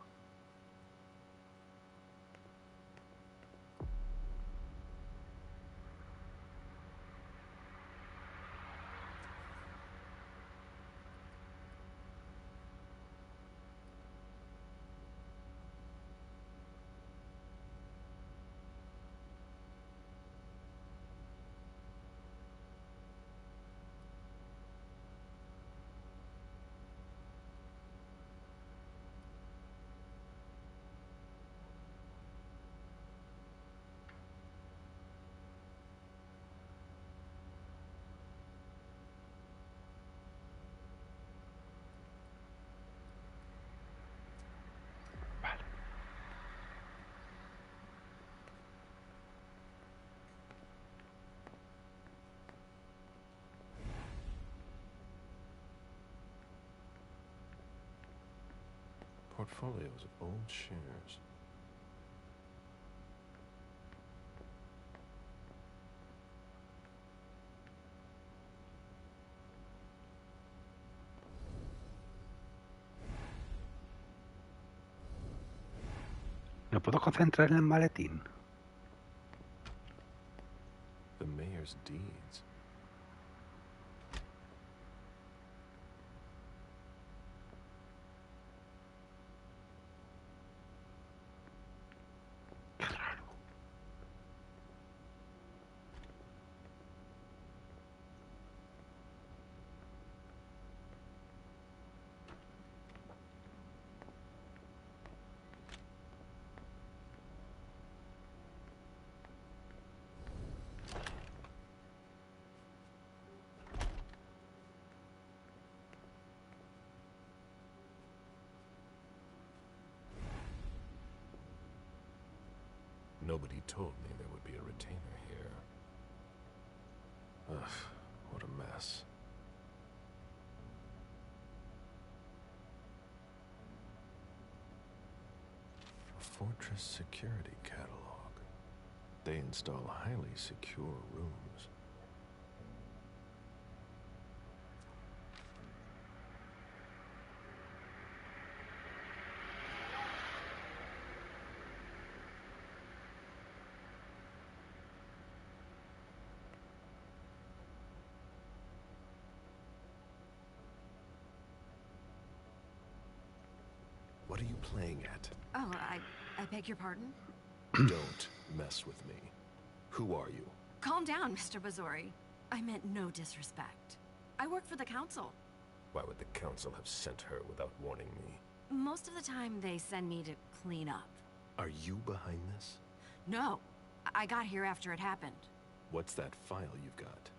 Portfolios of old shares. ¿Me puedo concentrar en el maletín? The mayor's deeds. Nobody told me there would be a retainer here. Ugh, what a mess. A Fortress security catalog. They install highly secure rooms. What are you playing at? Oh, I beg your pardon? Don't mess with me. Who are you? Calm down, Mr. Bazori. I meant no disrespect. I work for the council. Why would the council have sent her without warning me? Most of the time, they send me to clean up. Are you behind this? No. I got here after it happened. What's that file you've got?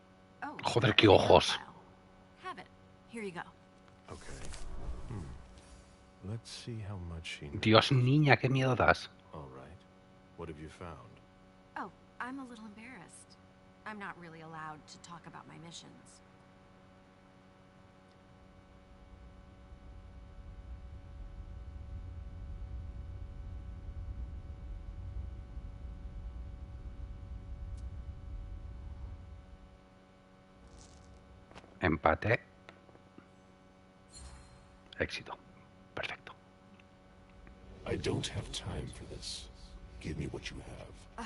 Oh. Joder, qué ojos. Have it. Here you go. Okay. Let's see how much she knows. Dios, niña, qué miedo das. All right. What have you found? Oh, I'm a little embarrassed. I'm not really allowed to talk about my missions. Empate. Éxito. Perfecto. I don't have time for this. Give me what you have.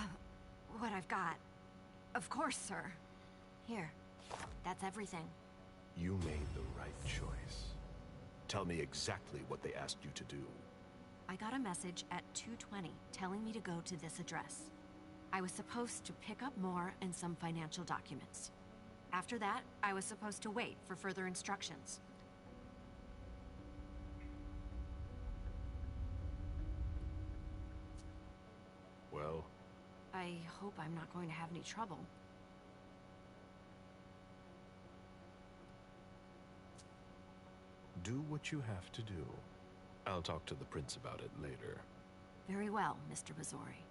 What I've got. Of course, sir. Here. That's everything. You made the right choice. Tell me exactly what they asked you to do. I got a message at 2:20 telling me to go to this address. I was supposed to pick up more and some financial documents. After that, I was supposed to wait for further instructions. I hope I'm not going to have any trouble. Do what you have to do. I'll talk to the prince about it later. Very well, Mr. Bazori.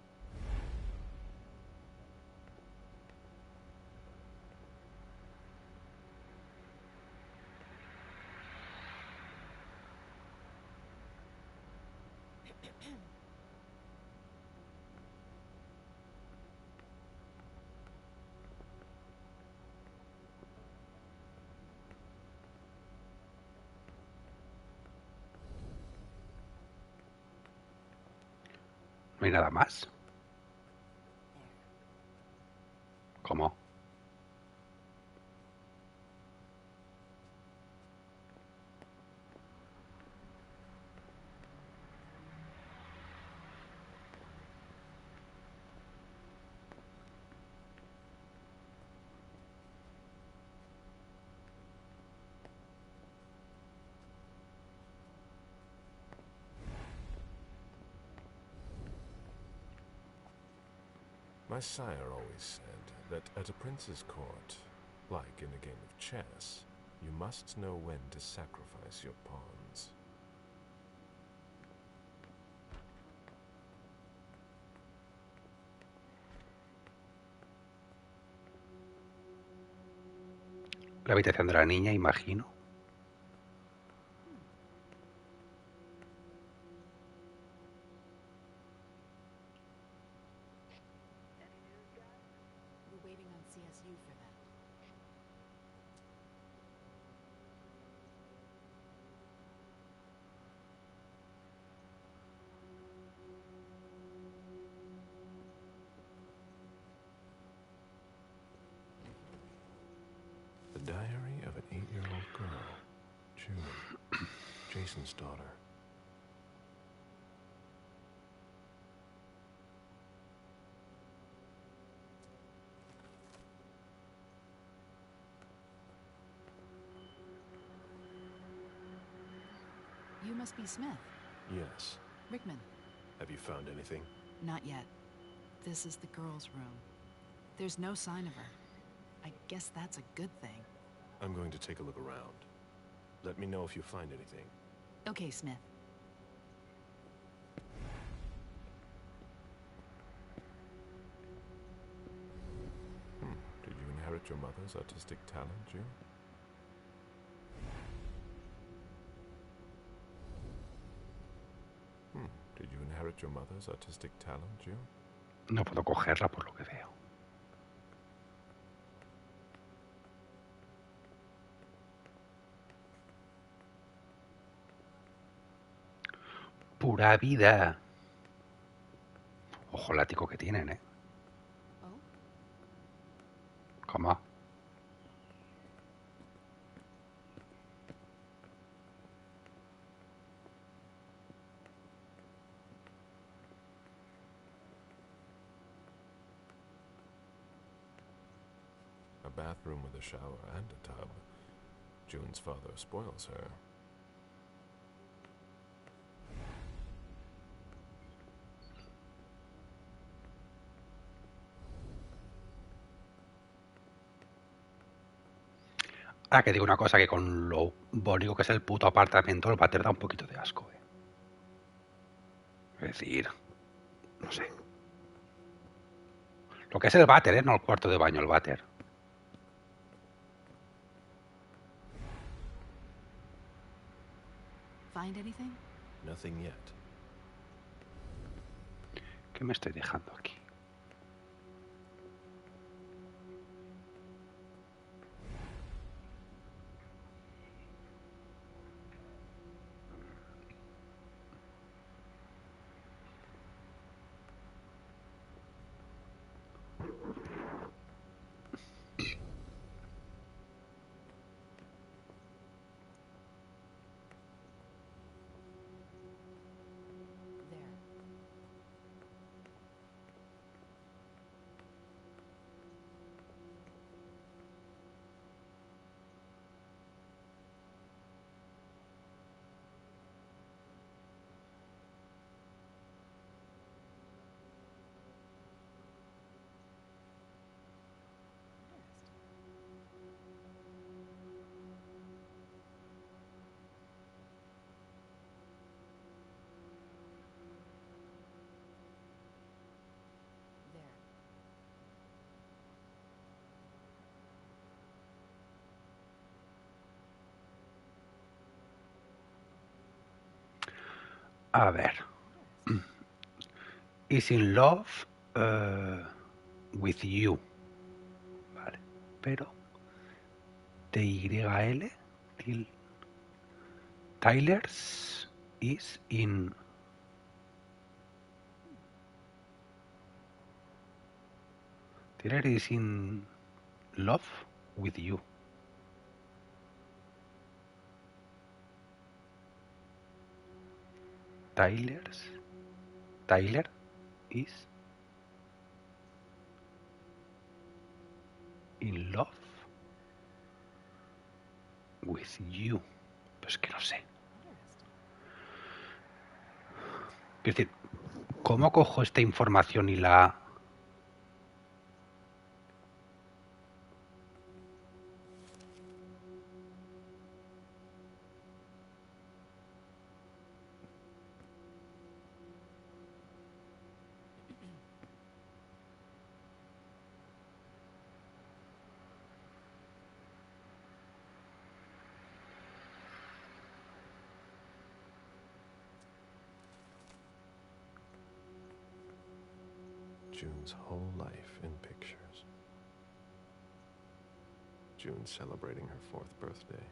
¿No hay nada más? ¿Cómo? My sire always said that at a prince's court, like in a game of chess, you must know when to sacrifice your pawns. La habitación de la niña, imagino. We're waiting on CSU for that. The diary of an 8-year-old girl, June, Jason's daughter. You must be Smith. Yes. Rickman. Have you found anything? Not yet. This is the girl's room. There's no sign of her. I guess that's a good thing. I'm going to take a look around. Let me know if you find anything. Okay, Smith. Did you inherit your mother's artistic talent, June? Did you inherit your mother's artistic talent, June? No puedo cogerla por lo que veo. Pura vida. Ojo látigo que tienen, ¿eh? ¿Cómo? A bathroom with a shower and a tub. June's father spoils her. Ah, que digo una cosa, que con lo bonito que es el puto apartamento, el váter da un poquito de asco, ¿eh? Es decir, no sé. Lo que es el váter, ¿eh? No el cuarto de baño, el váter. Find anything? Nothing yet. ¿Qué me estoy dejando aquí? A ver. Is in love with you. Vale. Pero TYL Tyler's is in Tyler is in love with you. Tyler is in love with you. Pues que no sé. Es decir, ¿cómo cojo esta información y la... June's whole life in pictures. June celebrating her 4th birthday.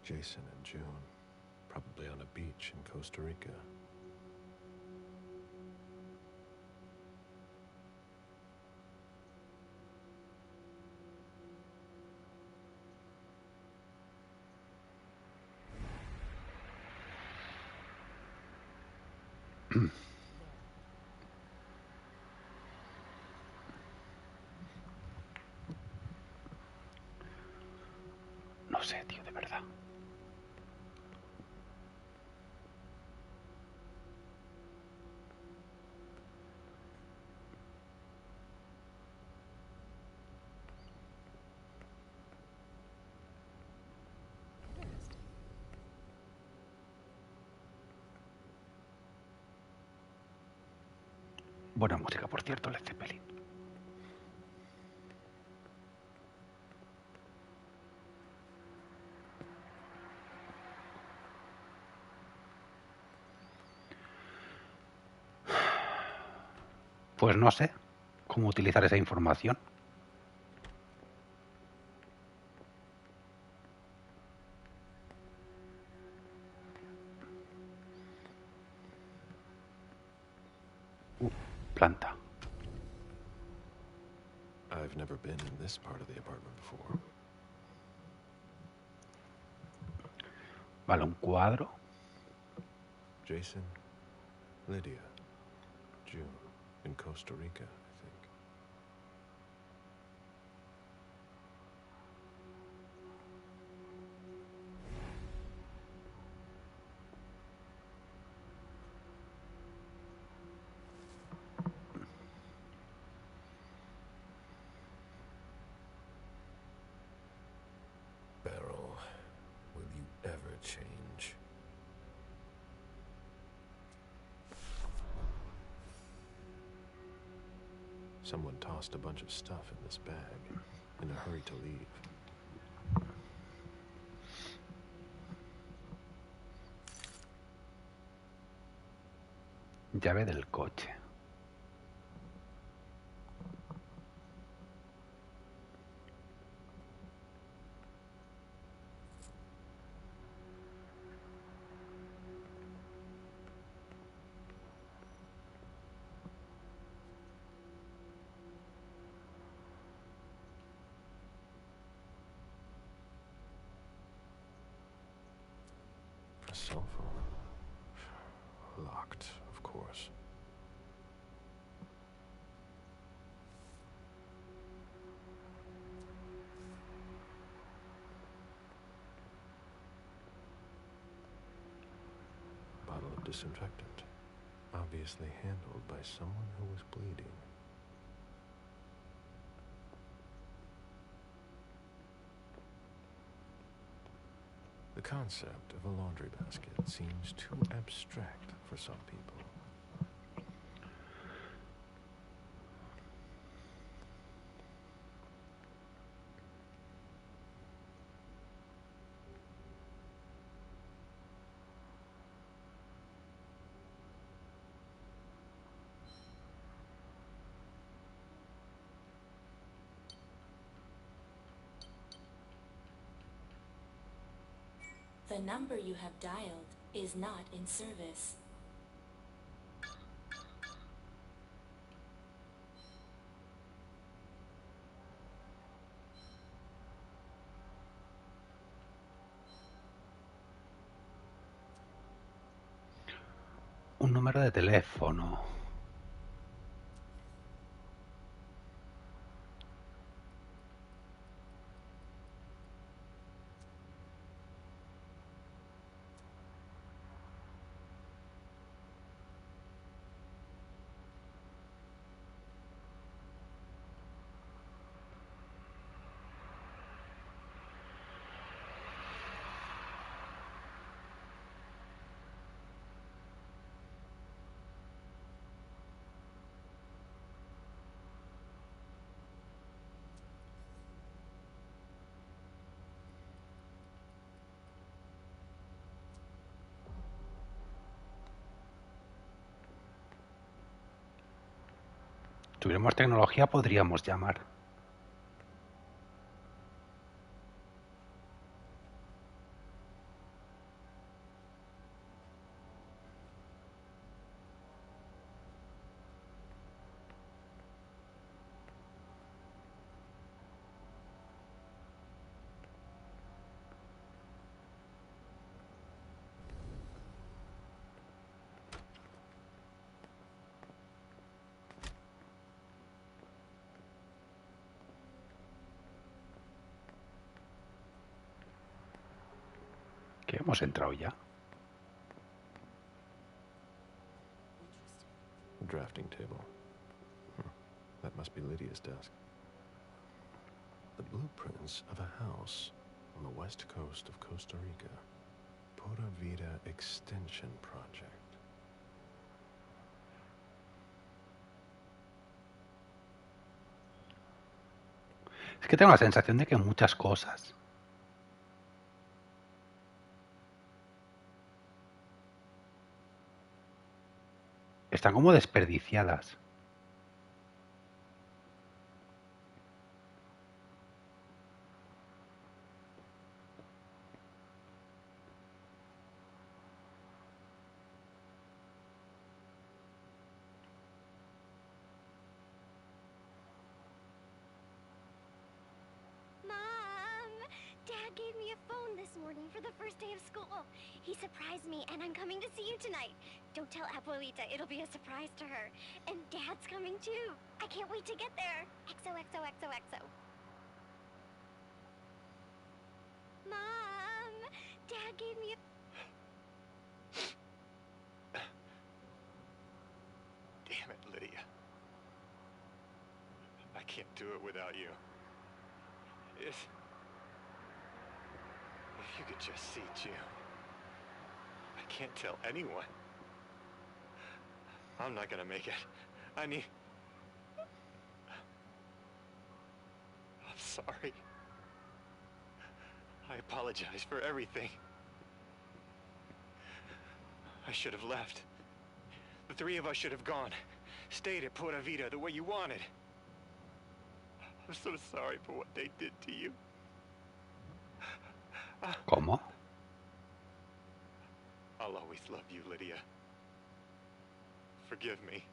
Jason and June, probably on a beach in Costa Rica. No sé, tío, de verdad. Buena música, por cierto, Led Zeppelin. Pues no sé cómo utilizar esa información. Planta. I've never been in this part of the apartment before. Vale, un cuadro. Jason, Lydia, June, in Costa Rica, I think. Beryl, will you ever change? Someone tossed a bunch of stuff in this bag, in a hurry to leave. Llave del coche. A cell phone. Locked, of course. Bottle of disinfectant. Obviously handled by someone who was bleeding. The concept of a laundry basket seems too abstract for some people. The number you have dialed is not in service. Un número de teléfono. Si tuviéramos tecnología podríamos llamar. ¿Que hemos entrado ya? A drafting table. That must be Lydia's desk. The blueprints of a house on the west coast of Costa Rica. Pura Vida Extension Project. Es que tengo la sensación de que muchas cosas están como desperdiciadas. Mom! Dad gave me a phone this morning for the first day of school. He surprised me, and I'm coming to see you tonight. Don't tell Abuelita. It'll be a surprise to her. And Dad's coming too. I can't wait to get there. XOXOXOXO. Mom! Dad gave me a... Damn it, Lydia. I can't do it without you. If you could just see June. I can't tell anyone. I'm not gonna make it. I need... I'm sorry. I apologize for everything. I should have left. The three of us should have gone. Stayed at Pura Vida the way you wanted. I'm so sorry for what they did to you. ¿Cómo? I'll always love you, Lydia. Forgive me.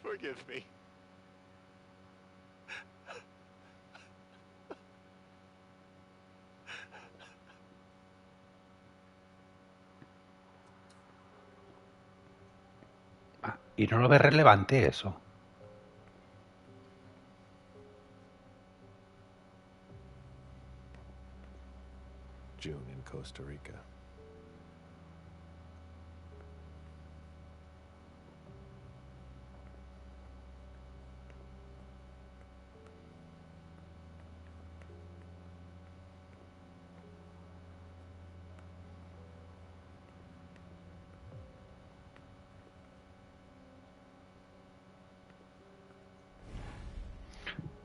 Forgive me. Y no lo ves relevante eso. June in Costa Rica.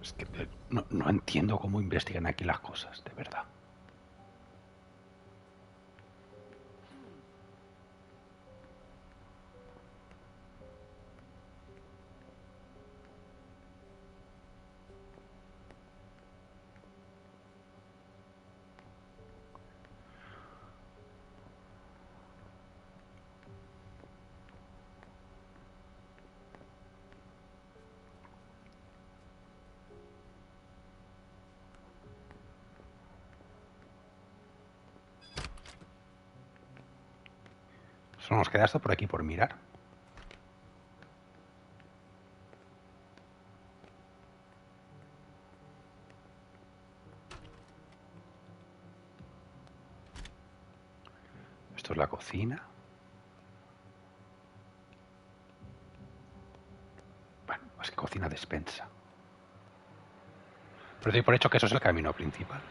Es que no entiendo cómo investigan aquí las cosas, de verdad. Solo nos queda esto por aquí por mirar. Esto es la cocina. Bueno, es que cocina despensa. Pero doy por hecho que eso es el camino principal.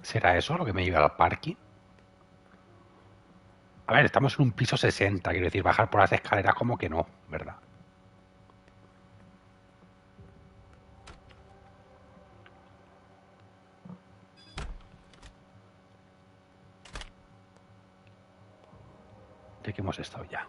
¿Será eso lo que me lleva al parking? A ver, estamos en un piso 60, quiero decir, bajar por las escaleras como que no, ¿verdad? De que hemos estado ya.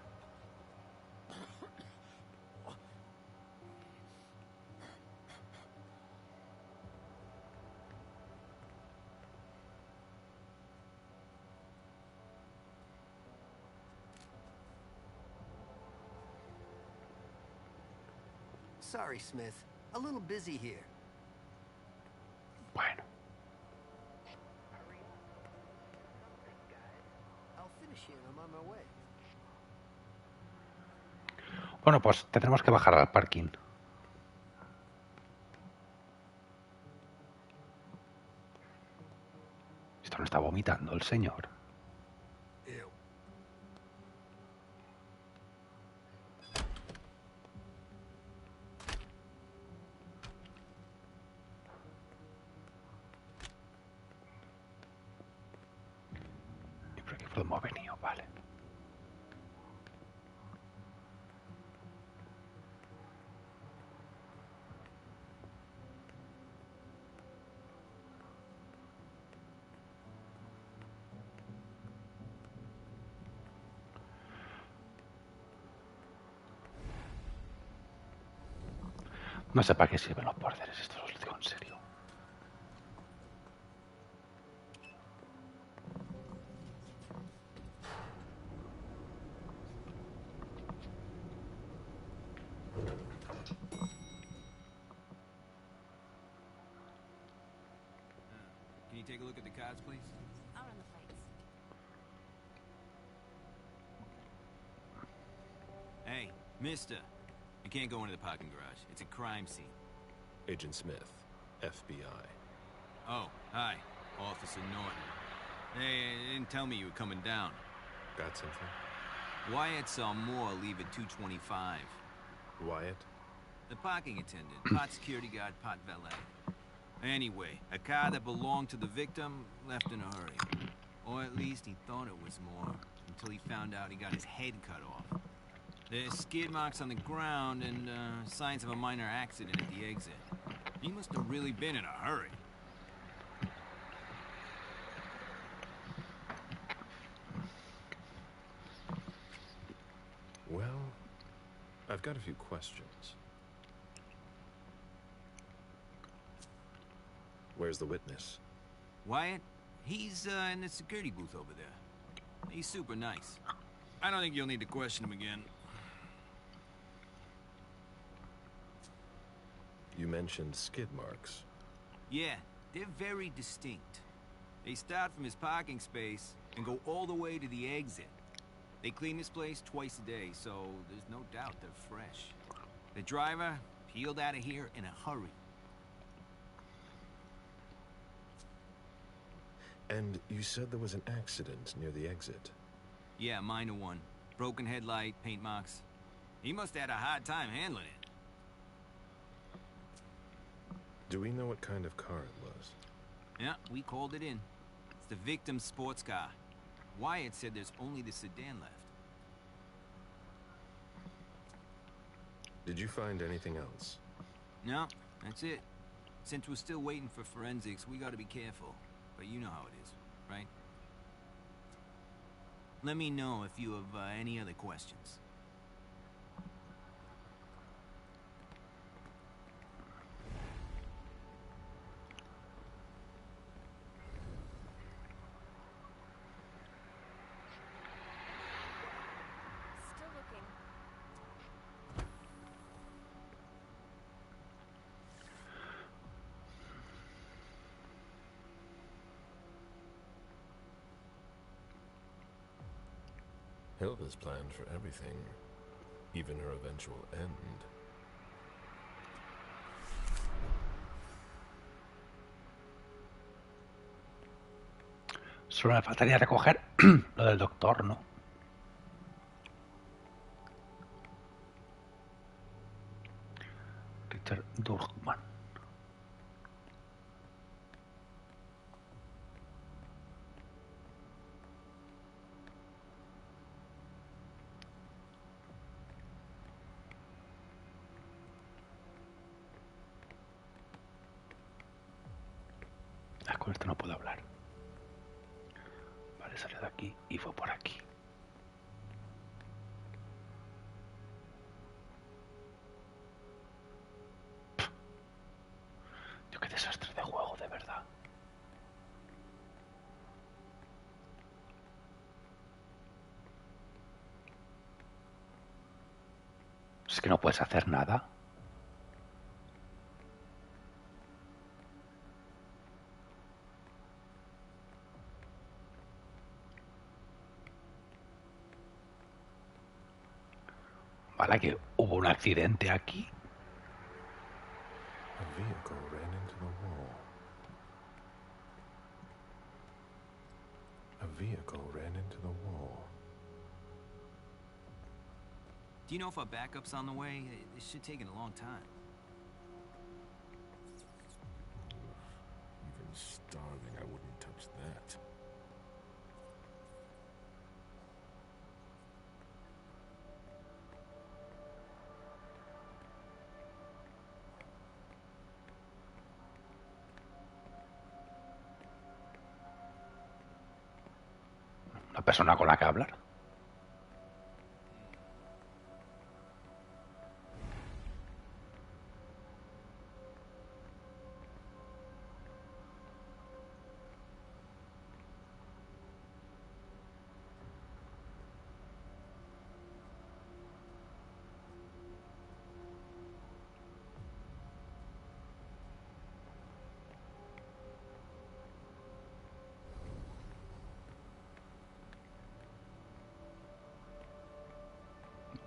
Sorry, Smith. A little busy here. Bueno. I'll finish here and I'm on my way. Bueno, pues tendremos que bajar al parking. Esto no está vomitando el señor. ¿Y por aquí por dónde hemos venido? Vale. No sé para qué sirven los bordes, esto os lo digo en serio. Can you take a look at the cards, please? I'll run the fights. Hey, mister. You can't go into the parking garage. It's a crime scene. Agent Smith, FBI. Oh, hi. Officer Norton. Hey, they didn't tell me you were coming down. Got something? Wyatt saw Moore leave at 2:25. Wyatt? The parking attendant, part security guard, part valet. Anyway, a car that belonged to the victim left in a hurry. Or at least he thought it was Moore, until he found out he got his head cut off. There's skid marks on the ground and signs of a minor accident at the exit. He must have really been in a hurry. Well, I've got a few questions. Where's the witness? Wyatt? He's in the security booth over there. He's super nice. I don't think you'll need to question him again. You mentioned skid marks. Yeah, they're very distinct. They start from his parking space and go all the way to the exit. They clean this place twice a day, so there's no doubt they're fresh. The driver peeled out of here in a hurry. And you said there was an accident near the exit? Yeah, minor one. Broken headlight, paint marks. He must have had a hard time handling it. Do we know what kind of car it was? Yeah, we called it in. It's the victim's sports car. Wyatt said there's only the sedan left. Did you find anything else? No, that's it. Since we're still waiting for forensics, we gotta be careful. But you know how it is, right? Let me know if you have any other questions. Still looking. Hilda's planned for everything, even her eventual end. Solo me faltaría recoger lo del doctor, ¿no? Richard Durkman. Ah, con esto no puedo hablar. Vale, salió de aquí y fue por aquí. Yo, qué desastre de juego, de verdad. Es que no puedes hacer nada. Vale, que hubo un accidente aquí. A vehicle ran into the wall. A vehicle ran into the wall. Do you know if our backup's on the way? It should take a long time. Even starving, I wouldn't touch that. Una persona con la que hablar.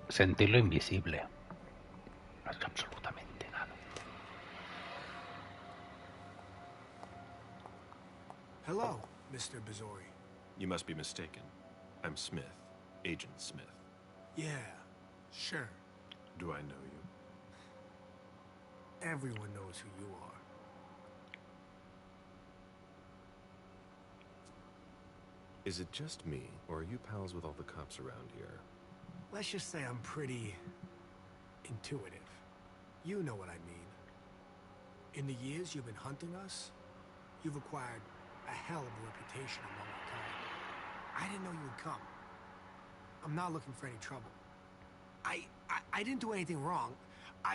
Sentirlo invisible. No es absolutamente nada. Hello, Mr. Bazori. You must be mistaken. I'm Smith, Agent Smith. Yeah, sure. Do I know you? Everyone knows who you are. Is it just me, or are you pals with all the cops around here? Let's just say I'm pretty intuitive. You know what I mean. In the years you've been hunting us, you've acquired a hell of a reputation among our kind. I didn't know you would come. I'm not looking for any trouble. I didn't do anything wrong.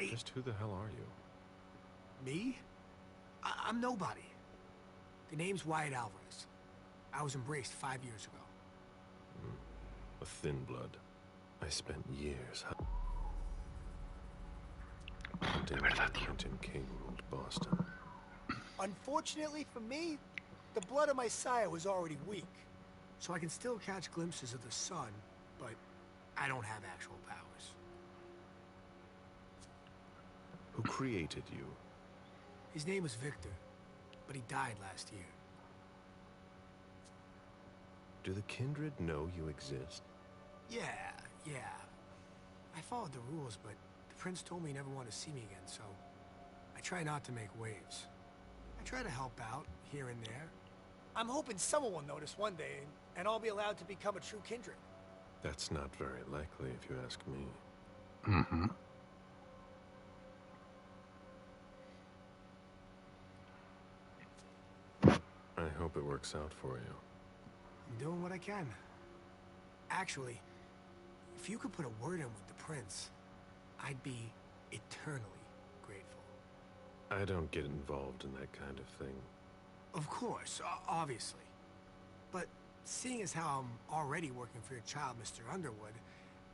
Just who the hell are you? Me? I'm nobody. The name's Wyatt Alvarez. I was embraced 5 years ago. A thin blood. I spent years hunting when Quentin King ruled Boston. Unfortunately for me, the blood of my sire was already weak. So I can still catch glimpses of the sun, but I don't have actual powers. Who created you? His name was Victor, but he died last year. Do the kindred know you exist? Yeah. I followed the rules, but the prince told me he never wanted to see me again, so I try not to make waves. I try to help out, here and there. I'm hoping someone will notice one day, and I'll be allowed to become a true kindred. That's not very likely, if you ask me. Mm-hmm. I hope it works out for you. I'm doing what I can. Actually, if you could put a word in with the prince, I'd be eternally grateful. I don't get involved in that kind of thing. Of course, obviously. But seeing as how I'm already working for your child, Mr. Underwood,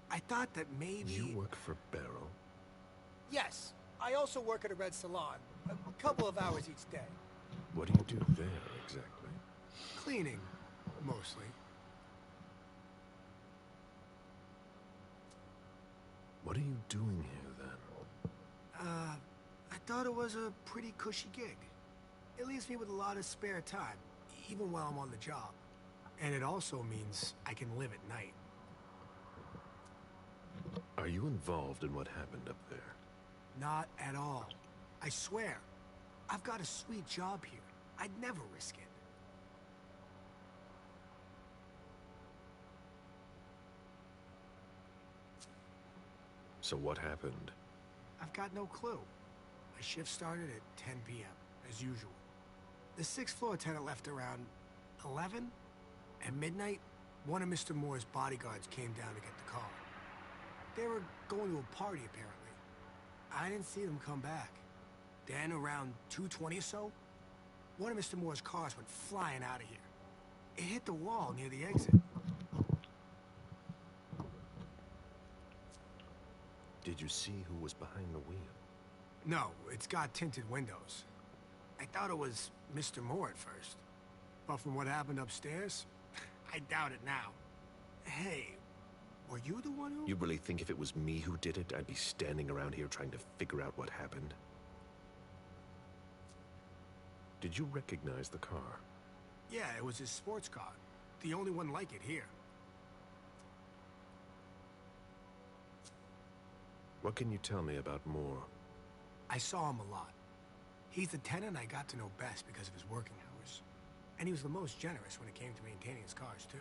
I thought that maybe... You work for Beryl? Yes. I also work at a red salon, a couple of hours each day. What do you do there, exactly? Cleaning, mostly. What are you doing here, then? I thought it was a pretty cushy gig. It leaves me with a lot of spare time, even while I'm on the job. And it also means I can live at night. Are you involved in what happened up there? Not at all. I swear. I've got a sweet job here. I'd never risk it. So what happened? I've got no clue. My shift started at 10 p.m., as usual. The 6th floor tenant left around 11. At midnight, one of Mr. Moore's bodyguards came down to get the car. They were going to a party, apparently. I didn't see them come back. Then, around 2:20 or so, one of Mr. Moore's cars went flying out of here. It hit the wall near the exit. Did you see who was behind the wheel? No, it's got tinted windows. I thought it was Mr. Moore at first. But from what happened upstairs, I doubt it now. Hey, were you the one who... You really think if it was me who did it, I'd be standing around here trying to figure out what happened? Did you recognize the car? Yeah, it was his sports car. The only one like it here. What can you tell me about Moore? I saw him a lot. He's the tenant I got to know best because of his working hours. And he was the most generous when it came to maintaining his cars, too.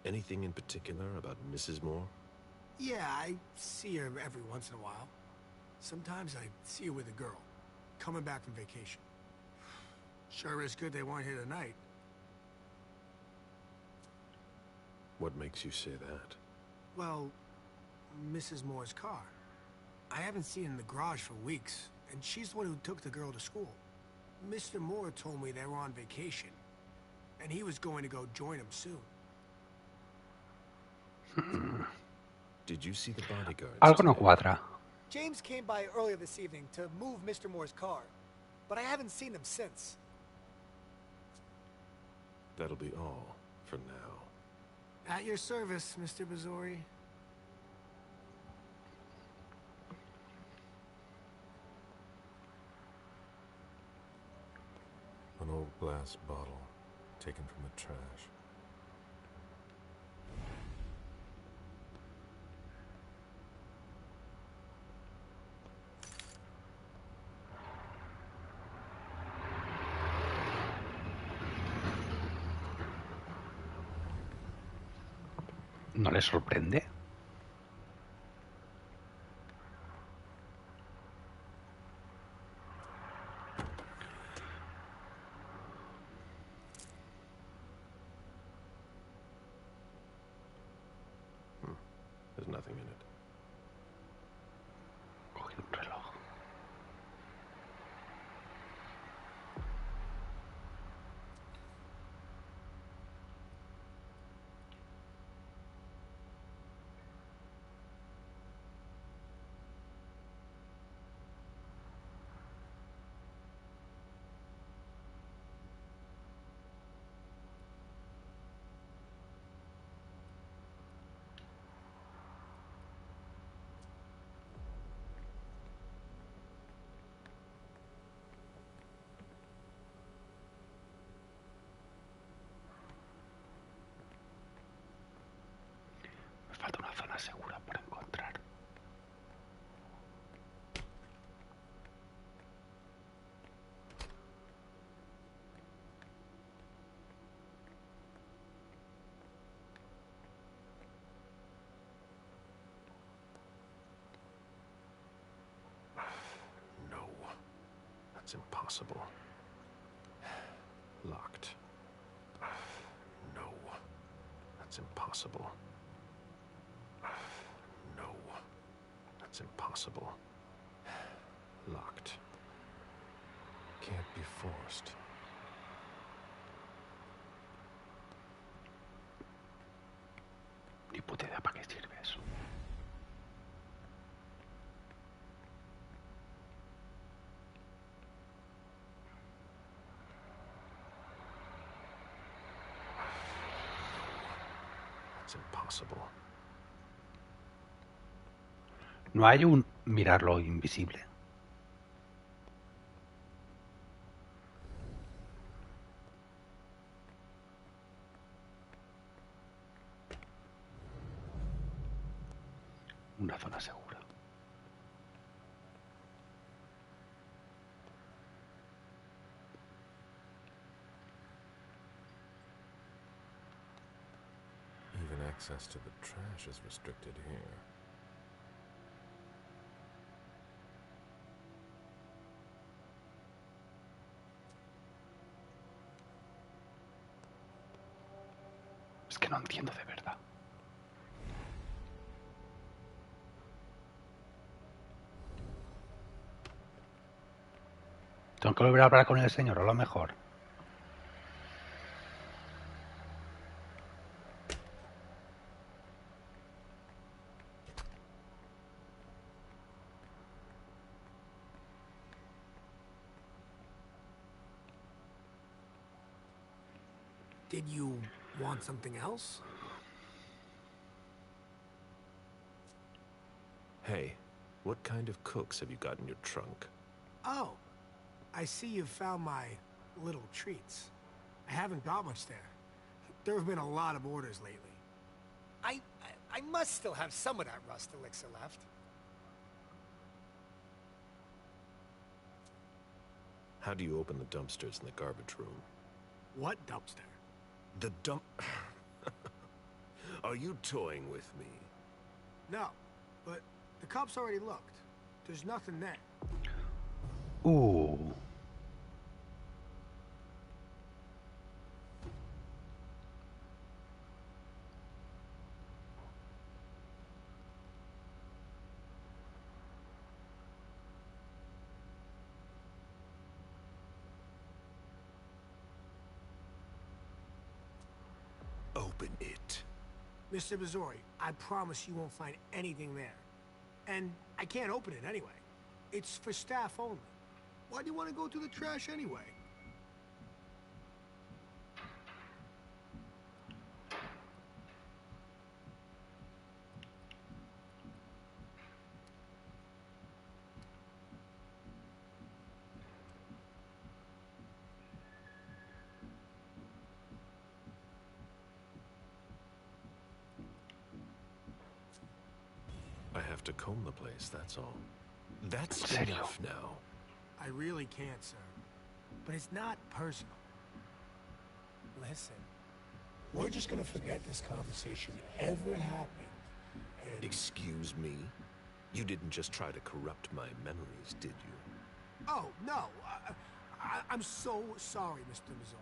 Anything in particular about Mrs. Moore? Yeah, I see her every once in a while. Sometimes I see her with a girl, coming back from vacation. Sure is good they weren't here tonight. What makes you say that? Well, Mrs. Moore's car. I haven't seen it in the garage for weeks, and she's the one who took the girl to school. Mr. Moore told me they were on vacation, and he was going to go join them soon. Did you see the bodyguards? Algo no cuadra. James came by earlier this evening to move Mr. Moore's car, but I haven't seen them since. That'll be all for now. At your service, Mr. Bazori. An old glass bottle taken from the trash. ¿No le sorprende? There's nothing in it. Coge un reloj. It's impossible. Locked. No. That's impossible. No. That's impossible. Locked. Can't be forced. Ni puta idea para qué sirve eso. It's impossible. No hay un mirarlo invisible. Una zona segura. Even access to the trash is restricted here. Es que no entiendo de verdad. Tengo que volver a hablar con el señor, a lo mejor. Did you want something else? Hey, what kind of cooks have you got in your trunk? Oh, I see you found my little treats. I haven't got much there. There have been a lot of orders lately. I must still have some of that rust elixir left. How do you open the dumpsters in the garbage room? What dumpster? The dump... Are you toying with me? No, but the cops already looked. There's nothing there. Ooh. Open it. Mr. Missouri, I promise you won't find anything there. And I can't open it anyway. It's for staff only. Why do you want to go through the trash anyway? I have to comb the place, that's all. That's enough now. I really can't, sir. But it's not personal. Listen, we're just gonna forget this conversation ever happened. And... Excuse me? You didn't just try to corrupt my memories, did you? Oh, no. I'm so sorry, Mr. Missouri.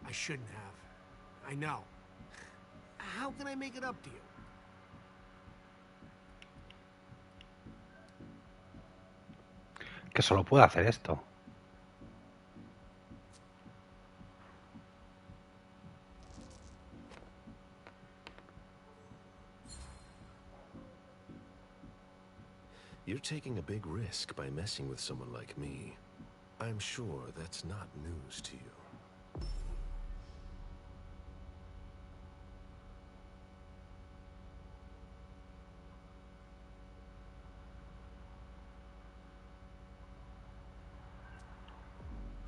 I shouldn't have. I know. How can I make it up to you? Que solo puedo hacer esto. You're taking a big risk by messing with someone like me. I'm sure that's not news to you.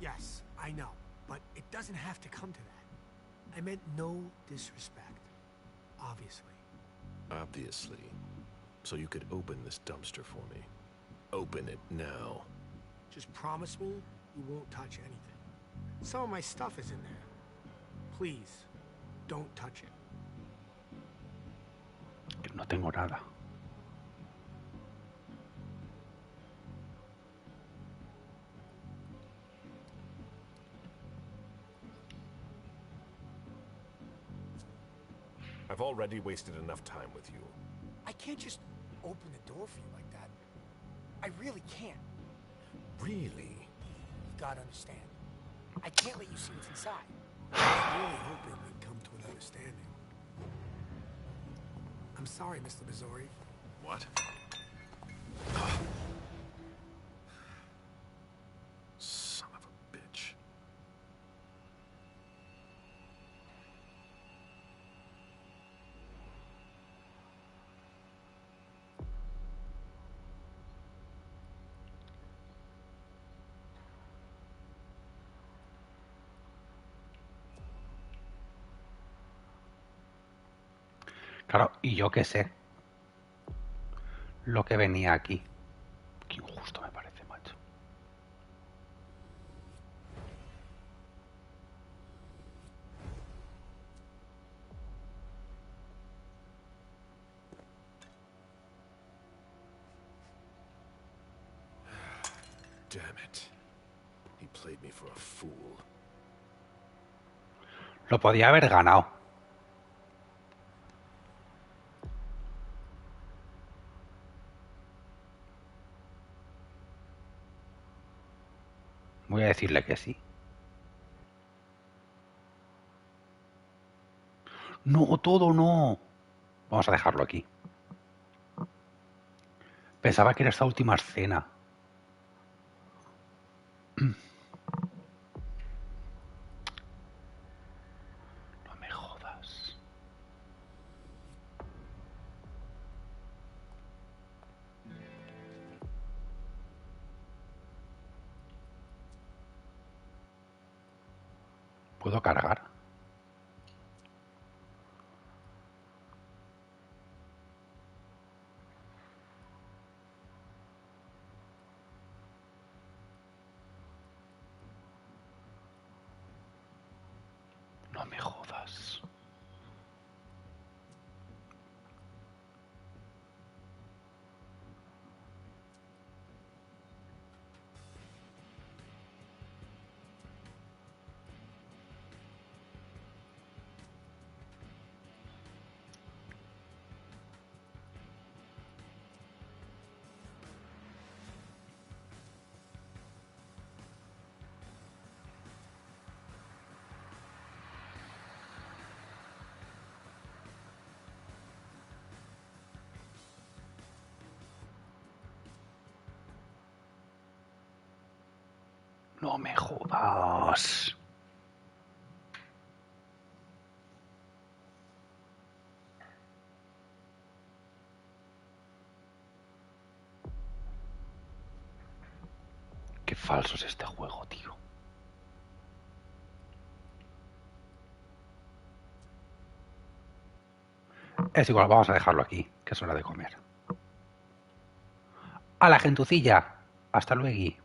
Yes, I know. But it doesn't have to come to that. I meant no disrespect. Obviously. Obviously. So you could open this dumpster for me. Open it now. Just promise me you won't touch anything. Some of my stuff is in there. Please, don't touch it. Que no tengo nada. I've already wasted enough time with you. I can't just open the door for you like that. I really can't. Really? You've got to understand. I can't let you see what's inside. I was really hoping we'd come to an understanding. I'm sorry, Mr. Missouri. What? Son of a bitch. Claro, y yo qué sé lo que venía aquí. Qué injusto me parece, macho. Damn it. He played me for a fool. Lo podía haber ganado. Voy a decirle que sí. No, todo no. Vamos a dejarlo aquí. Pensaba que era esta última escena. No me jodas. ¿Puedo cargar? No me jodas. No me jodas. Qué falso es este juego, tío. Es igual, vamos a dejarlo aquí, que es hora de comer. A la gentucilla. Hasta luego.